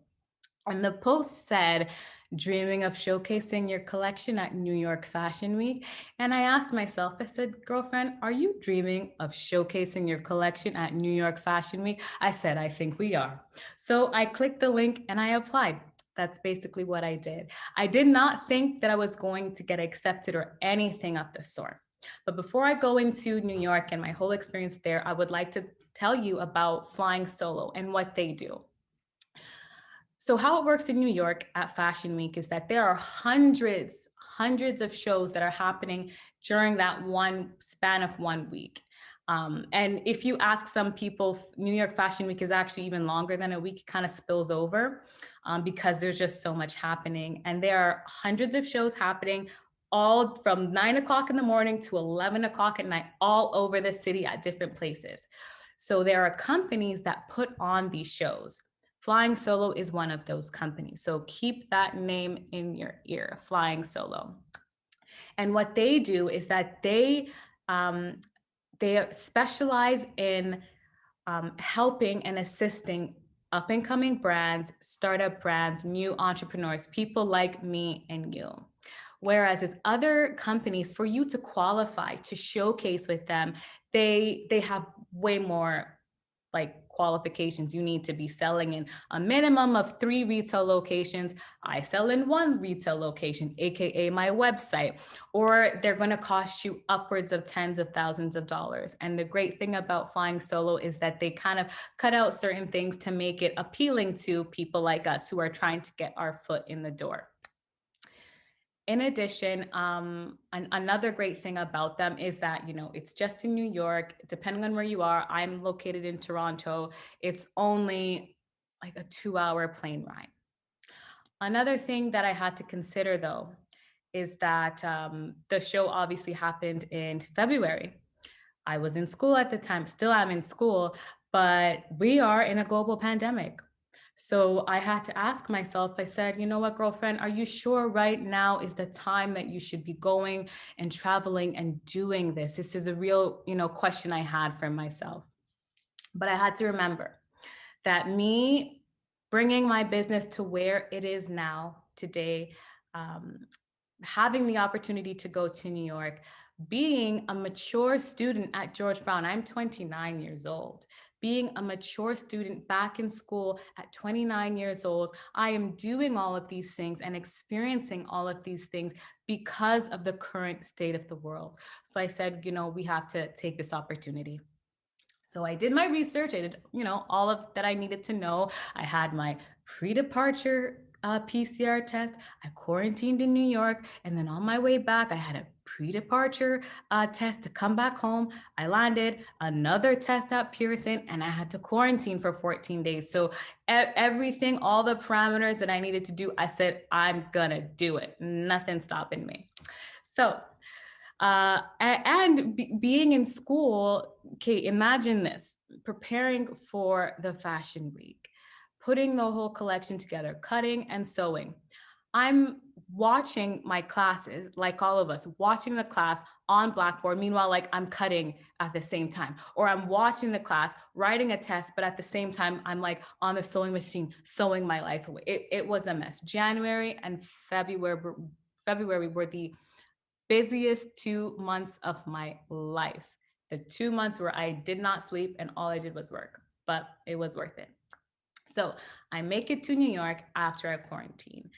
And the post said, dreaming of showcasing your collection at New York Fashion Week? And I asked myself, I said, girlfriend, are you dreaming of showcasing your collection at New York Fashion Week? I said, I think we are. So I clicked the link and I applied. That's basically what I did. I did not think that I was going to get accepted or anything of the sort. But before I go into New York and my whole experience there, I would like to tell you about Flying Solo and what they do. So how it works in New York at Fashion Week is that there are hundreds of shows that are happening during that one span of 1 week. And if you ask some people, New York Fashion Week is actually even longer than a week. It kind of spills over because there's just so much happening. And there are hundreds of shows happening, all from 9 o'clock in the morning to 11 o'clock at night, all over the city at different places. So there are companies that put on these shows. Flying Solo is one of those companies. So keep that name in your ear, Flying Solo. And what they do is that they specialize in helping and assisting up and coming brands, startup brands, new entrepreneurs, people like me and you. Whereas as other companies, for you to qualify to showcase with them, they have way more qualifications. You need to be selling in a minimum of 3 retail locations. I sell in 1 retail location, AKA my website, or they're going to cost you upwards of tens of thousands of dollars. And the great thing about Flying Solo is that they kind of cut out certain things to make it appealing to people like us who are trying to get our foot in the door. In addition, another great thing about them is that, it's just in New York. Depending on where you are, I'm located in Toronto. It's only like a 2-hour plane ride. Another thing that I had to consider, though, is that the show obviously happened in February. I was in school at the time, still am in school, but we are in a global pandemic. So I had to ask myself, I said, you know what, girlfriend, are you sure right now is the time that you should be going and traveling and doing this? This is a real, question I had for myself. But I had to remember that me bringing my business to where it is now today, having the opportunity to go to New York being a mature student at George Brown, I'm 29 years old. Being a mature student back in school at 29 years old, I am doing all of these things and experiencing all of these things because of the current state of the world. So I said, we have to take this opportunity. So I did my research. I did, all of that I needed to know. I had my pre-departure PCR test. I quarantined in New York. And then on my way back, I had a pre-departure test to come back home. I landed, another test at Pearson, and I had to quarantine for 14 days. So everything, all the parameters that I needed to do, I said, I'm gonna do it. Nothing stopping me. So being in school, okay, imagine this, preparing for the fashion week, putting the whole collection together, cutting and sewing. I'm watching my classes, like all of us, watching the class on Blackboard. Meanwhile, like I'm cutting at the same time, or I'm watching the class, writing a test, but at the same time, I'm like on the sewing machine, sewing my life away. It was a mess. January and February were the busiest 2 months of my life. The 2 months where I did not sleep and all I did was work, but it was worth it. So I make it to New York after I quarantine.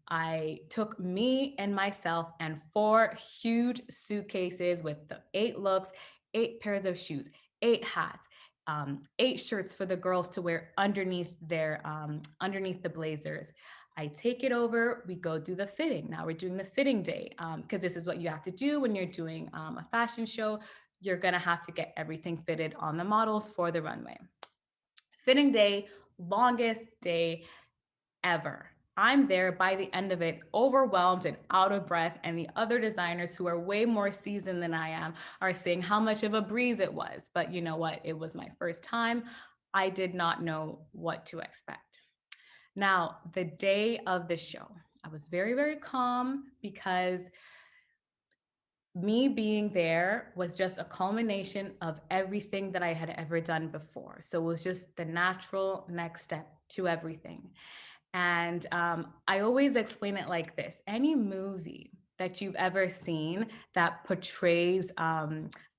I took me and myself and 4 huge suitcases with the 8 looks, 8 pairs of shoes, 8 hats, 8 shirts for the girls to wear underneath the blazers. I take it over, we go do the fitting. Now we're doing the fitting day because this is what you have to do when you're doing a fashion show. You're gonna have to get everything fitted on the models for the runway. Fitting day, longest day ever. I'm there by the end of it, overwhelmed and out of breath. And the other designers who are way more seasoned than I am are saying how much of a breeze it was. But you know what? It was my first time. I did not know what to expect. Now, the day of the show, I was very, very calm because me being there was just a culmination of everything that I had ever done before. So it was just the natural next step to everything. And I always explain it like this. Any movie that you've ever seen that portrays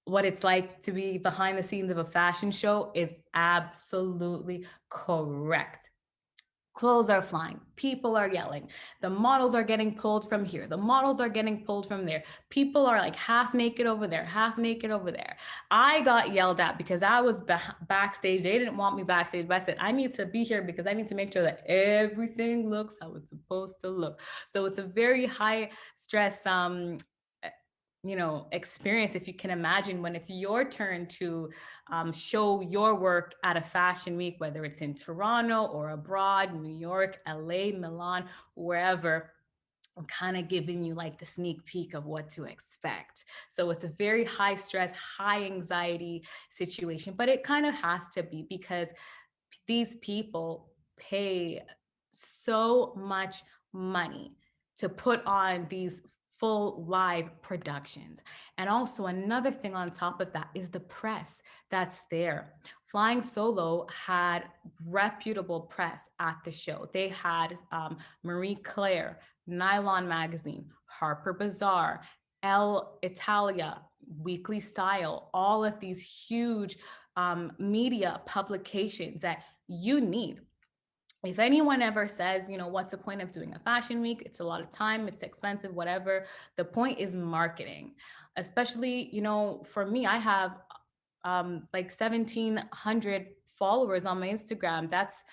what it's like to be behind the scenes of a fashion show is absolutely correct. Clothes are flying, people are yelling, the models are getting pulled from here, the models are getting pulled from there, people are like half naked over there, half naked over there. I got yelled at because I was backstage. They didn't want me backstage, but I said, I need to be here because I need to make sure that everything looks how it's supposed to look. So it's a very high stress experience, if you can imagine, when it's your turn to show your work at a fashion week, whether it's in Toronto or abroad, New York, LA, Milan, wherever. I'm kind of giving you like the sneak peek of what to expect. So it's a very high stress, high anxiety situation, but it kind of has to be because these people pay so much money to put on these full live productions. And also another thing on top of that is the press that's there. Flying Solo had reputable press at the show. They had Marie Claire, Nylon Magazine, Harper Bazaar, Elle Italia, Weekly Style, all of these huge media publications that you need. If anyone ever says, what's the point of doing a fashion week? It's a lot of time, it's expensive, whatever. The point is marketing, especially, for me, I have like 1,700 followers on my Instagram. That's,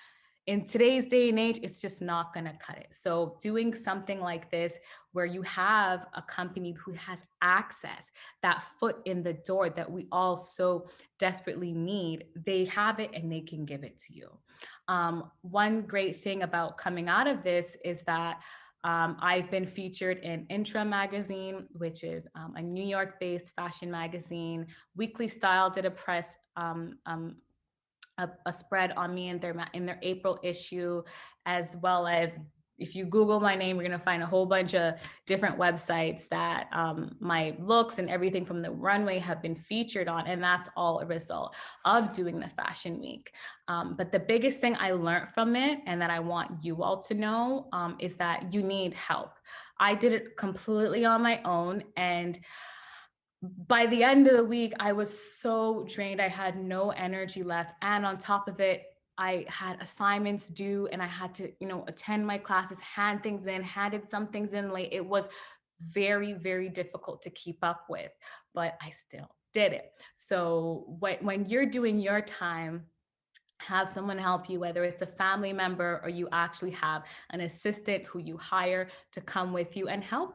in today's day and age, it's just not going to cut it. So doing something like this, where you have a company who has access, that foot in the door that we all so desperately need, they have it and they can give it to you. One great thing about coming out of this is that I've been featured in Intra magazine, which is a New York-based fashion magazine. Weekly Style did a press a spread on me in their April issue, as well as, if you Google my name, you're going to find a whole bunch of different websites that my looks and everything from the runway have been featured on. And that's all a result of doing the fashion week. But the biggest thing I learned from it, and that I want you all to know, is that you need help. I did it completely on my own. And by the end of the week, I was so drained. I had no energy left. And on top of it, I had assignments due and I had to, attend my classes, handed some things in late. It was very, very difficult to keep up with, but I still did it. So when you're doing your time, have someone help you, whether it's a family member or you actually have an assistant who you hire to come with you and help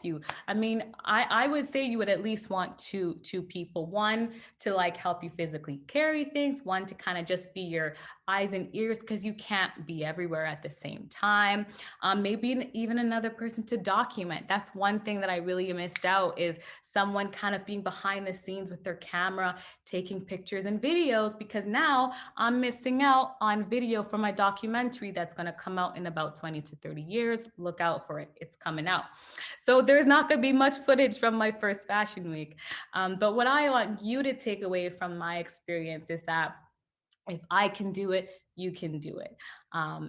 you. I mean, I would say you would at least want two people, one to like help you physically carry things, one to kind of just be your eyes and ears, because you can't be everywhere at the same time. Maybe even another person to document. That's one thing that I really missed out, is someone kind of being behind the scenes with their camera, taking pictures and videos, because now I'm missing out on video for my documentary that's going to come out in about 20 to 30 years. Look out for it. It's coming out. So there's not going to be much footage from my first Fashion Week. But what I want you to take away from my experience is that if I can do it, you can do it.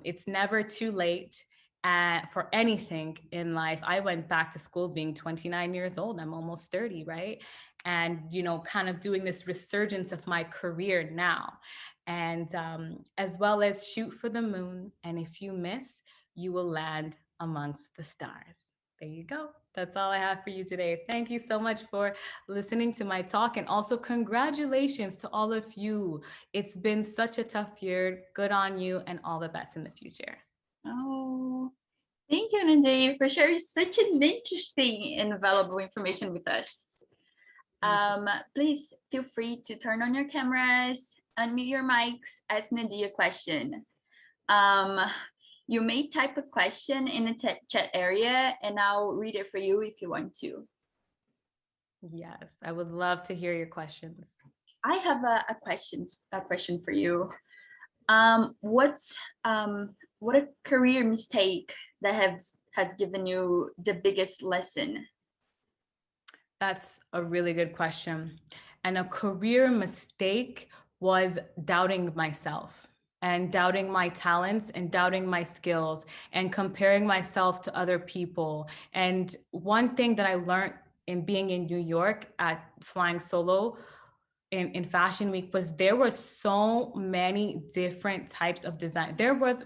It's never too late for anything in life. I went back to school being 29 years old. I'm almost 30, right? And, kind of doing this resurgence of my career now. And as well as shoot for the moon. And if you miss, you will land amongst the stars. There you go. That's all I have for you today. Thank you so much for listening to my talk. And also congratulations to all of you. It's been such a tough year. Good on you, and all the best in the future. Oh, thank you, Nadine, for sharing such an interesting and valuable information with us. Please feel free to turn on your cameras, unmute your mics, ask Nadine a question. You may type a question in the chat area and I'll read it for you if you want to. Yes, I would love to hear your questions. I have a question for you. What a career mistake that has given you the biggest lesson? That's a really good question. And a career mistake was doubting myself and doubting my talents and doubting my skills and comparing myself to other people. And one thing that I learned in being in New York at flying solo in Fashion Week was there were so many different types of design. There was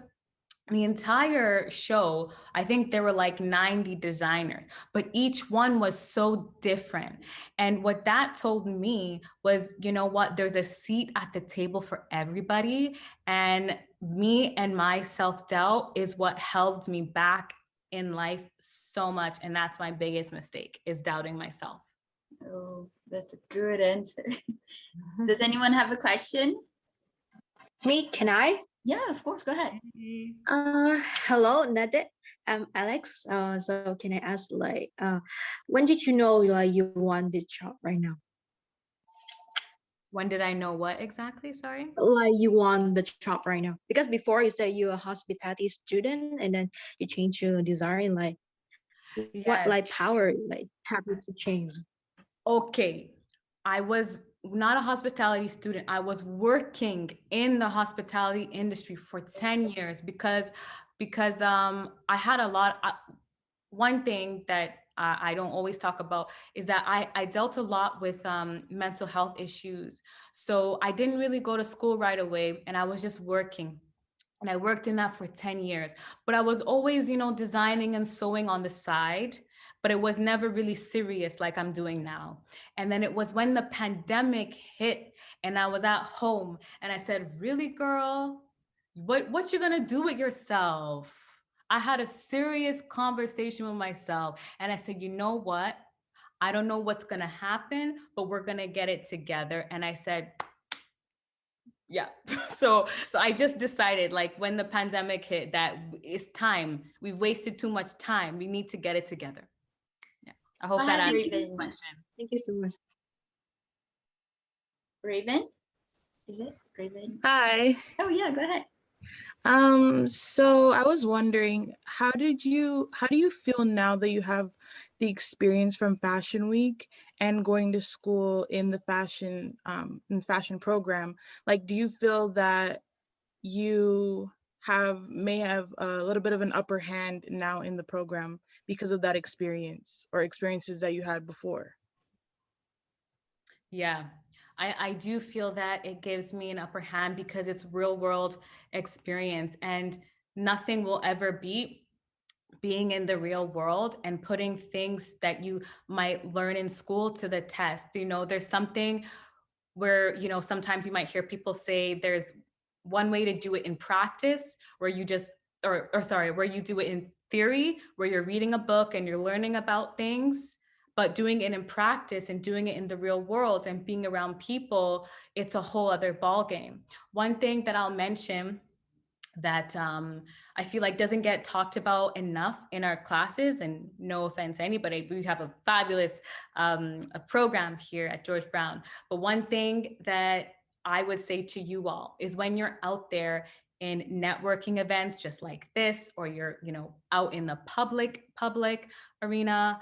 the entire show, I think there were like 90 designers, but each one was so different. And what that told me was, you know what, there's a seat at the table for everybody. And me and my self-doubt is what held me back in life so much. And that's my biggest mistake, is doubting myself. Oh, that's a good answer. Does anyone have a question? Me, can I? Yeah, of course, go ahead. Hello, Nadette. I'm Alex. So can I ask, when did you know you want this job right now? When did I know what exactly? Sorry? Like you want the job right now? Because before you said you're a hospitality student and then you changed your design, what power have you to change? Okay, I was not a hospitality student. I was working in the hospitality industry for 10 years because I had a lot. One thing that I don't always talk about is that I dealt a lot with mental health issues. So I didn't really go to school right away, and I was just working. And I worked in that for 10 years, but I was always, designing and sewing on the side, but it was never really serious like I'm doing now. And then it was when the pandemic hit and I was at home and I said, really, girl, what you gonna do with yourself? I had a serious conversation with myself and I said, you know what? I don't know what's gonna happen, but we're gonna get it together. And I said, yeah. So I just decided, when the pandemic hit, that it's time. We've wasted too much time. We need to get it together. Yeah. I hope that answers your question. Thank you so much. Raven? Is it Raven? Hi. Oh yeah, go ahead. So I was wondering, how do you feel now that you have the experience from Fashion Week and going to school in the fashion program? Do you feel that you may have a little bit of an upper hand now in the program because of that experience or experiences that you had before? Yeah, I do feel that it gives me an upper hand because it's real world experience, and nothing will ever beat being in the real world and putting things that you might learn in school to the test. You know, there's something where, you know, sometimes you might hear people say there's one way to do it in practice where you just, or sorry, where you do it in theory, where you're reading a book and you're learning about things, but doing it in practice and doing it in the real world and being around people, it's a whole other ballgame. One thing that I'll mention that I feel like doesn't get talked about enough in our classes, and no offense to anybody, we have a fabulous a program here at George Brown. But one thing that I would say to you all is when you're out there in networking events just like this, or you're, you know, out in the public arena,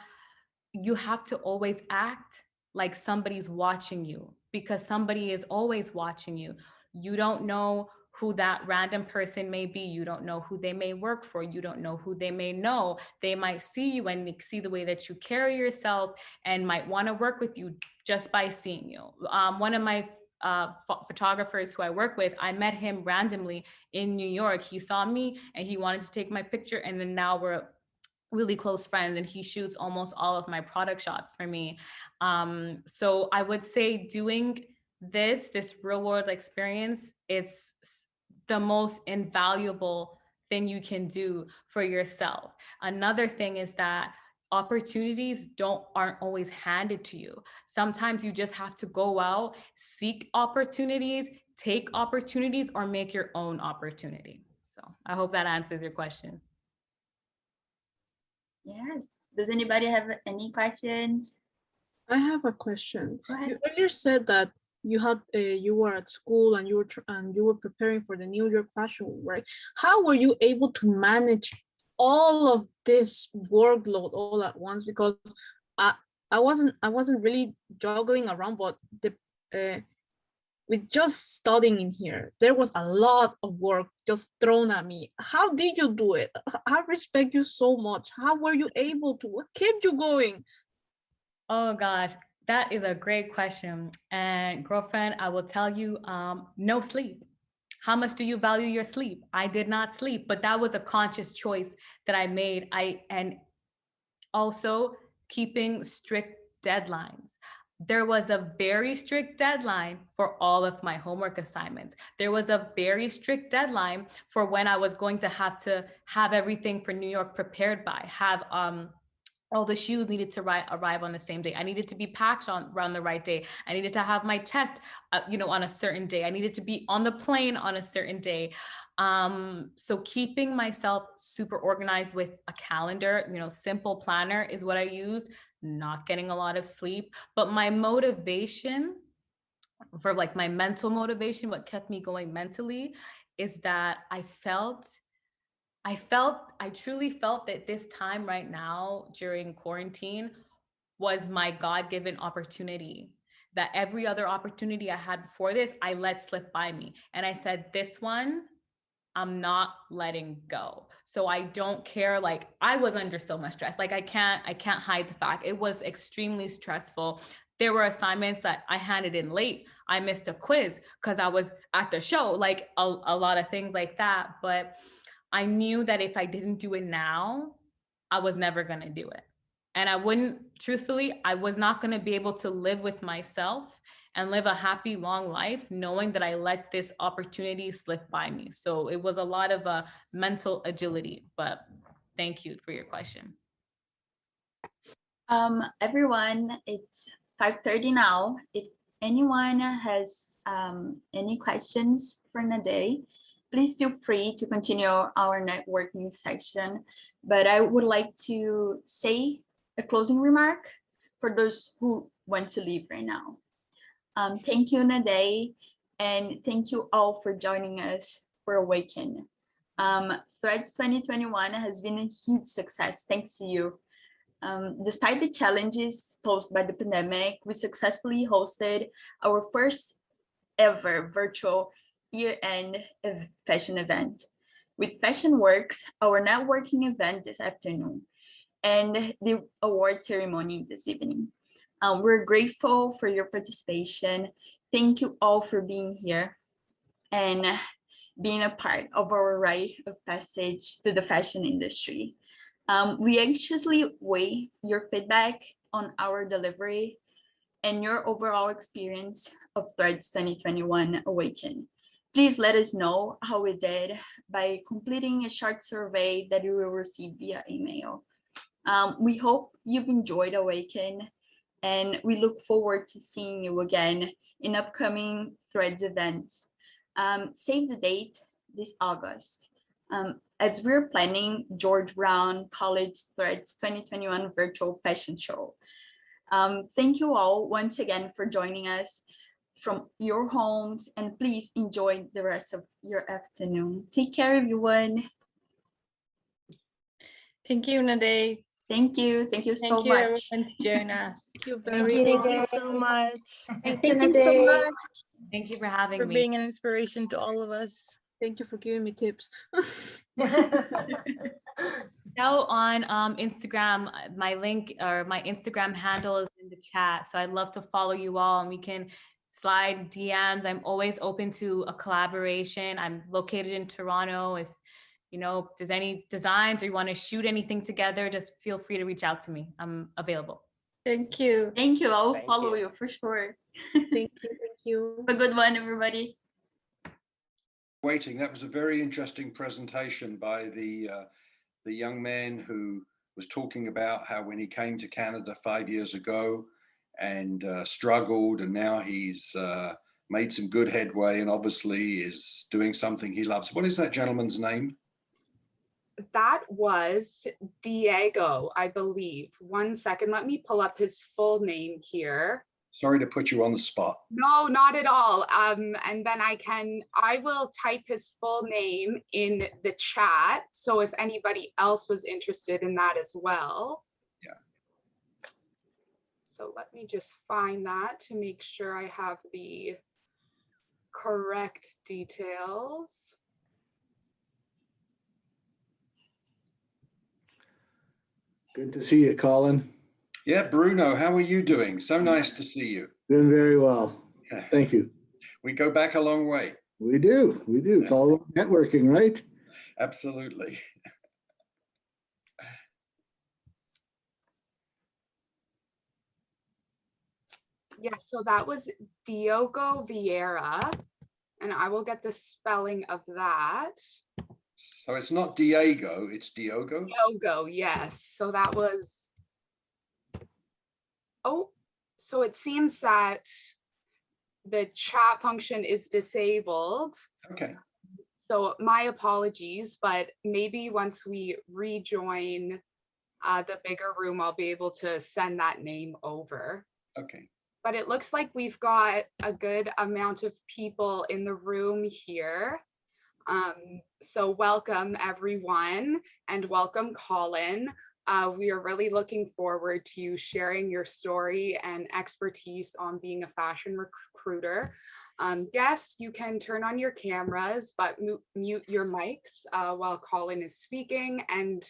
you have to always act like somebody's watching you, because somebody is always watching you. You don't know who that random person may be. You don't know who they may work for. You don't know who they may know. They might see you and see the way that you carry yourself and might want to work with you just by seeing you. One of my photographers who I work with, I met him randomly in New York. He saw me and he wanted to take my picture, and then now we're really close friends, and he shoots almost all of my product shots for me. So I would say doing this real world experience, it's the most invaluable thing you can do for yourself. Another thing is that opportunities aren't always handed to you. Sometimes you just have to go out, seek opportunities, take opportunities, or make your own opportunity. So I hope that answers your question. Yes. Does anybody have any questions? I have a question. Go ahead. You earlier said that you were at school and you were preparing for the New York Fashion Week, right? How were you able to manage all of this workload all at once? Because I wasn't really juggling around, but with just studying in here, there was a lot of work just thrown at me. How did you do it? I respect you so much. How were you able to? What kept you going? Oh gosh, that is a great question. And girlfriend, I will tell you, no sleep. How much do you value your sleep? I did not sleep, but that was a conscious choice that I made. And also keeping strict deadlines. There was a very strict deadline for all of my homework assignments. There was a very strict deadline for when I was going to have everything for New York prepared by, have all the shoes needed to arrive on the same day. I needed to be packed around the right day. I needed to have my test, on a certain day. I needed to be on the plane on a certain day. So keeping myself super organized with a calendar, simple planner is what I used. Not getting a lot of sleep, but my motivation for my mental motivation, what kept me going mentally, is that I truly felt that this time right now during quarantine was my God-given opportunity, that every other opportunity I had before this, I let slip by me. And I said, this one, I'm not letting go. So I don't care. I was under so much stress. I can't hide the fact it was extremely stressful. There were assignments that I handed in late. I missed a quiz because I was at the show, a lot of things like that. But I knew that if I didn't do it now, I was never going to do it. And I was not going to be able to live with myself and live a happy, long life, knowing that I let this opportunity slip by me. So it was a lot of mental agility, but thank you for your question. Everyone, it's 5:30 now. If anyone has any questions for Nade, please feel free to continue our networking section. But I would like to say a closing remark for those who want to leave right now. Thank you, Nade, and thank you all for joining us for Awaken. Threads 2021 has been a huge success thanks to you. Despite the challenges posed by the pandemic, we successfully hosted our first ever virtual year-end fashion event. with FASHIONWORKS, our networking event this afternoon, and the award ceremony this evening. We're grateful for your participation. Thank you all for being here and being a part of our rite of passage to the fashion industry. We anxiously weigh your feedback on our delivery and your overall experience of Threads 2021 Awaken. Please let us know how we did by completing a short survey that you will receive via email. We hope you've enjoyed Awaken, and we look forward to seeing you again in upcoming Threads events. Save the date this August, as we're planning George Brown College Threads 2021 Virtual Fashion Show. Thank you all once again for joining us from your homes, and please enjoy the rest of your afternoon. Take care, everyone. Thank you, Nade. Thank you. Thank you so much. Everyone to join us. Thank you Thank you so much. Thank you so much. Thank you for having for me. being an inspiration to all of us. Thank you for giving me tips. Now on Instagram, my link or my Instagram handle is in the chat. So I'd love to follow you all, and we can slide DMs. I'm always open to a collaboration. I'm located in Toronto. If there's any designs or you want to shoot anything together, just feel free to reach out to me. I'm available. Thank you. Thank you. I'll follow you for sure. Thank you. Thank you. Have a good one, everybody. Waiting. That was a very interesting presentation by the young man who was talking about how when he came to Canada 5 years ago and struggled, and now he's made some good headway and obviously is doing something he loves. What is that gentleman's name? That was Diego, I believe. 1 second, let me pull up his full name here. Sorry to put you on the spot. No, not at all. And then I will type his full name in the chat. So if anybody else was interested in that as well. Yeah. So let me just find that to make sure I have the correct details. Good to see you, Colin. Yeah, Bruno, how are you doing? So nice to see you. Doing very well. Thank you. We go back a long way. We do. We do. It's all about networking, right? Absolutely. Yeah, so that was Diogo Vieira, and I will get the spelling of that. So it's not Diego, it's Diogo? Diogo, yes. So that was, so it seems that the chat function is disabled. Okay. So my apologies, but maybe once we rejoin the bigger room, I'll be able to send that name over. Okay. But it looks like we've got a good amount of people in the room here. So welcome everyone, and welcome Colin. We are really looking forward to sharing your story and expertise on being a fashion recruiter. Guests, you can turn on your cameras, but mute your mics while Colin is speaking. And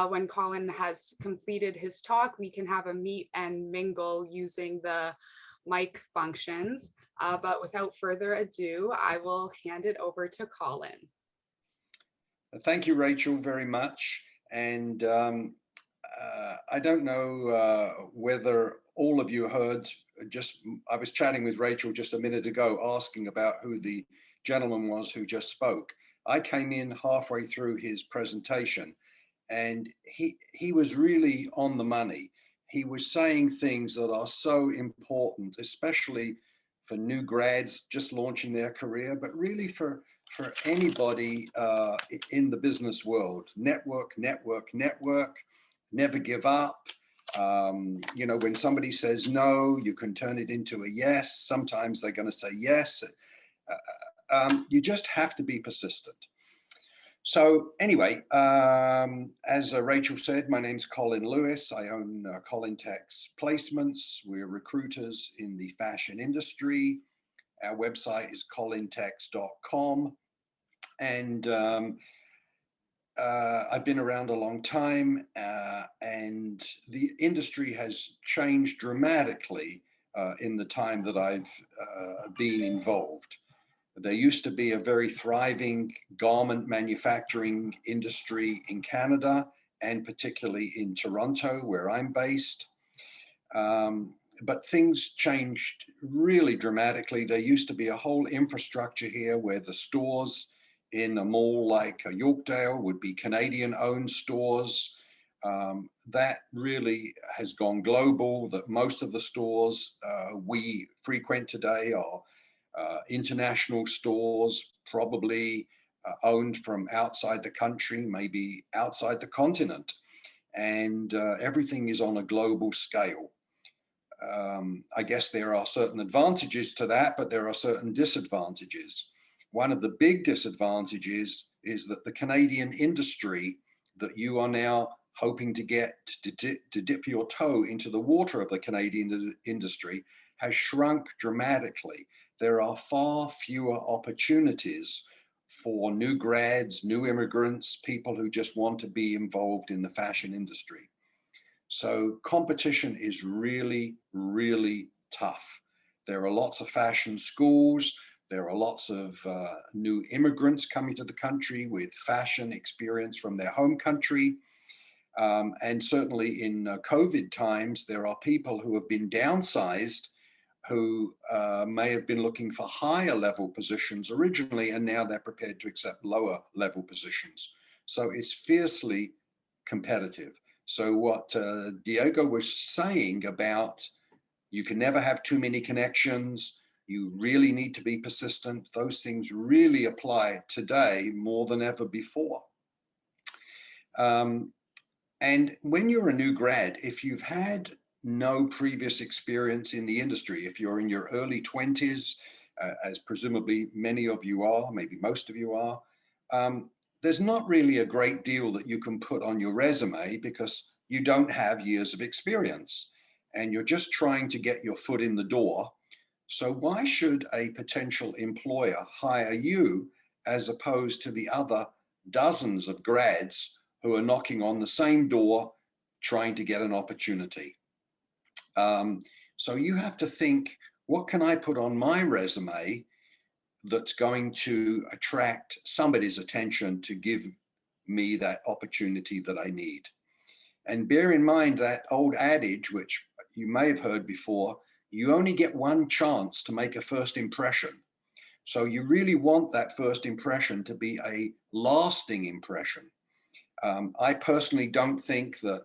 when Colin has completed his talk, we can have a meet and mingle using the mic functions. But without further ado, I will hand it over to Colin. Thank you, Rachel, very much. And I don't know whether all of you heard, I was chatting with Rachel just a minute ago, asking about who the gentleman was who just spoke. I came in halfway through his presentation, and he was really on the money. He was saying things that are so important, especially for new grads just launching their career, but really for anybody in the business world. Network, network, network, never give up. When somebody says no, you can turn it into a yes. Sometimes they're going to say yes. You just have to be persistent. So anyway, as Rachel said, my name's Colin Lewis. I own Colin Tech's Placements. We're recruiters in the fashion industry. Our website is colintex.com. And I've been around a long time, and the industry has changed dramatically in the time that I've been involved. There used to be a very thriving garment manufacturing industry in Canada, and particularly in Toronto, where I'm based. But things changed really dramatically. There used to be a whole infrastructure here where the stores in a mall like Yorkdale would be Canadian-owned stores. That really has gone global, that most of the stores we frequent today are international stores, probably owned from outside the country, maybe outside the continent. And everything is on a global scale. I guess there are certain advantages to that, but there are certain disadvantages. One of the big disadvantages is that the Canadian industry that you are now hoping to get to dip your toe into the water of the Canadian industry has shrunk dramatically. There are far fewer opportunities for new grads, new immigrants, people who just want to be involved in the fashion industry. So competition is really, really tough. There are lots of fashion schools. There are lots of new immigrants coming to the country with fashion experience from their home country. And certainly in COVID times, there are people who have been downsized who may have been looking for higher level positions originally, and now they're prepared to accept lower level positions. So it's fiercely competitive. So what Diego was saying about you can never have too many connections, you really need to be persistent, those things really apply today more than ever before. And when you're a new grad, if you've had no previous experience in the industry, if you're in your early 20s, as presumably many of you are, maybe most of you are, there's not really a great deal that you can put on your resume because you don't have years of experience and you're just trying to get your foot in the door. So why should a potential employer hire you as opposed to the other dozens of grads who are knocking on the same door trying to get an opportunity? So you have to think, what can I put on my resume that's going to attract somebody's attention to give me that opportunity that I need? And bear in mind that old adage, which you may have heard before, you only get one chance to make a first impression. So you really want that first impression to be a lasting impression. I personally don't think that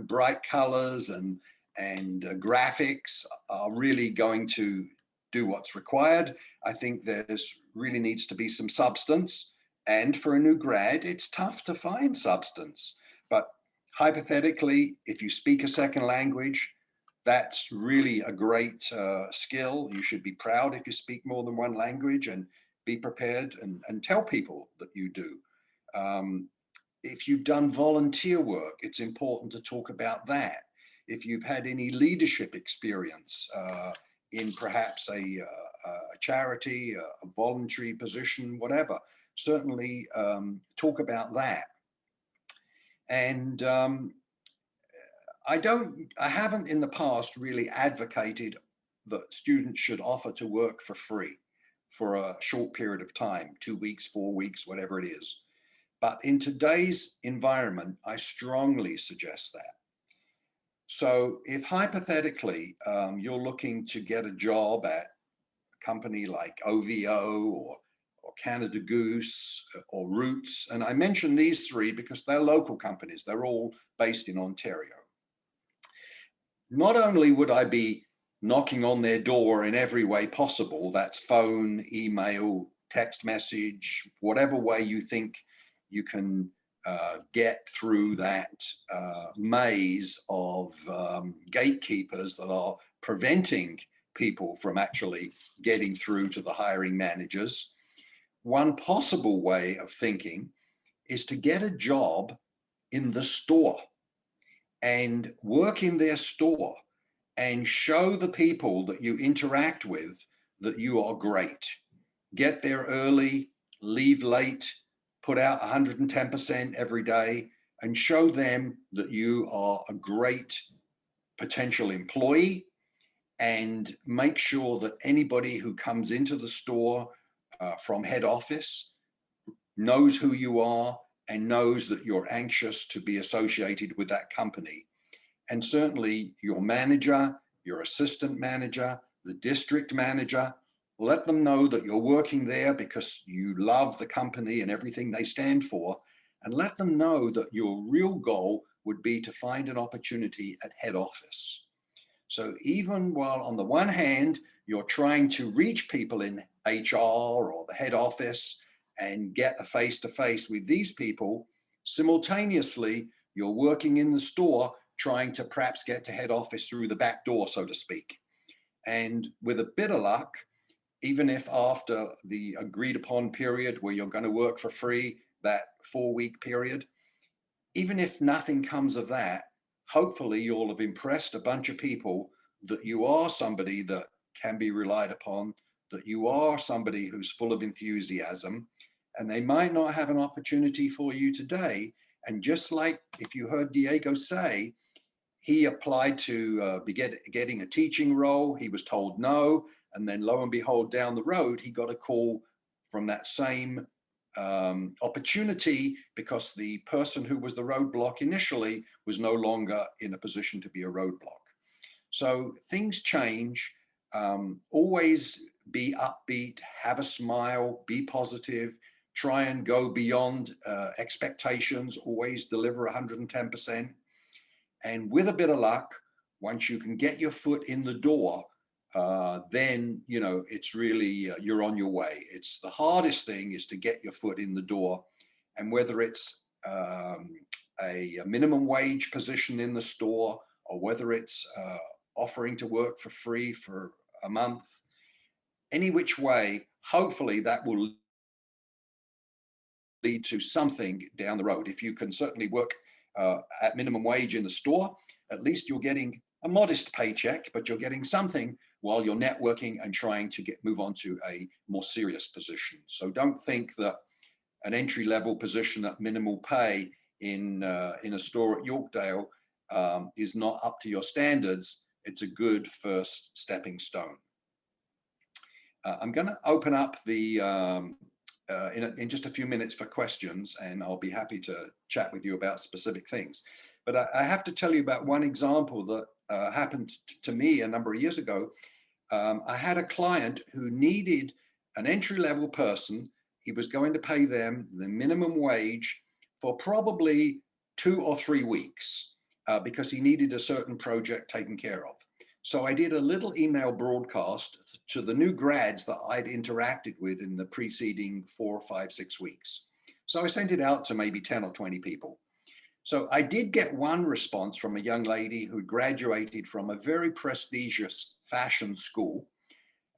bright colors and graphics are really going to do what's required. I think there's really needs to be some substance. And for a new grad, it's tough to find substance. But hypothetically, if you speak a second language, that's really a great skill. You should be proud if you speak more than one language, and be prepared and tell people that you do. If you've done volunteer work, it's important to talk about that. If you've had any leadership experience in perhaps a charity, a voluntary position, whatever, certainly talk about that. And I haven't in the past really advocated that students should offer to work for free for a short period of time, 2 weeks, 4 weeks, whatever it is. But in today's environment, I strongly suggest that. So if hypothetically you're looking to get a job at a company like OVO or Canada Goose or Roots, and I mention these three because they're local companies, they're all based in Ontario. Not only would I be knocking on their door in every way possible, that's phone, email, text message, whatever way you think you can get through that maze of gatekeepers that are preventing people from actually getting through to the hiring managers. One possible way of thinking is to get a job in the store and work in their store and show the people that you interact with that you are great. Get there early, leave late, put out 110% every day, and show them that you are a great potential employee, and make sure that anybody who comes into the store from head office knows who you are and knows that you're anxious to be associated with that company. And certainly your manager, your assistant manager, the district manager, let them know that you're working there because you love the company and everything they stand for, and let them know that your real goal would be to find an opportunity at head office. So even while on the one hand, you're trying to reach people in HR or the head office and get a face-to-face with these people, simultaneously, you're working in the store trying to perhaps get to head office through the back door, so to speak. And with a bit of luck, even if after the agreed upon period where you're going to work for free, that 4-week period, even if nothing comes of that, hopefully you'll have impressed a bunch of people that you are somebody that can be relied upon, that you are somebody who's full of enthusiasm, and they might not have an opportunity for you today. And just like if you heard Diego say, he applied to be getting a teaching role, he was told no, and then lo and behold, down the road, he got a call from that same opportunity because the person who was the roadblock initially was no longer in a position to be a roadblock. So things change. Always be upbeat, have a smile, be positive, try and go beyond expectations, always deliver 110%. And with a bit of luck, once you can get your foot in the door, then, you know, it's really, you're on your way. It's the hardest thing is to get your foot in the door. And whether it's a minimum wage position in the store, or whether it's offering to work for free for a month, any which way, hopefully that will lead to something down the road. If you can certainly work at minimum wage in the store, at least you're getting a modest paycheck, but you're getting something while you're networking and trying to move on to a more serious position. So don't think that an entry-level position at minimal pay in a store at Yorkdale is not up to your standards. It's a good first stepping stone. I'm going to open up the in just a few minutes for questions, and I'll be happy to chat with you about specific things. But I have to tell you about one example that happened to me a number of years ago. I had a client who needed an entry-level person. He was going to pay them the minimum wage for probably 2 or 3 weeks because he needed a certain project taken care of. So I did a little email broadcast to the new grads that I'd interacted with in the preceding 4, 5, 6 weeks. So I sent it out to maybe 10 or 20 people. So I did get one response from a young lady who graduated from a very prestigious fashion school.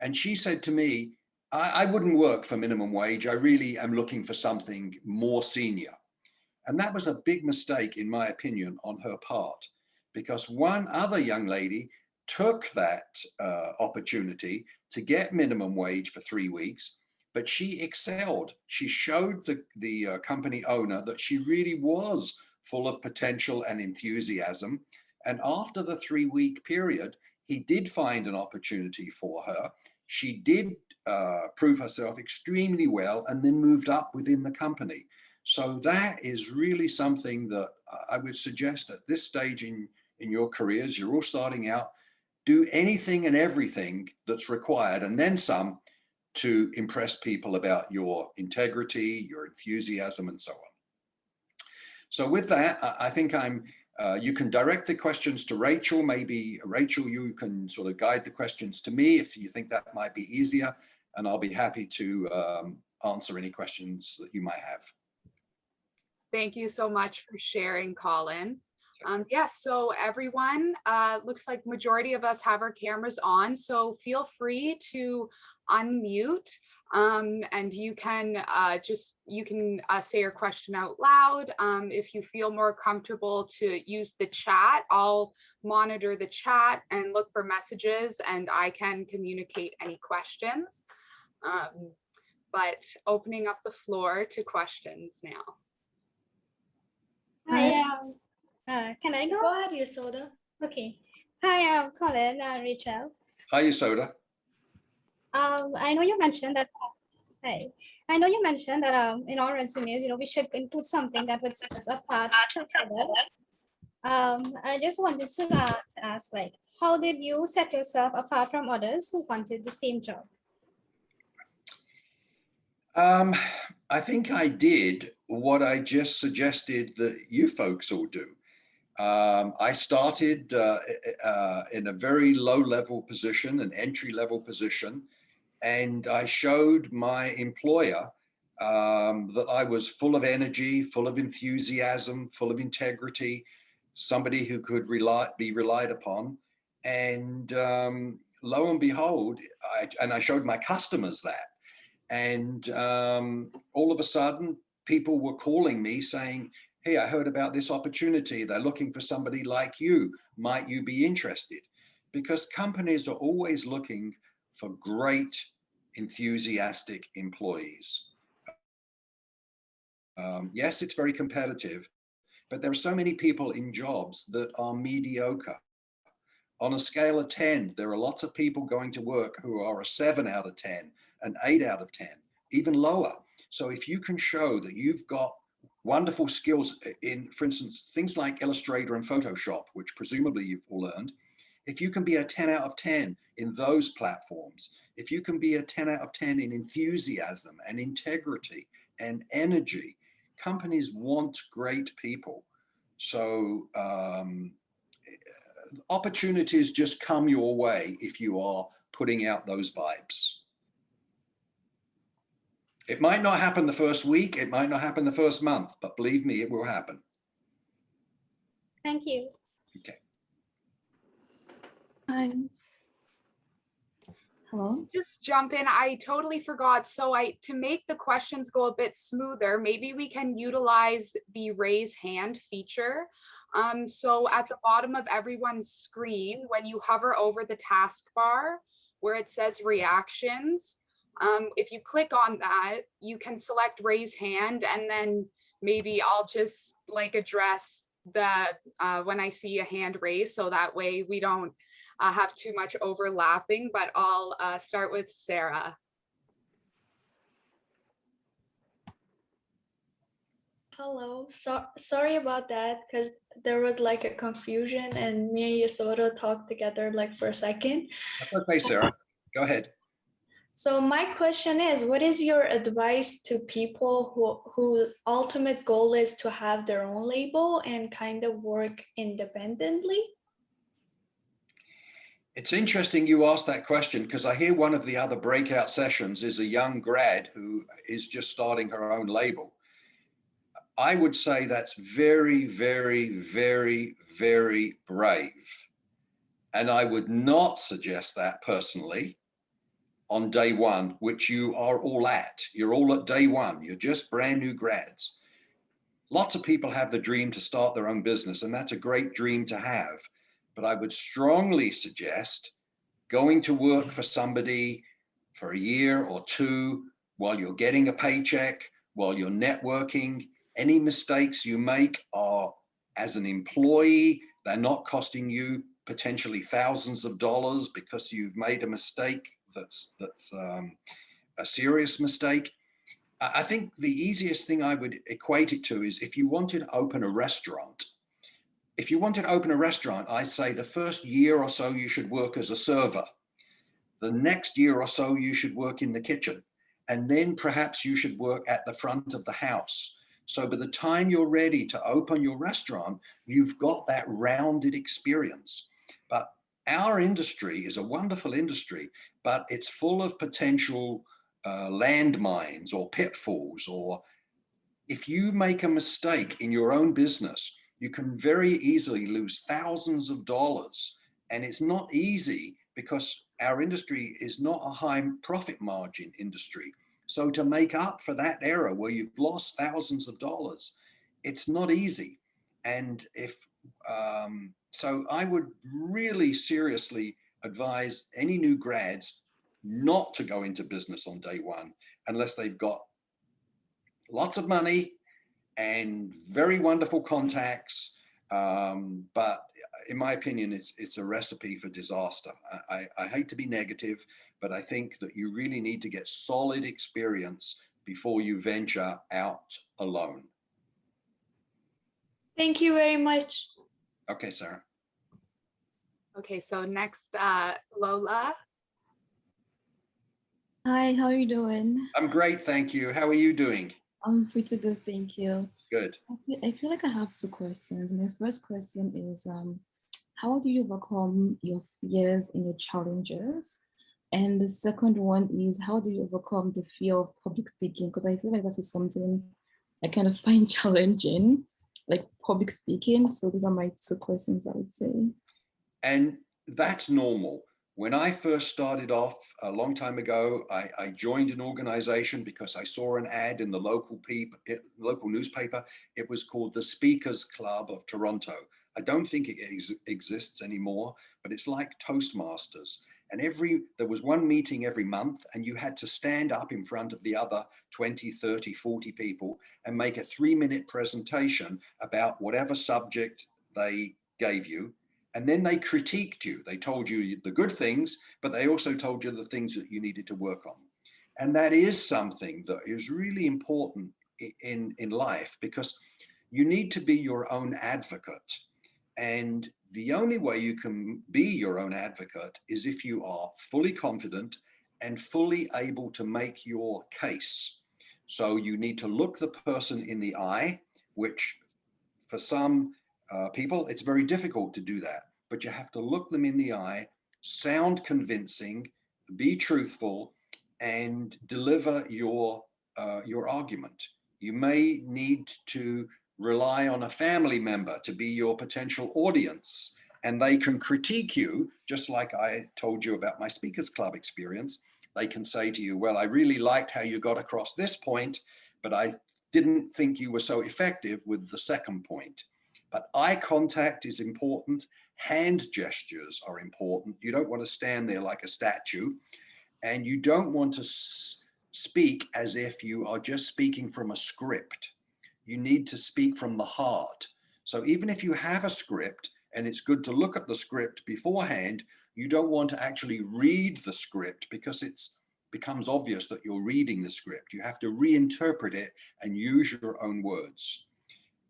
And she said to me, I wouldn't work for minimum wage. I really am looking for something more senior. And that was a big mistake, in my opinion, on her part, because one other young lady took that opportunity to get minimum wage for 3 weeks, but she excelled. She showed the company owner that she really was full of potential and enthusiasm. And after the 3-week period, he did find an opportunity for her. She did prove herself extremely well and then moved up within the company. So that is really something that I would suggest at this stage in your careers. You're all starting out. Do anything and everything that's required, and then some, to impress people about your integrity, your enthusiasm, and so on. So with that, I think you can direct the questions to Rachel. Maybe Rachel, you can sort of guide the questions to me if you think that might be easier, and I'll be happy to answer any questions that you might have. Thank you so much for sharing, Colin. Yes, so everyone, looks like majority of us have our cameras on, so feel free to unmute and you can say your question out loud. If you feel more comfortable to use the chat, I'll monitor the chat and look for messages, and I can communicate any questions. but opening up the floor to questions now. Hi, can I go? Go ahead, Yasoda. Okay. Hi, Colin and Rachel. Hi, Yasoda. I know you mentioned that. Hey, I know you mentioned that in our resumes, we should include something that would set us apart from others. I just wanted to ask, like, how did you set yourself apart from others who wanted the same job? I think I did what I just suggested that you folks all do. I started in a very low-level position, an entry-level position, and I showed my employer that I was full of energy, full of enthusiasm, full of integrity, somebody who could be relied upon. And lo and behold, I showed my customers that. And all of a sudden, people were calling me saying, hey, I heard about this opportunity. They're looking for somebody like you. Might you be interested? Because companies are always looking for great, enthusiastic employees. Yes, it's very competitive, but there are so many people in jobs that are mediocre. On a scale of 10, there are lots of people going to work who are a 7 out of 10, an 8 out of 10, even lower. So if you can show that you've got wonderful skills in, for instance, things like Illustrator and Photoshop, which presumably you've all learned, if you can be a 10 out of 10 in those platforms, if you can be a 10 out of 10 in enthusiasm and integrity and energy, companies want great people. So opportunities just come your way if you are putting out those vibes. It might not happen the first week, it might not happen the first month, but believe me, it will happen. Thank you. Okay. Hello. Just jump in. I totally forgot. So to make the questions go a bit smoother, maybe we can utilize the raise hand feature. So at the bottom of everyone's screen, when you hover over the taskbar where it says reactions, if you click on that, you can select raise hand, and then maybe I'll just like address the when I see a hand raised, so that way we don't have too much overlapping, but I'll start with Sarah. Hello, sorry about that, because there was like a confusion and me and Yasoda talked together like for a second. That's okay, Sarah. Go ahead. So my question is, what is your advice to people whose ultimate goal is to have their own label and kind of work independently? It's interesting you asked that question, because I hear one of the other breakout sessions is a young grad who is just starting her own label. I would say that's very, very, very, very brave. And I would not suggest that personally on day one, which you are all at. You're all at day one. You're just brand new grads. Lots of people have the dream to start their own business, and that's a great dream to have. But I would strongly suggest going to work for somebody for a year or two while you're getting a paycheck, while you're networking. Any mistakes you make are, as an employee, they're not costing you potentially thousands of dollars because you've made a mistake that's a serious mistake. I think the easiest thing I would equate it to is if you wanted to open a restaurant. If you wanted to open a restaurant, I'd say the first year or so you should work as a server. The next year or so you should work in the kitchen. And then perhaps you should work at the front of the house. So by the time you're ready to open your restaurant, you've got that rounded experience. But our industry is a wonderful industry, but it's full of potential landmines or pitfalls. Or if you make a mistake in your own business, you can very easily lose thousands of dollars. And it's not easy because our industry is not a high profit margin industry. So to make up for that error where you've lost thousands of dollars, it's not easy. And if so I would really seriously advise any new grads not to go into business on day one unless they've got lots of money and very wonderful contacts. But in my opinion, it's a recipe for disaster. I hate to be negative, but I think that you really need to get solid experience before you venture out alone. Thank you very much. Okay, Sarah. Okay, so next, Lola. Hi, how are you doing? I'm great, thank you. How are you doing? I'm pretty good, thank you. Good. So I feel like I have two questions. My first question is, how do you overcome your fears and your challenges? And the second one is, how do you overcome the fear of public speaking? Because I feel like that is something I kind of find challenging, like public speaking. So those are my two questions, I would say. And that's normal. When I first started off a long time ago, I joined an organization because I saw an ad in the local newspaper. It was called the Speakers Club of Toronto. I don't think it exists anymore, but it's like Toastmasters. And there was one meeting every month, and you had to stand up in front of the other 20, 30, 40 people and make a 3-minute presentation about whatever subject they gave you. And then they critiqued you. They told you the good things, but they also told you the things that you needed to work on. And that is something that is really important in life, because you need to be your own advocate. And the only way you can be your own advocate is if you are fully confident and fully able to make your case. So you need to look the person in the eye, which for some people, it's very difficult to do that, but you have to look them in the eye, sound convincing, be truthful, and deliver your argument. You may need to rely on a family member to be your potential audience, and they can critique you, just like I told you about my Speakers Club experience. They can say to you, well, I really liked how you got across this point, but I didn't think you were so effective with the second point. But eye contact is important. Hand gestures are important. You don't want to stand there like a statue, and you don't want to speak as if you are just speaking from a script. You need to speak from the heart. So even if you have a script, and it's good to look at the script beforehand, you don't want to actually read the script, because it becomes obvious that you're reading the script. You have to reinterpret it and use your own words.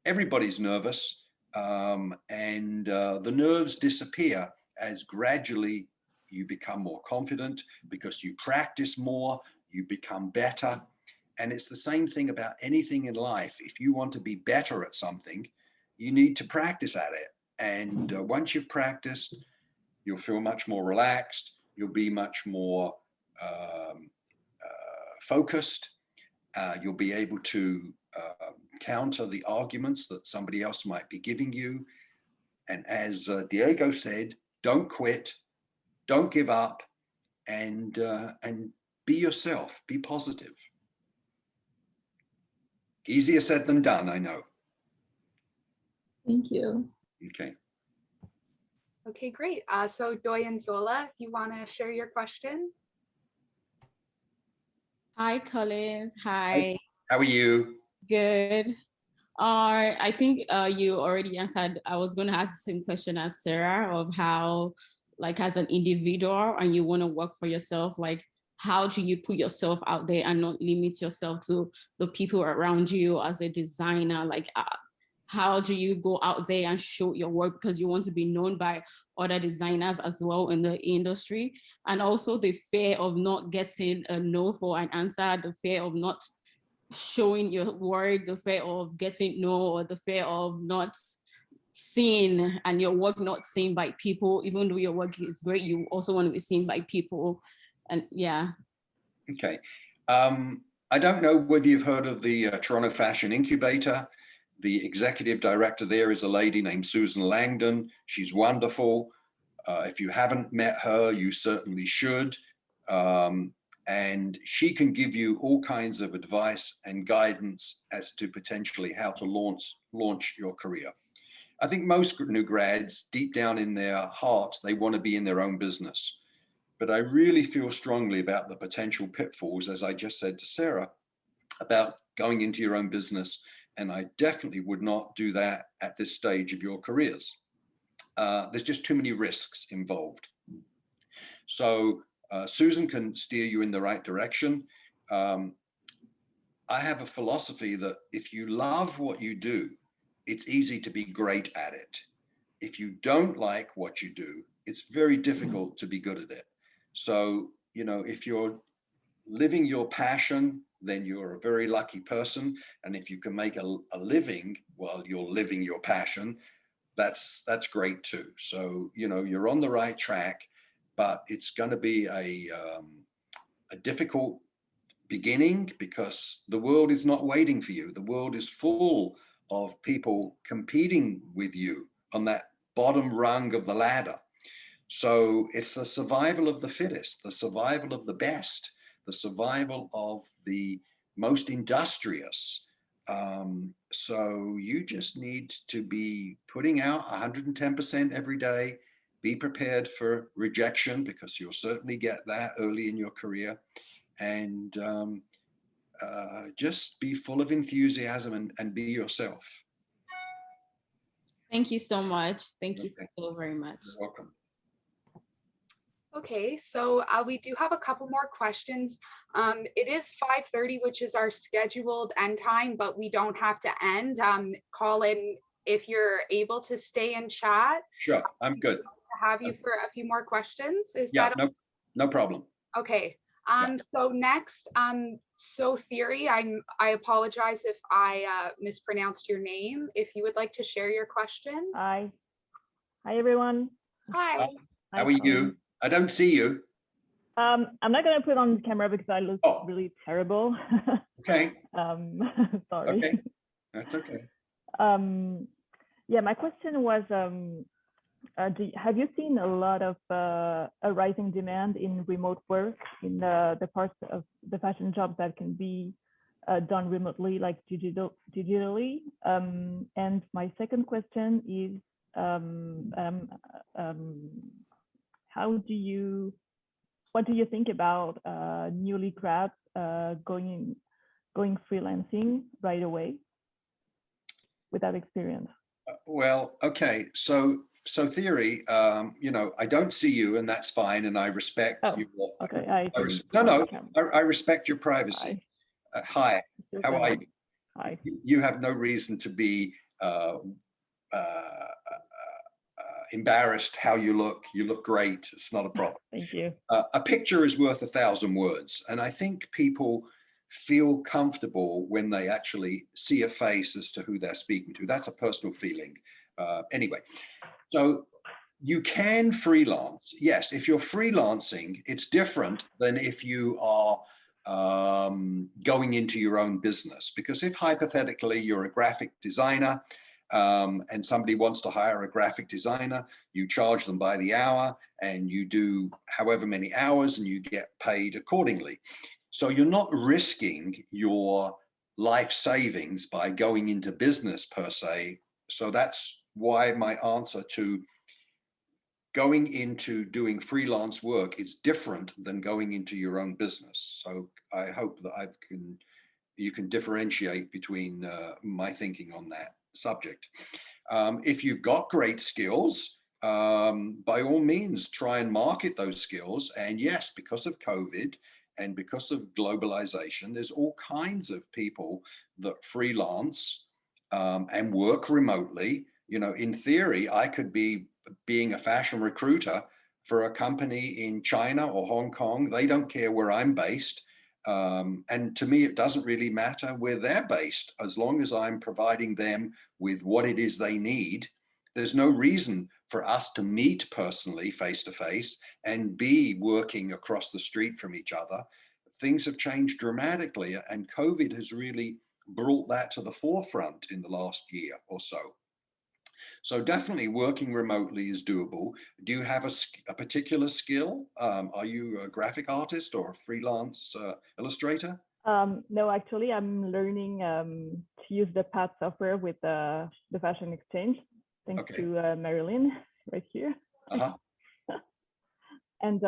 Everybody's nervous. And the nerves disappear as gradually you become more confident, because you practice more, you become better. And it's the same thing about anything in life. If you want to be better at something, you need to practice at it. And once you've practiced, you'll feel much more relaxed. You'll be much more focused. You'll be able to counter the arguments that somebody else might be giving you. And as Diego said, don't quit, don't give up, and be yourself, be positive. Easier said than done, I know. Thank you. Okay. Okay, great. So Doyen Zola, if you want to share your question. Hi, Collins. Hi. How are you? Good. I think you already answered. I was going to ask the same question as Sarah, of how, like, as an individual and you want to work for yourself, like, how do you put yourself out there and not limit yourself to the people around you as a designer? Like, how do you go out there and show your work, because you want to be known by other designers as well in the industry? And also the fear of not getting a no for an answer, the fear of not showing your work, the fear of getting no, or the fear of not seen and your work not seen by people. Even though your work is great, you also want to be seen by people. And yeah. Okay. I don't know whether you've heard of the Toronto Fashion Incubator. The executive director there is a lady named Susan Langdon. She's wonderful. If you haven't met her, you certainly should. And she can give you all kinds of advice and guidance as to potentially how to launch your career. I think most new grads, deep down in their heart, they want to be in their own business. but I really feel strongly about the potential pitfalls, as I just said to Sarah, about going into your own business. And I definitely would not do that at this stage of your careers. There's just too many risks involved. So Susan can steer you in the right direction. I have a philosophy that if you love what you do, it's easy to be great at it. If you don't like what you do, it's very difficult to be good at it. So, you know, if you're living your passion, then you're a very lucky person. And if you can make a living while you're living your passion, that's great too. So, you know, you're on the right track, but it's going to be a difficult beginning because the world is not waiting for you. The world is full of people competing with you on that bottom rung of the ladder. So it's the survival of the fittest, the survival of the best, the survival of the most industrious. So you just need to be putting out 110% every day. Be prepared for rejection because you'll certainly get that early in your career. And just be full of enthusiasm and be yourself. Thank you so much. Thank you so very much. You're welcome. Okay, so we do have a couple more questions. It is 5:30, which is our scheduled end time, but we don't have to end. Colin, if you're able to stay and chat. Sure, I'm good. To have you for a few more questions. Is Yeah, that okay? No problem. Okay. So next, So Theory, I apologize if I mispronounced your name. If you would like to share your question. Hi everyone. Hi. How are you? I don't see you. I'm not gonna put on camera because I look really terrible. Okay. Sorry. Okay, that's okay. Yeah, my question was, have you seen a lot of a rising demand in remote work in the parts of the fashion jobs that can be done remotely, like digitally? And my second question is, what do you think about newly grads going freelancing right away without experience? Well, okay, so Theory, you know, I don't see you, and that's fine, and I respect you. Okay, I respect your privacy. Hi, how are you? Hi. You have no reason to be embarrassed how you look. You look great. It's not a problem. Thank you. A picture is worth 1,000 words, and I think people feel comfortable when they actually see a face as to who they're speaking to. That's a personal feeling. Anyway, so you can freelance. Yes, if you're freelancing, it's different than if you are going into your own business. Because if hypothetically you're a graphic designer and somebody wants to hire a graphic designer, you charge them by the hour and you do however many hours and you get paid accordingly. So you're not risking your life savings by going into business per se. So that's why my answer to going into doing freelance work is different than going into your own business. So I hope that you can differentiate between my thinking on that subject. If you've got great skills, by all means, try and market those skills. And yes, because of COVID and because of globalization, there's all kinds of people that freelance and work remotely. You know, in theory, I could be being a fashion recruiter for a company in China or Hong Kong. They don't care where I'm based. And to me, it doesn't really matter where they're based, as long as I'm providing them with what it is they need. There's no reason for us to meet personally, face to face, and be working across the street from each other. Things have changed dramatically, and COVID has really brought that to the forefront in the last year or so. So definitely working remotely is doable. Do you have a particular skill? Are you a graphic artist or a freelance illustrator? No, actually, I'm learning to use the PAD software with the Fashion Exchange, thanks to Marilyn right here. Uh-huh. And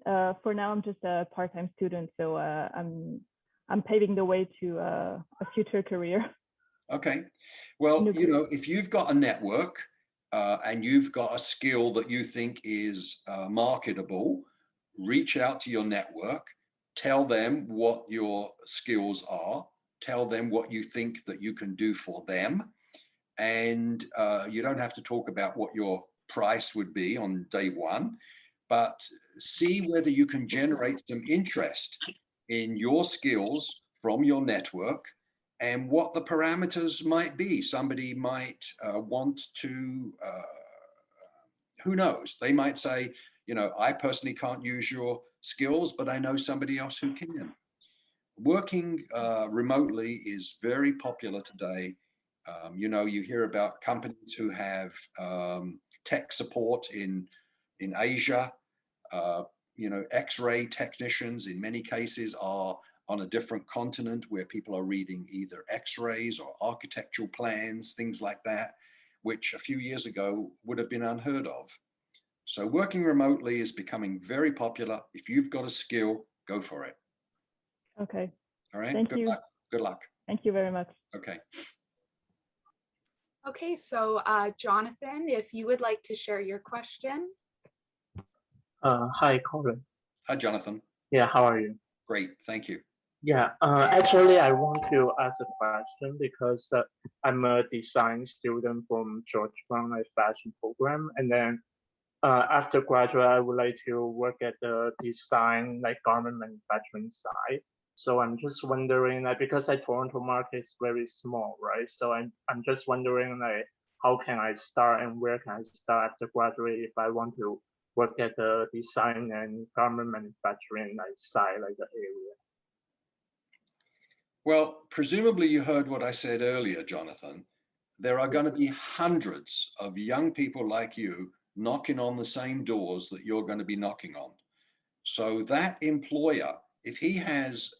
for now, I'm just a part-time student, so I'm paving the way to a future career. Okay. Well, you know, if you've got a network and you've got a skill that you think is marketable, reach out to your network, tell them what your skills are, tell them what you think that you can do for them. And you don't have to talk about what your price would be on day one, but see whether you can generate some interest in your skills from your network and what the parameters might be. Somebody might want to, who knows? They might say, you know, I personally can't use your skills, but I know somebody else who can. Working remotely is very popular today. You know, you hear about companies who have tech support in Asia. You know, X-ray technicians in many cases are on a different continent where people are reading either X-rays or architectural plans, things like that, which a few years ago would have been unheard of. So working remotely is becoming very popular. If you've got a skill, go for it. Okay. All right. Thank Good you. luck. Good luck. Thank you very much. Okay. Okay, so Jonathan, if you would like to share your question. Hi, Colin. Hi, Jonathan. Yeah, how are you? Great, thank you. Yeah, actually, I want to ask a question because I'm a design student from George Brown fashion program, and then after graduate, I would like to work at the design, like garment manufacturing side. So I'm just wondering, like, because the Toronto market is very small, right? So I'm just wondering, like, how can I start and where can I start after graduate if I want to work at the design and garment manufacturing like side, like the area? Well, presumably you heard what I said earlier, Jonathan. There are going to be hundreds of young people like you knocking on the same doors that you're going to be knocking on. So that employer, if he has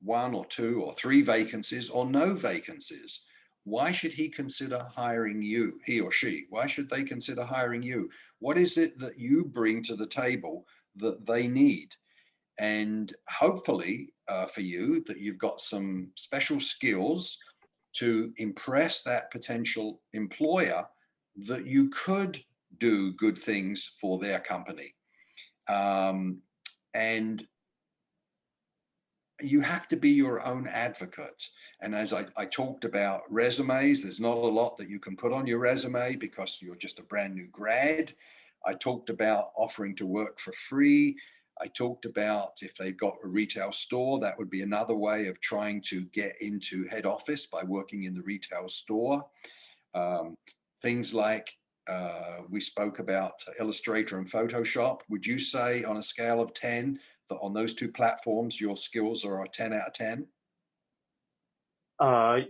1 or 2 or 3 vacancies or no vacancies, why should he consider hiring you, he or she? Why should they consider hiring you? What is it that you bring to the table that they need? And hopefully for you that you've got some special skills to impress that potential employer that you could do good things for their company. And you have to be your own advocate. And as I talked about resumes, there's not a lot that you can put on your resume because you're just a brand new grad. I talked about offering to work for free. I talked about if they've got a retail store, that would be another way of trying to get into head office by working in the retail store. Things like we spoke about Illustrator and Photoshop. Would you say on a scale of 10 that on those 2 platforms, your skills are a 10 out of 10?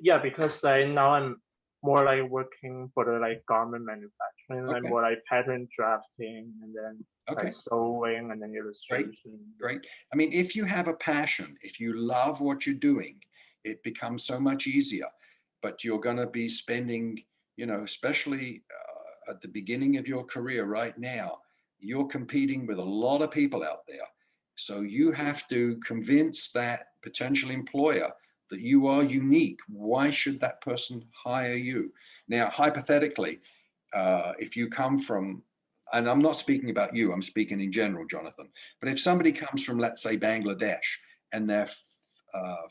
Yeah, because now I'm more like working for the like garment manufacturing, like more like pattern drafting and then like sewing and then illustration. Great. I mean, if you have a passion, if you love what you're doing, it becomes so much easier. But you're going to be spending, you know, especially at the beginning of your career right now, you're competing with a lot of people out there. So you have to convince that potential employer that you are unique. Why should that person hire you? Now, hypothetically, if you come from, and I'm not speaking about you, I'm speaking in general, Jonathan, but if somebody comes from, let's say, Bangladesh, and they're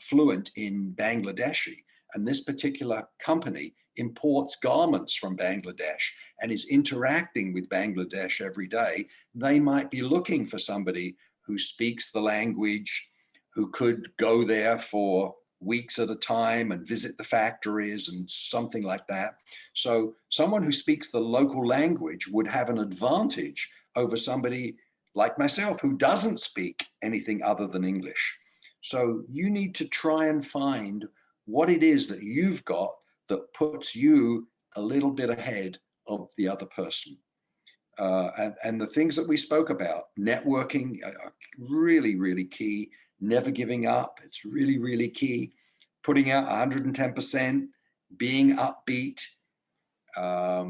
fluent in Bangladeshi, and this particular company imports garments from Bangladesh and is interacting with Bangladesh every day, they might be looking for somebody who speaks the language, who could go there for weeks at a time and visit the factories and something like that. So someone who speaks the local language would have an advantage over somebody like myself who doesn't speak anything other than English. So you need to try and find what it is that you've got that puts you a little bit ahead of the other person. And the things that we spoke about, networking are really, really key. Never giving up, it's really, really key. Putting out 110%, being upbeat,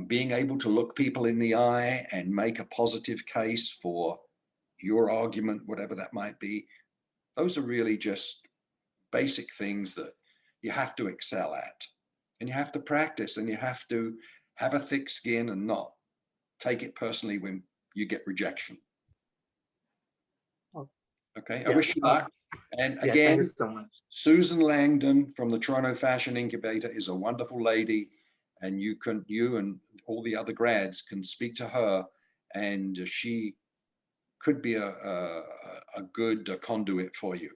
being able to look people in the eye and make a positive case for, your argument, whatever that might be, those are really just basic things that you have to excel at, and you have to practice, and you have to have a thick skin and not take it personally when you get rejection. Okay, I wish you luck. And Yeah, again, thank you so much. Susan Langdon from the Toronto Fashion Incubator is a wonderful lady, and you and all the other grads can speak to her, and she could be a good conduit for you.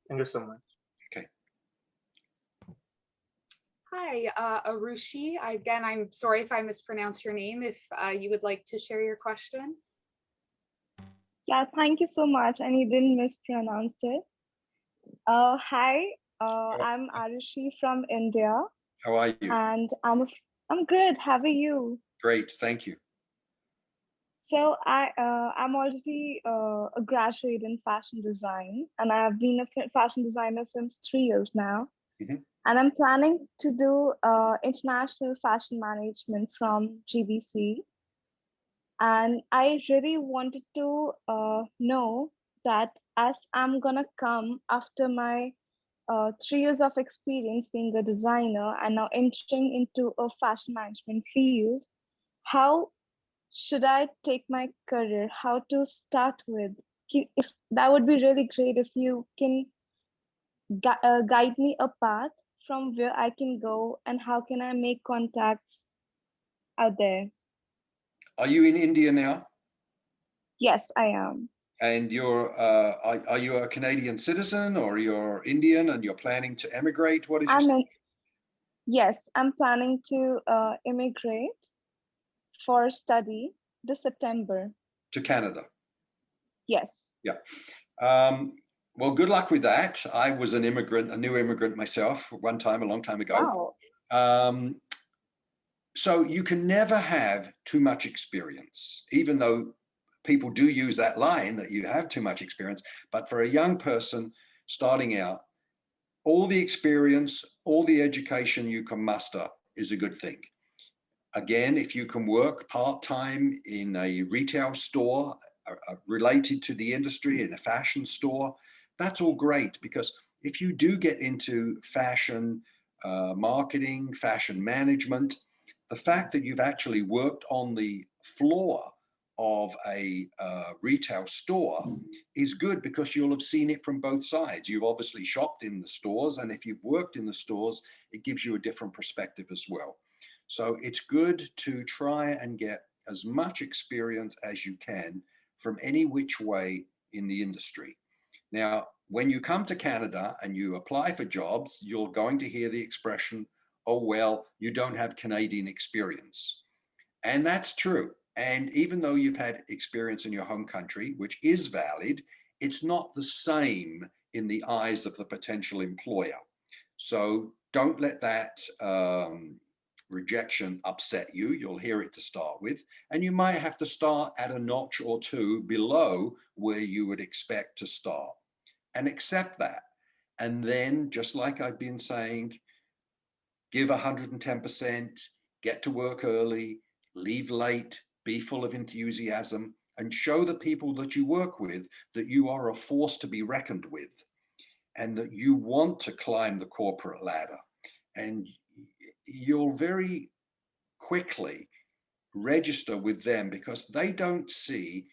Thank you so much. Okay. Hi, Arushi. Again, I'm sorry if I mispronounced your name. If you would like to share your question. Yeah, thank you so much. And you didn't mispronounce it. Hi, I'm Arushi from India. How are you? And I'm good. How are you? Great, thank you. So I'm already a graduate in fashion design, and I've been a fashion designer since 3 years now. Mm-hmm. And I'm planning to do international fashion management from GBC. And I really wanted to know that as I'm gonna come after my 3 years of experience being a designer and now entering into a fashion management field, how should I take my career? How to start with? If that would be really great if you can guide me a path from where I can go and how can I make contacts out there. Are you in India now? Yes, I am. And are you a Canadian citizen, or you're Indian and you're planning to emigrate? What is your Yes, I'm planning to immigrate for study this September. To Canada? Yes. Yeah. Well, good luck with that. I was an immigrant, a new immigrant myself one time, a long time ago. Wow. So you can never have too much experience, even though people do use that line that you have too much experience. But for a young person starting out, all the experience, all the education you can muster is a good thing. Again, if you can work part-time in a retail store related to the industry, in a fashion store, that's all great, because if you do get into fashion marketing, fashion management, the fact that you've actually worked on the floor of a retail store is good, because you'll have seen it from both sides. You've obviously shopped in the stores, and if you've worked in the stores, it gives you a different perspective as well. So it's good to try and get as much experience as you can from any which way in the industry. Now, when you come to Canada and you apply for jobs, you're going to hear the expression, oh, well, you don't have Canadian experience. And that's true. And even though you've had experience in your home country, which is valid, it's not the same in the eyes of the potential employer. So don't let that rejection upset you. You'll hear it to start with, and you might have to start at a notch or two below where you would expect to start, and accept that. And then, just like I've been saying, give 110%, get to work early, leave late, be full of enthusiasm, and show the people that you work with that you are a force to be reckoned with, and that you want to climb the corporate ladder. And you'll very quickly register with them, because they don't see,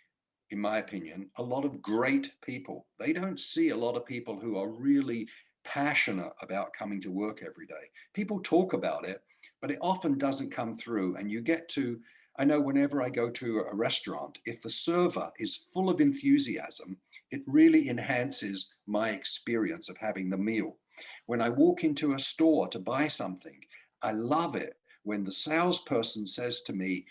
in my opinion, a lot of great people. They don't see a lot of people who are really passionate about coming to work every day. People talk about it, but it often doesn't come through. And you get to, I know whenever I go to a restaurant, if the server is full of enthusiasm, it really enhances my experience of having the meal. When I walk into a store to buy something, I love it when the salesperson says to me,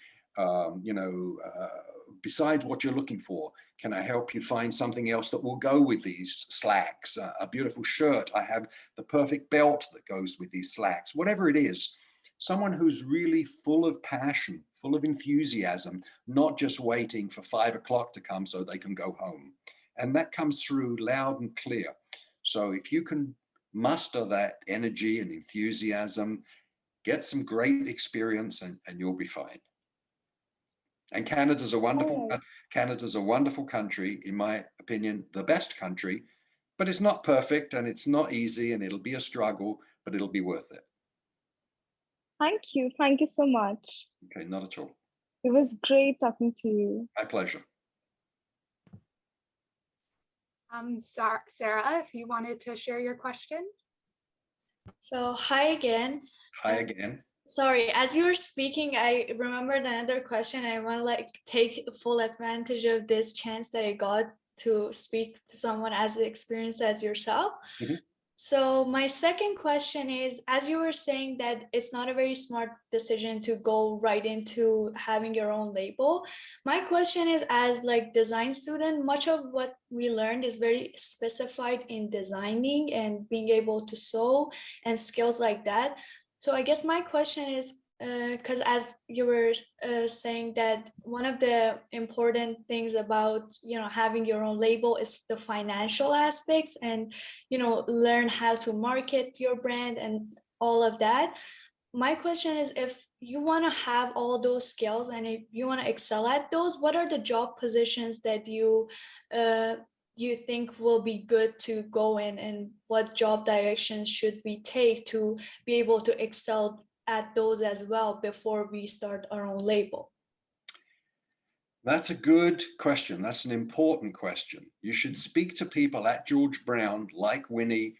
besides what you're looking for, can I help you find something else that will go with these slacks? A beautiful shirt. I have the perfect belt that goes with these slacks. Whatever it is, someone who's really full of passion, full of enthusiasm, not just waiting for 5 o'clock to come so they can go home. And that comes through loud and clear. So if you can muster that energy and enthusiasm, get some great experience, and you'll be fine. And Canada's a wonderful country, in my opinion, the best country, but it's not perfect and it's not easy and it'll be a struggle, but it'll be worth it. Thank you. Thank you so much. Okay, not at all. It was great talking to you. My pleasure. Sarah, if you wanted to share your question. So hi again. Hi again. Sorry, as you were speaking, I remembered another question. I want to like take full advantage of this chance that I got to speak to someone as experienced as yourself. Mm-hmm. So my second question is, as you were saying that it's not a very smart decision to go right into having your own label. My question is, as like design student, much of what we learned is very specified in designing and being able to sew and skills like that. So I guess my question is, because as you were saying that one of the important things about, having your own label is the financial aspects and, learn how to market your brand and all of that. My question is, if you want to have all those skills and if you want to excel at those, what are the job positions that you think will be good to go in, and what job directions should we take to be able to excel at those as well before we start our own label? That's a good question. That's an important question. You should speak to people at George Brown like Winnie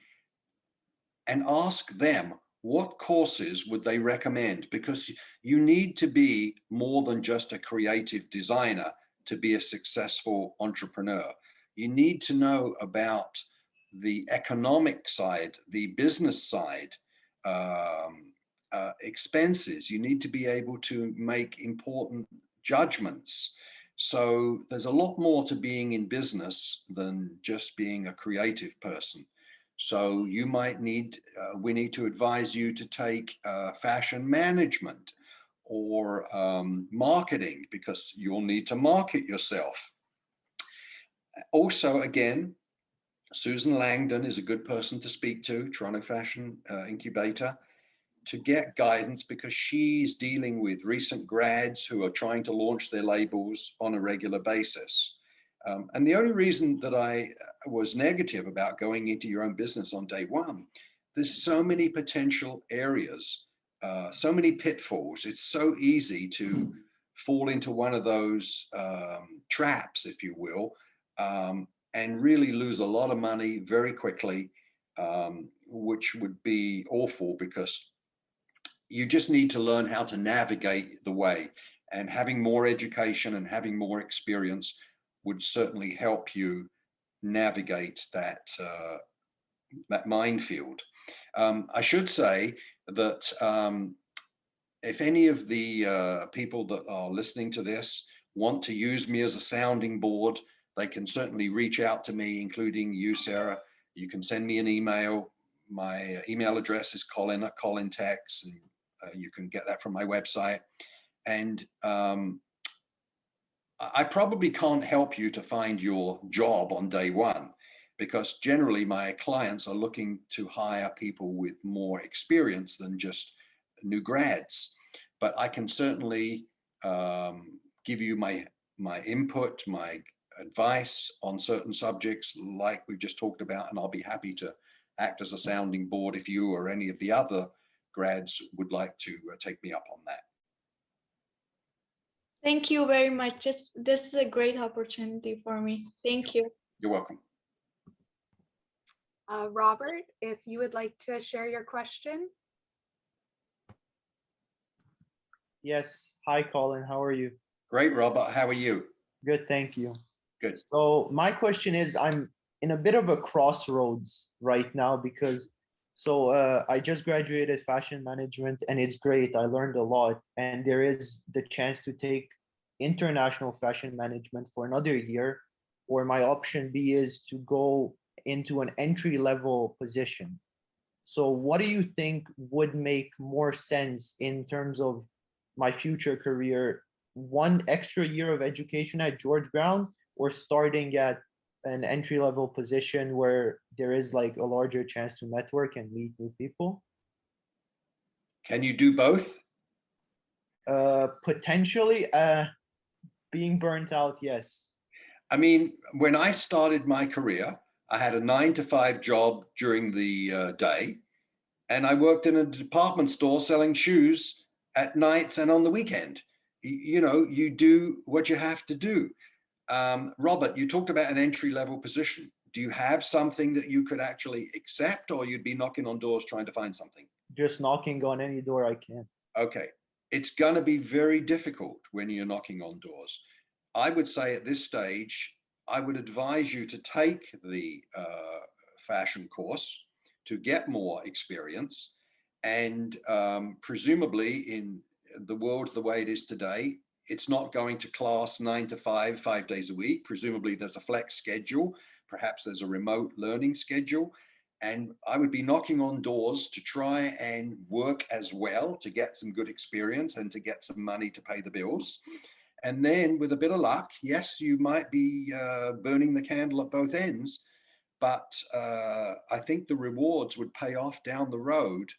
and ask them what courses would they recommend, because you need to be more than just a creative designer to be a successful entrepreneur. You need to know about the economic side, the business side, expenses. You need to be able to make important judgments. So there's a lot more to being in business than just being a creative person. So you might need, we need to advise you to take fashion management or marketing, because you'll need to market yourself. Also, again, Susan Langdon is a good person to speak to, Toronto Fashion Incubator, to get guidance, because she's dealing with recent grads who are trying to launch their labels on a regular basis. And the only reason that I was negative about going into your own business on day one, there's so many potential areas, so many pitfalls. It's so easy to fall into one of those traps, if you will, and really lose a lot of money very quickly, which would be awful, because you just need to learn how to navigate the way, and having more education and having more experience would certainly help you navigate that minefield. I should say that if any of the people that are listening to this want to use me as a sounding board, they can certainly reach out to me, including you, Sarah. You can send me an email. My email address is colin@colintex, and you can get that from my website. And I probably can't help you to find your job on day one, because generally my clients are looking to hire people with more experience than just new grads. But I can certainly give you my input, my advice on certain subjects like we've just talked about, and I'll be happy to act as a sounding board if you or any of the other grads would like to take me up on that. Thank you very much. This is a great opportunity for me. Thank you. You're welcome. Robert, if you would like to share your question. Yes. Hi, Colin. How are you? Great, Robert. How are you? Good, thank you. Good. So my question is, I'm in a bit of a crossroads right now, because I just graduated fashion management, and it's great. I learned a lot, and there is the chance to take international fashion management for another year, or my option B is to go into an entry-level position. So what do you think would make more sense in terms of my future career? One extra year of education at George Brown, or starting at an entry-level position where there is like a larger chance to network and meet new people? Can you do both? Potentially. Being burnt out, yes. I mean, when I started my career, I had a 9-to-5 job during the day, and I worked in a department store selling shoes at nights and on the weekend. You know, you do what you have to do. Robert, you talked about an entry-level position. Do you have something that you could actually accept, or you'd be knocking on doors trying to find something? Just knocking on any door I can. Okay. It's going to be very difficult when you're knocking on doors. I would say at this stage, I would advise you to take the fashion course to get more experience. And presumably in the world the way it is today, it's not going to class 9 to 5, 5 days a week. Presumably there's a flex schedule. Perhaps there's a remote learning schedule. And I would be knocking on doors to try and work as well to get some good experience and to get some money to pay the bills. And then with a bit of luck, yes, you might be burning the candle at both ends, but I think the rewards would pay off down the road.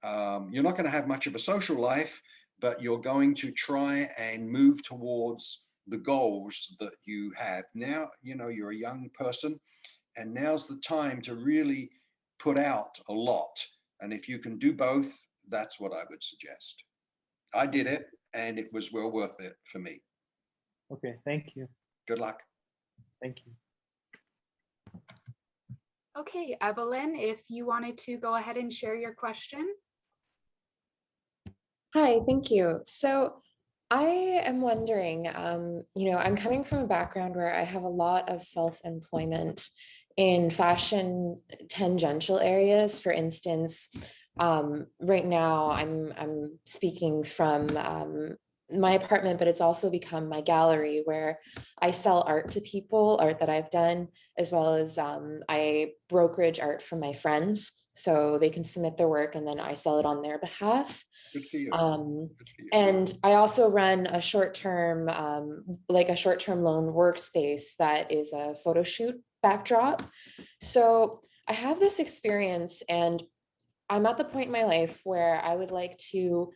You're not going to have much of a social life, but you're going to try and move towards the goals that you have. Now, you know, you're a young person, and now's the time to really put out a lot. And if you can do both, that's what I would suggest. I did it, and it was well worth it for me. Okay, thank you. Good luck. Thank you. Okay, Evelyn, if you wanted to go ahead and share your question. Hi, thank you. So I am wondering, you know, I'm coming from a background where I have a lot of self-employment in fashion tangential areas. For instance, right now I'm speaking from my apartment, but it's also become my gallery where I sell art to people, art that I've done, as well as I brokerage art from my friends. So they can submit their work and then I sell it on their behalf. Good for you. And I also run a short-term, like a short-term loan workspace that is a photo shoot backdrop. So I have this experience and I'm at the point in my life where I would like to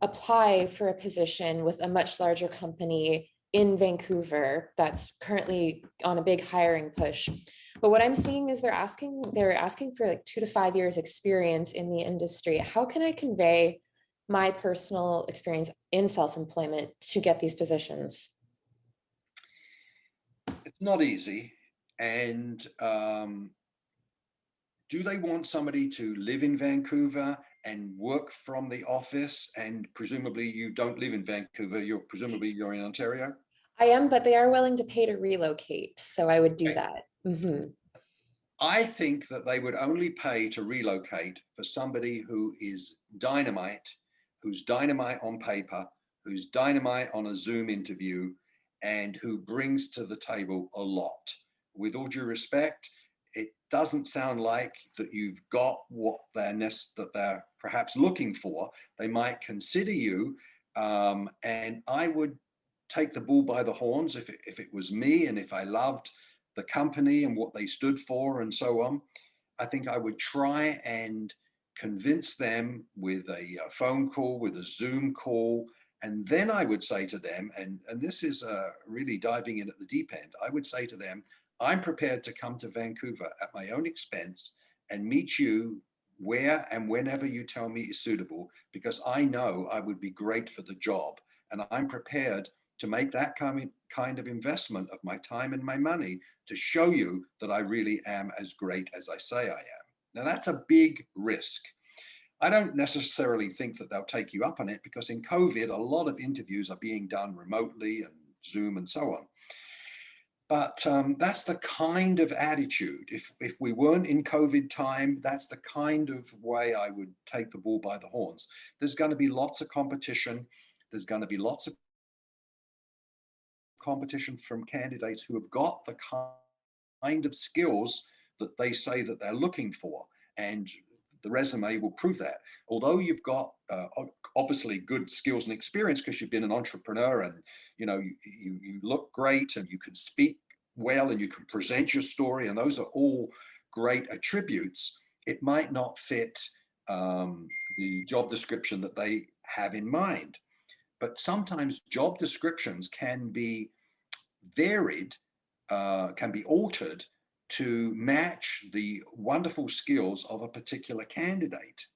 apply for a position with a much larger company in Vancouver that's currently on a big hiring push. But what I'm seeing is they're asking for like 2 to 5 years experience in the industry. How can I convey my personal experience in self-employment to get these positions? It's not easy. And do they want somebody to live in Vancouver and work from the office? And presumably you don't live in Vancouver, presumably you're in Ontario? I am, but they are willing to pay to relocate. So I would do that. Mm-hmm. I think that they would only pay to relocate for somebody who is dynamite, who's dynamite on paper, who's dynamite on a Zoom interview, and who brings to the table a lot. With all due respect, it doesn't sound like that you've got what they're perhaps looking for. They might consider you, and I would take the bull by the horns if it was me, and if I loved the company and what they stood for and so on. I think I would try and convince them with a phone call, with a Zoom call, and then I would say to them, and this is really diving in at the deep end, I would say to them, I'm prepared to come to Vancouver at my own expense and meet you where and whenever you tell me is suitable, because I know I would be great for the job. And I'm prepared to make that kind of investment of my time and my money to show you that I really am as great as I say I am. Now that's a big risk. I don't necessarily think that they'll take you up on it, because in COVID, a lot of interviews are being done remotely and Zoom and so on. But that's the kind of attitude. If we weren't in COVID time, that's the kind of way I would take the bull by the horns. There's going to be lots of competition. There's going to be lots of competition from candidates who have got the kind of skills that they say that they're looking for. And the resume will prove that. Although you've got obviously good skills and experience because you've been an entrepreneur, and you know you look great and you can speak well and you can present your story, and those are all great attributes, it might not fit the job description that they have in mind. but sometimes job descriptions can be varied, can be altered to match the wonderful skills of a particular candidate.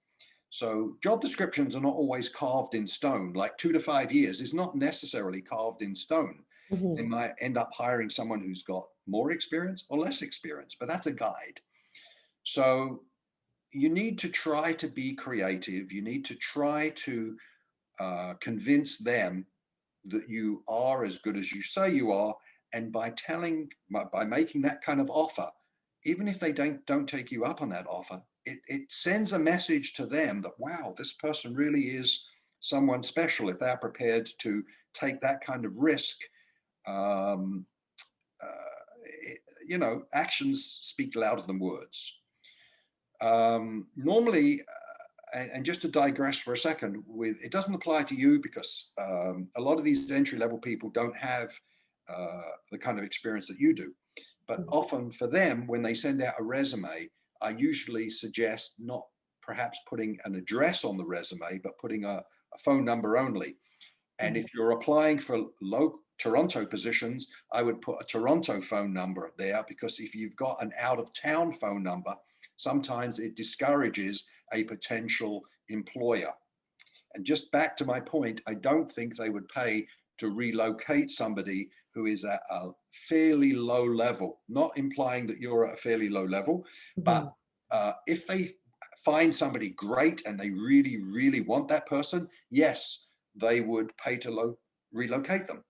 So job descriptions are not always carved in stone. Like 2 to 5 years is not necessarily carved in stone. They might end up hiring someone who's got more experience or less experience, but that's a guide. So you need to try to be creative. You need to try to convince them that you are as good as you say you are. And by making that kind of offer, even if they don't take you up on that offer, it sends a message to them that, wow, this person really is someone special if they're prepared to take that kind of risk. You know, actions speak louder than words. Normally, and just to digress for a second, it doesn't apply to you because a lot of these entry-level people don't have the kind of experience that you do. But often for them, when they send out a resume, I usually suggest not perhaps putting an address on the resume, but putting a phone number only. And if you're applying for low Toronto positions, I would put a Toronto phone number there, because if you've got an out-of-town phone number, sometimes it discourages a potential employer. And just back to my point, I don't think they would pay to relocate somebody who is at a fairly low level, not implying that you're at a fairly low level, but if they find somebody great and they really, really want that person, yes, they would pay to relocate them.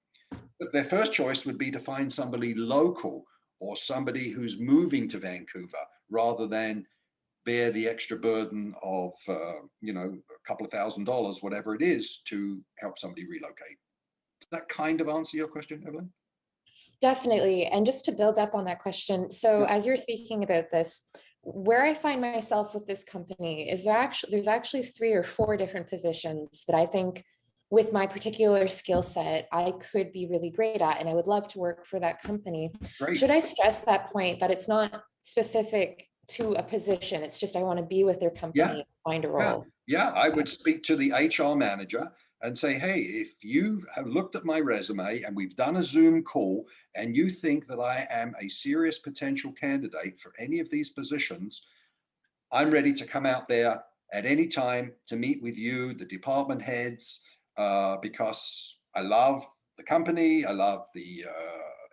But their first choice would be to find somebody local or somebody who's moving to Vancouver, rather than bear the extra burden of, you know, a couple of $1,000s, whatever it is, to help somebody relocate. Does that kind of answer your question, Evelyn? Definitely. And just to build up on that question, so as you're speaking about this, where I find myself with this company is there's actually 3 or 4 different positions that I think with my particular skill set, I could be really great at, and I would love to work for that company. Great. Should I stress that point, that it's not specific to a position, it's just I want to be with their company and find a role? Yeah, I would speak to the HR manager and say, hey, if you have looked at my resume and we've done a Zoom call and you think that I am a serious potential candidate for any of these positions, I'm ready to come out there at any time to meet with you, the department heads, because I love the company, I love the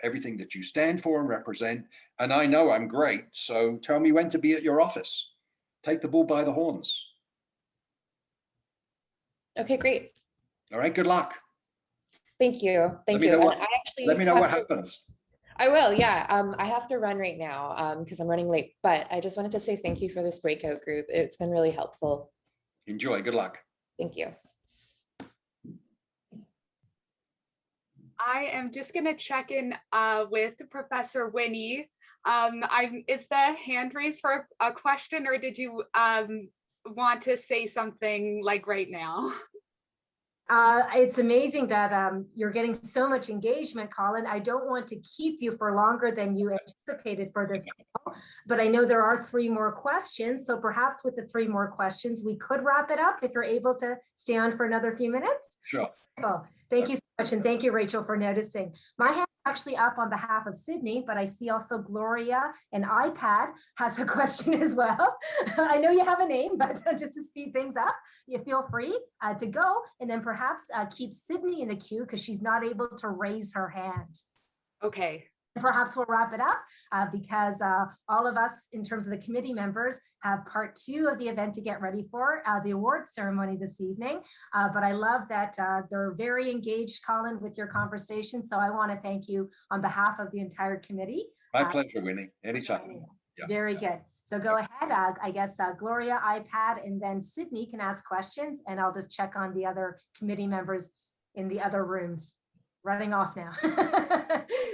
everything that you stand for and represent, and I know I'm great, so tell me when to be at your office. Take the bull by the horns. Okay, great. All right, good luck. Thank you. Thank you. And I actually let me know what happens. I will, yeah. I have to run right now because I'm running late, but I just wanted to say thank you for this breakout group. It's been really helpful. Enjoy, good luck. Thank you. I am just going to check in with Professor Winnie. Is the hand raised for a question, or did you want to say something like right now? It's amazing that you're getting so much engagement, Colin. I don't want to keep you for longer than you anticipated for this call, but I know there are 3 more questions. So perhaps with the 3 more questions, we could wrap it up if you're able to stay on for another few minutes. Sure. Oh, thank you so much. And thank you, Rachel, for noticing. My hand is actually up on behalf of Sydney, but I see also Gloria and iPad has a question as well. I know you have a name, but just to speed things up, you feel free to go, and then perhaps keep Sydney in the queue because she's not able to raise her hand. Okay. Perhaps we'll wrap it up because all of us, in terms of the committee members, have part 2 of the event to get ready for, the awards ceremony this evening. But I love that they're very engaged, Colin, with your conversation. So I want to thank you on behalf of the entire committee. My pleasure, Winnie. Anytime. Yeah. Very good. So go ahead. I guess Gloria, iPad, and then Sydney can ask questions, and I'll just check on the other committee members in the other rooms. Running off now.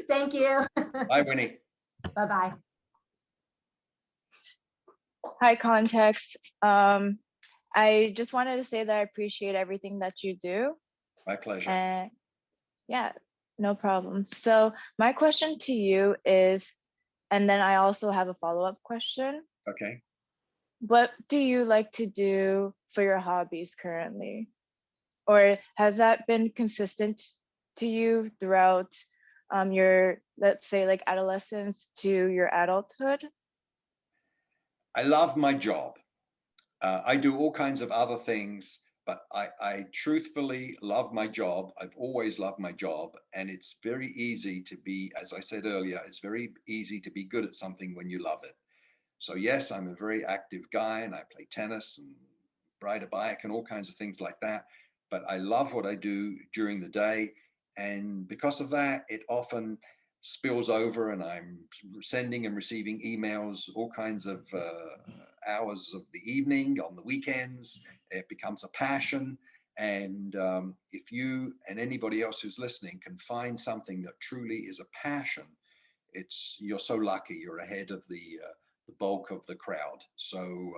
Thank you. Bye, Winnie. Bye-bye. Hi, Context. I just wanted to say that I appreciate everything that you do. My pleasure. Yeah, no problem. So my question to you is, and then I also have a follow-up question. Okay. What do you like to do for your hobbies currently? or has that been consistent to you throughout your, let's say, like adolescence to your adulthood? I love my job. I do all kinds of other things, but I truthfully love my job. I've always loved my job, and it's very easy to be, as I said earlier, it's very easy to be good at something when you love it. So yes, I'm a very active guy, and I play tennis and ride a bike and all kinds of things like that. But I love what I do during the day, and because of that, it often spills over, and I'm sending and receiving emails all kinds of hours of the evening, on the weekends. It becomes a passion. And if you and anybody else who's listening can find something that truly is a passion, you're so lucky. You're ahead of the bulk of the crowd. So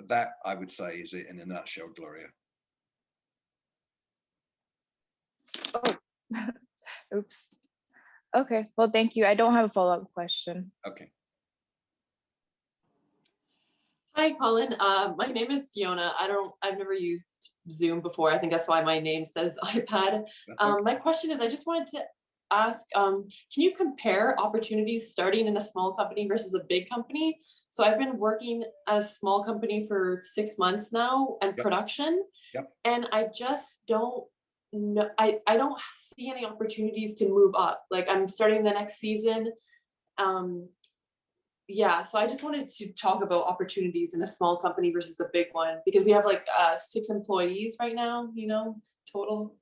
that, I would say, is it in a nutshell, Gloria. Oh, oops. Okay, well, thank you. I don't have a follow-up question. Okay. Hi, Colin. My name is Fiona. I've never used Zoom before. I think that's why my name says iPad. My question is, I just wanted to ask, can you compare opportunities starting in a small company versus a big company? So I've been working at a small company for 6 months now and production, and I just don't know, I don't see any opportunities to move up. Like, I'm starting the next season. Yeah, so I just wanted to talk about opportunities in a small company versus a big one, because we have like 6 employees right now, total.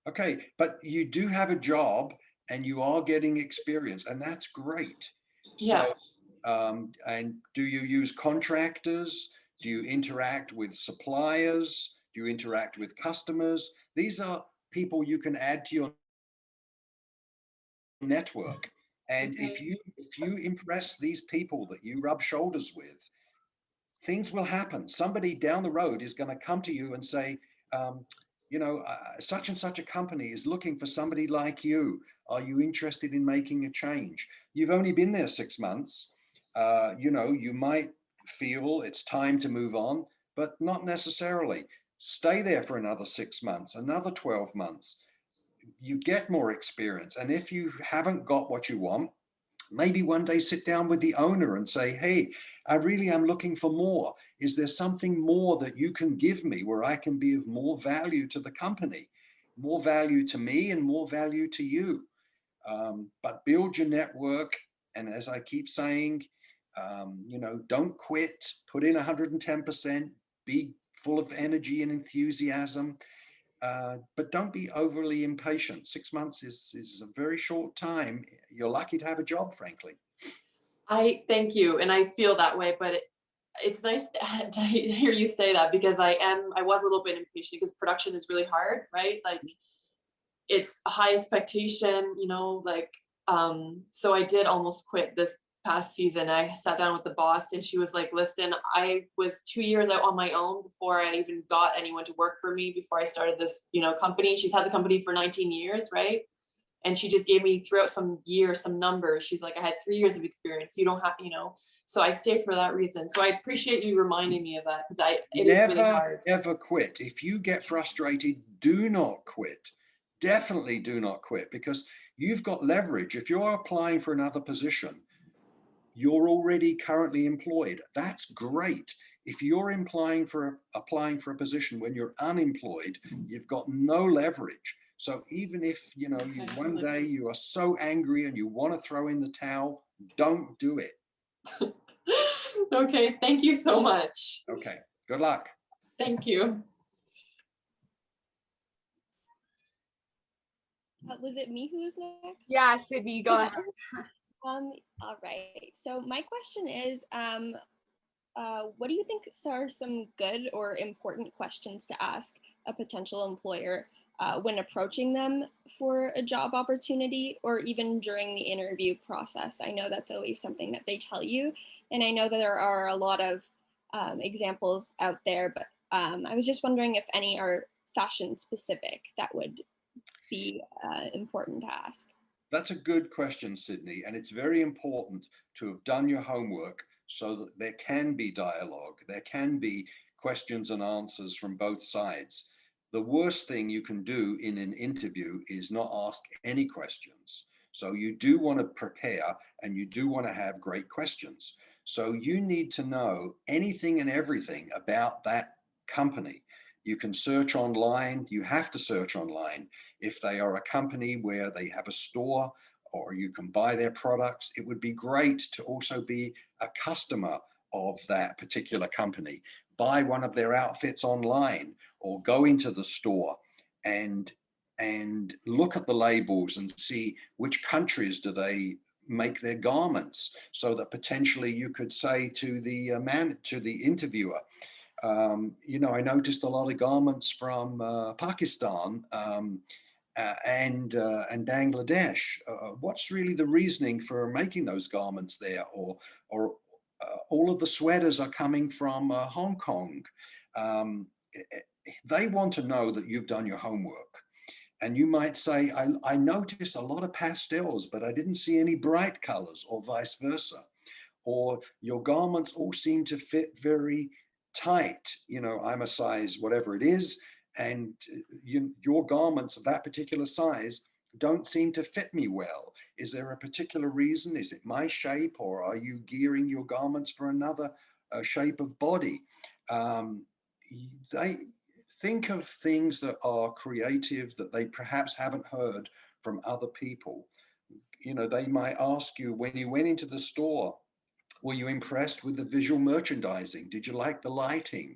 Okay, but you do have a job and you are getting experience, and that's great. Yeah. So, and do you use contractors? Do you interact with suppliers? Do you interact with customers? These are people you can add to your network. And if you impress these people that you rub shoulders with, things will happen. Somebody down the road is going to come to you and say, such and such a company is looking for somebody like you. Are you interested in making a change? You've only been there 6 months. You might feel it's time to move on, but not necessarily. Stay there for another 6 months, another 12 months. You get more experience. And if you haven't got what you want, maybe one day sit down with the owner and say, hey, I really am looking for more. Is there something more that you can give me where I can be of more value to the company, more value to me and more value to you? But build your network. And as I keep saying, don't quit, put in 110%, be full of energy and enthusiasm. But don't be overly impatient. 6 months is a very short time. You're lucky to have a job, frankly. I thank you, and I feel that way, but it's nice to hear you say that, because I was a little bit impatient, because production is really hard, right? Like, it's a high expectation, so I did almost quit this past season. I sat down with the boss and she was like, listen, I was 2 years out on my own before I even got anyone to work for me, before I started this, company. She's had the company for 19 years, right? And she just gave me throughout some years, some numbers. She's like, I had 3 years of experience. You don't have, so I stay for that reason. So I appreciate you reminding me of that, because it is really hard. Never quit. If you get frustrated, do not quit. Definitely do not quit, because you've got leverage. If you're applying for another position, you're already currently employed. That's great. If you're applying for a position when you're unemployed, you've got no leverage. So even if one day you are so angry and you want to throw in the towel, don't do it. Okay, thank you so much. Okay, good luck. Thank you. Was it me who was next? Yeah, Sydney, go ahead. All right. So my question is, what do you think are some good or important questions to ask a potential employer when approaching them for a job opportunity, or even during the interview process? I know that's always something that they tell you, and I know that there are a lot of examples out there, but I was just wondering if any are fashion specific that would be important to ask. That's a good question, Sydney, and it's very important to have done your homework so that there can be dialogue, there can be questions and answers from both sides. The worst thing you can do in an interview is not ask any questions. So you do want to prepare and you do want to have great questions. So you need to know anything and everything about that company. You can search online, you have to search online. If they are a company where they have a store or you can buy their products, it would be great to also be a customer of that particular company. Buy one of their outfits online or go into the store and look at the labels and see which countries do they make their garments, so that potentially you could say to the interviewer, you know, I noticed a lot of garments from Pakistan and Bangladesh. What's really the reasoning for making those garments there? Or all of the sweaters are coming from Hong Kong. They want to know that you've done your homework. And you might say, I noticed a lot of pastels, but I didn't see any bright colors, or vice versa. Or your garments all seem to fit very tight. You know, I'm a size whatever it is, and your garments of that particular size don't seem to fit me well. Is there a particular reason? Is it my shape, or are you gearing your garments for another shape of body? They think of things that are creative that they perhaps haven't heard from other people. You know, they might ask you, when you went into the store, were you impressed with the visual merchandising? Did you like the lighting?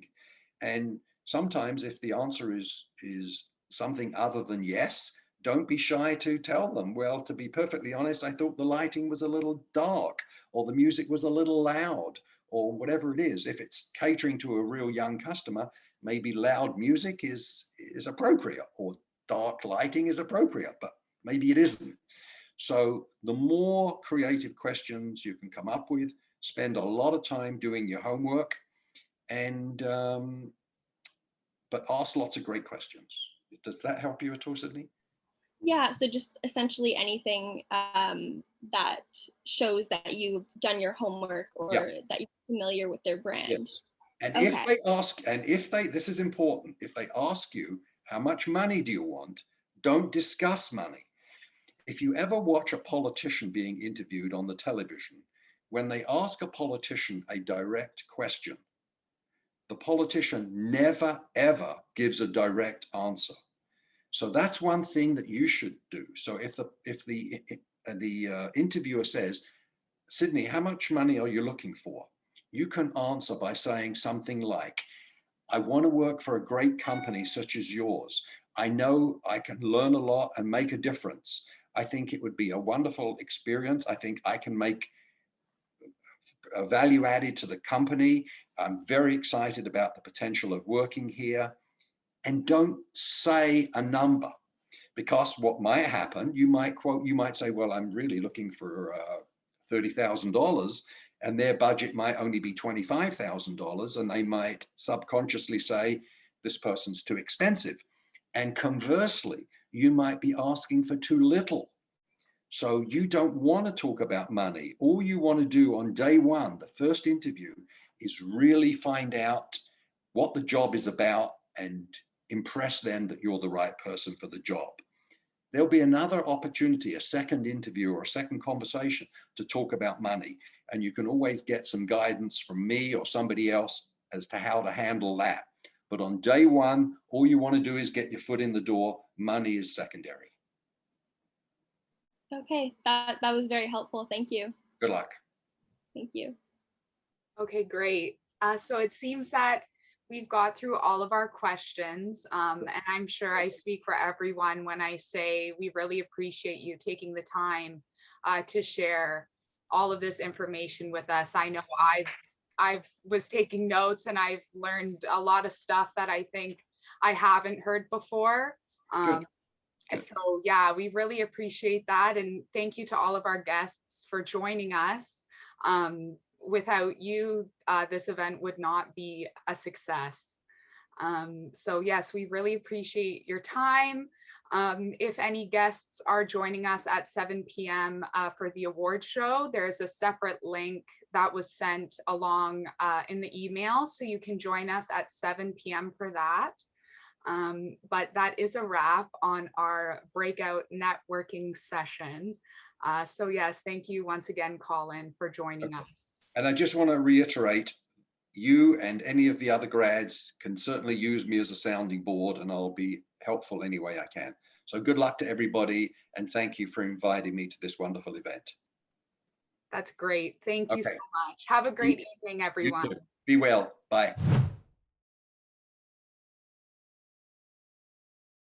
And sometimes if the answer is something other than yes, don't be shy to tell them, well, to be perfectly honest, I thought the lighting was a little dark, or the music was a little loud, or whatever it is. If it's catering to a real young customer, maybe loud music is appropriate, or dark lighting is appropriate, but maybe it isn't. So the more creative questions you can come up with, spend a lot of time doing your homework, and but ask lots of great questions. Does that help you at all, Sydney? Yeah, so just essentially anything that shows that you've done your homework, or that you're familiar with their brand. Yes. And if they ask, this is important, if they ask you, how much money do you want? Don't discuss money. If you ever watch a politician being interviewed on the television, when they ask a politician a direct question, the politician never, ever gives a direct answer. So that's one thing that you should do. So if the interviewer says, Sydney, how much money are you looking for? You can answer by saying something like, I want to work for a great company such as yours. I know I can learn a lot and make a difference. I think it would be a wonderful experience. I think I can make a value added to the company. I'm very excited about the potential of working here. And don't say a number, because what might happen, you might say, well, I'm really looking for $30,000, and their budget might only be $25,000, and they might subconsciously say, this person's too expensive. And conversely, you might be asking for too little. So you don't want to talk about money. All you want to do on day one, the first interview, is really find out what the job is about and impress them that you're the right person for the job. There'll be another opportunity, a second interview or a second conversation to talk about money. And you can always get some guidance from me or somebody else as to how to handle that. But on day one, all you want to do is get your foot in the door. Money is secondary. Okay, that was very helpful. Thank you. Good luck. Thank you. Okay, great. So it seems that we've got through all of our questions, and I'm sure I speak for everyone when I say we really appreciate you taking the time to share all of this information with us. I know I was taking notes, and I've learned a lot of stuff that I think I haven't heard before. So yeah, we really appreciate that. And thank you to all of our guests for joining us. Without you, this event would not be a success. So yes, we really appreciate your time. If any guests are joining us at 7 p.m. For the award show, there's a separate link that was sent along in the email, so you can join us at 7 p.m. for that. But that is a wrap on our breakout networking session. So yes, thank you once again, Colin, for joining us. And I just want to reiterate, you and any of the other grads can certainly use me as a sounding board, and I'll be helpful any way I can. So good luck to everybody, and thank you for inviting me to this wonderful event. That's great. Thank you so much. Have a great evening, everyone. Be well. Bye.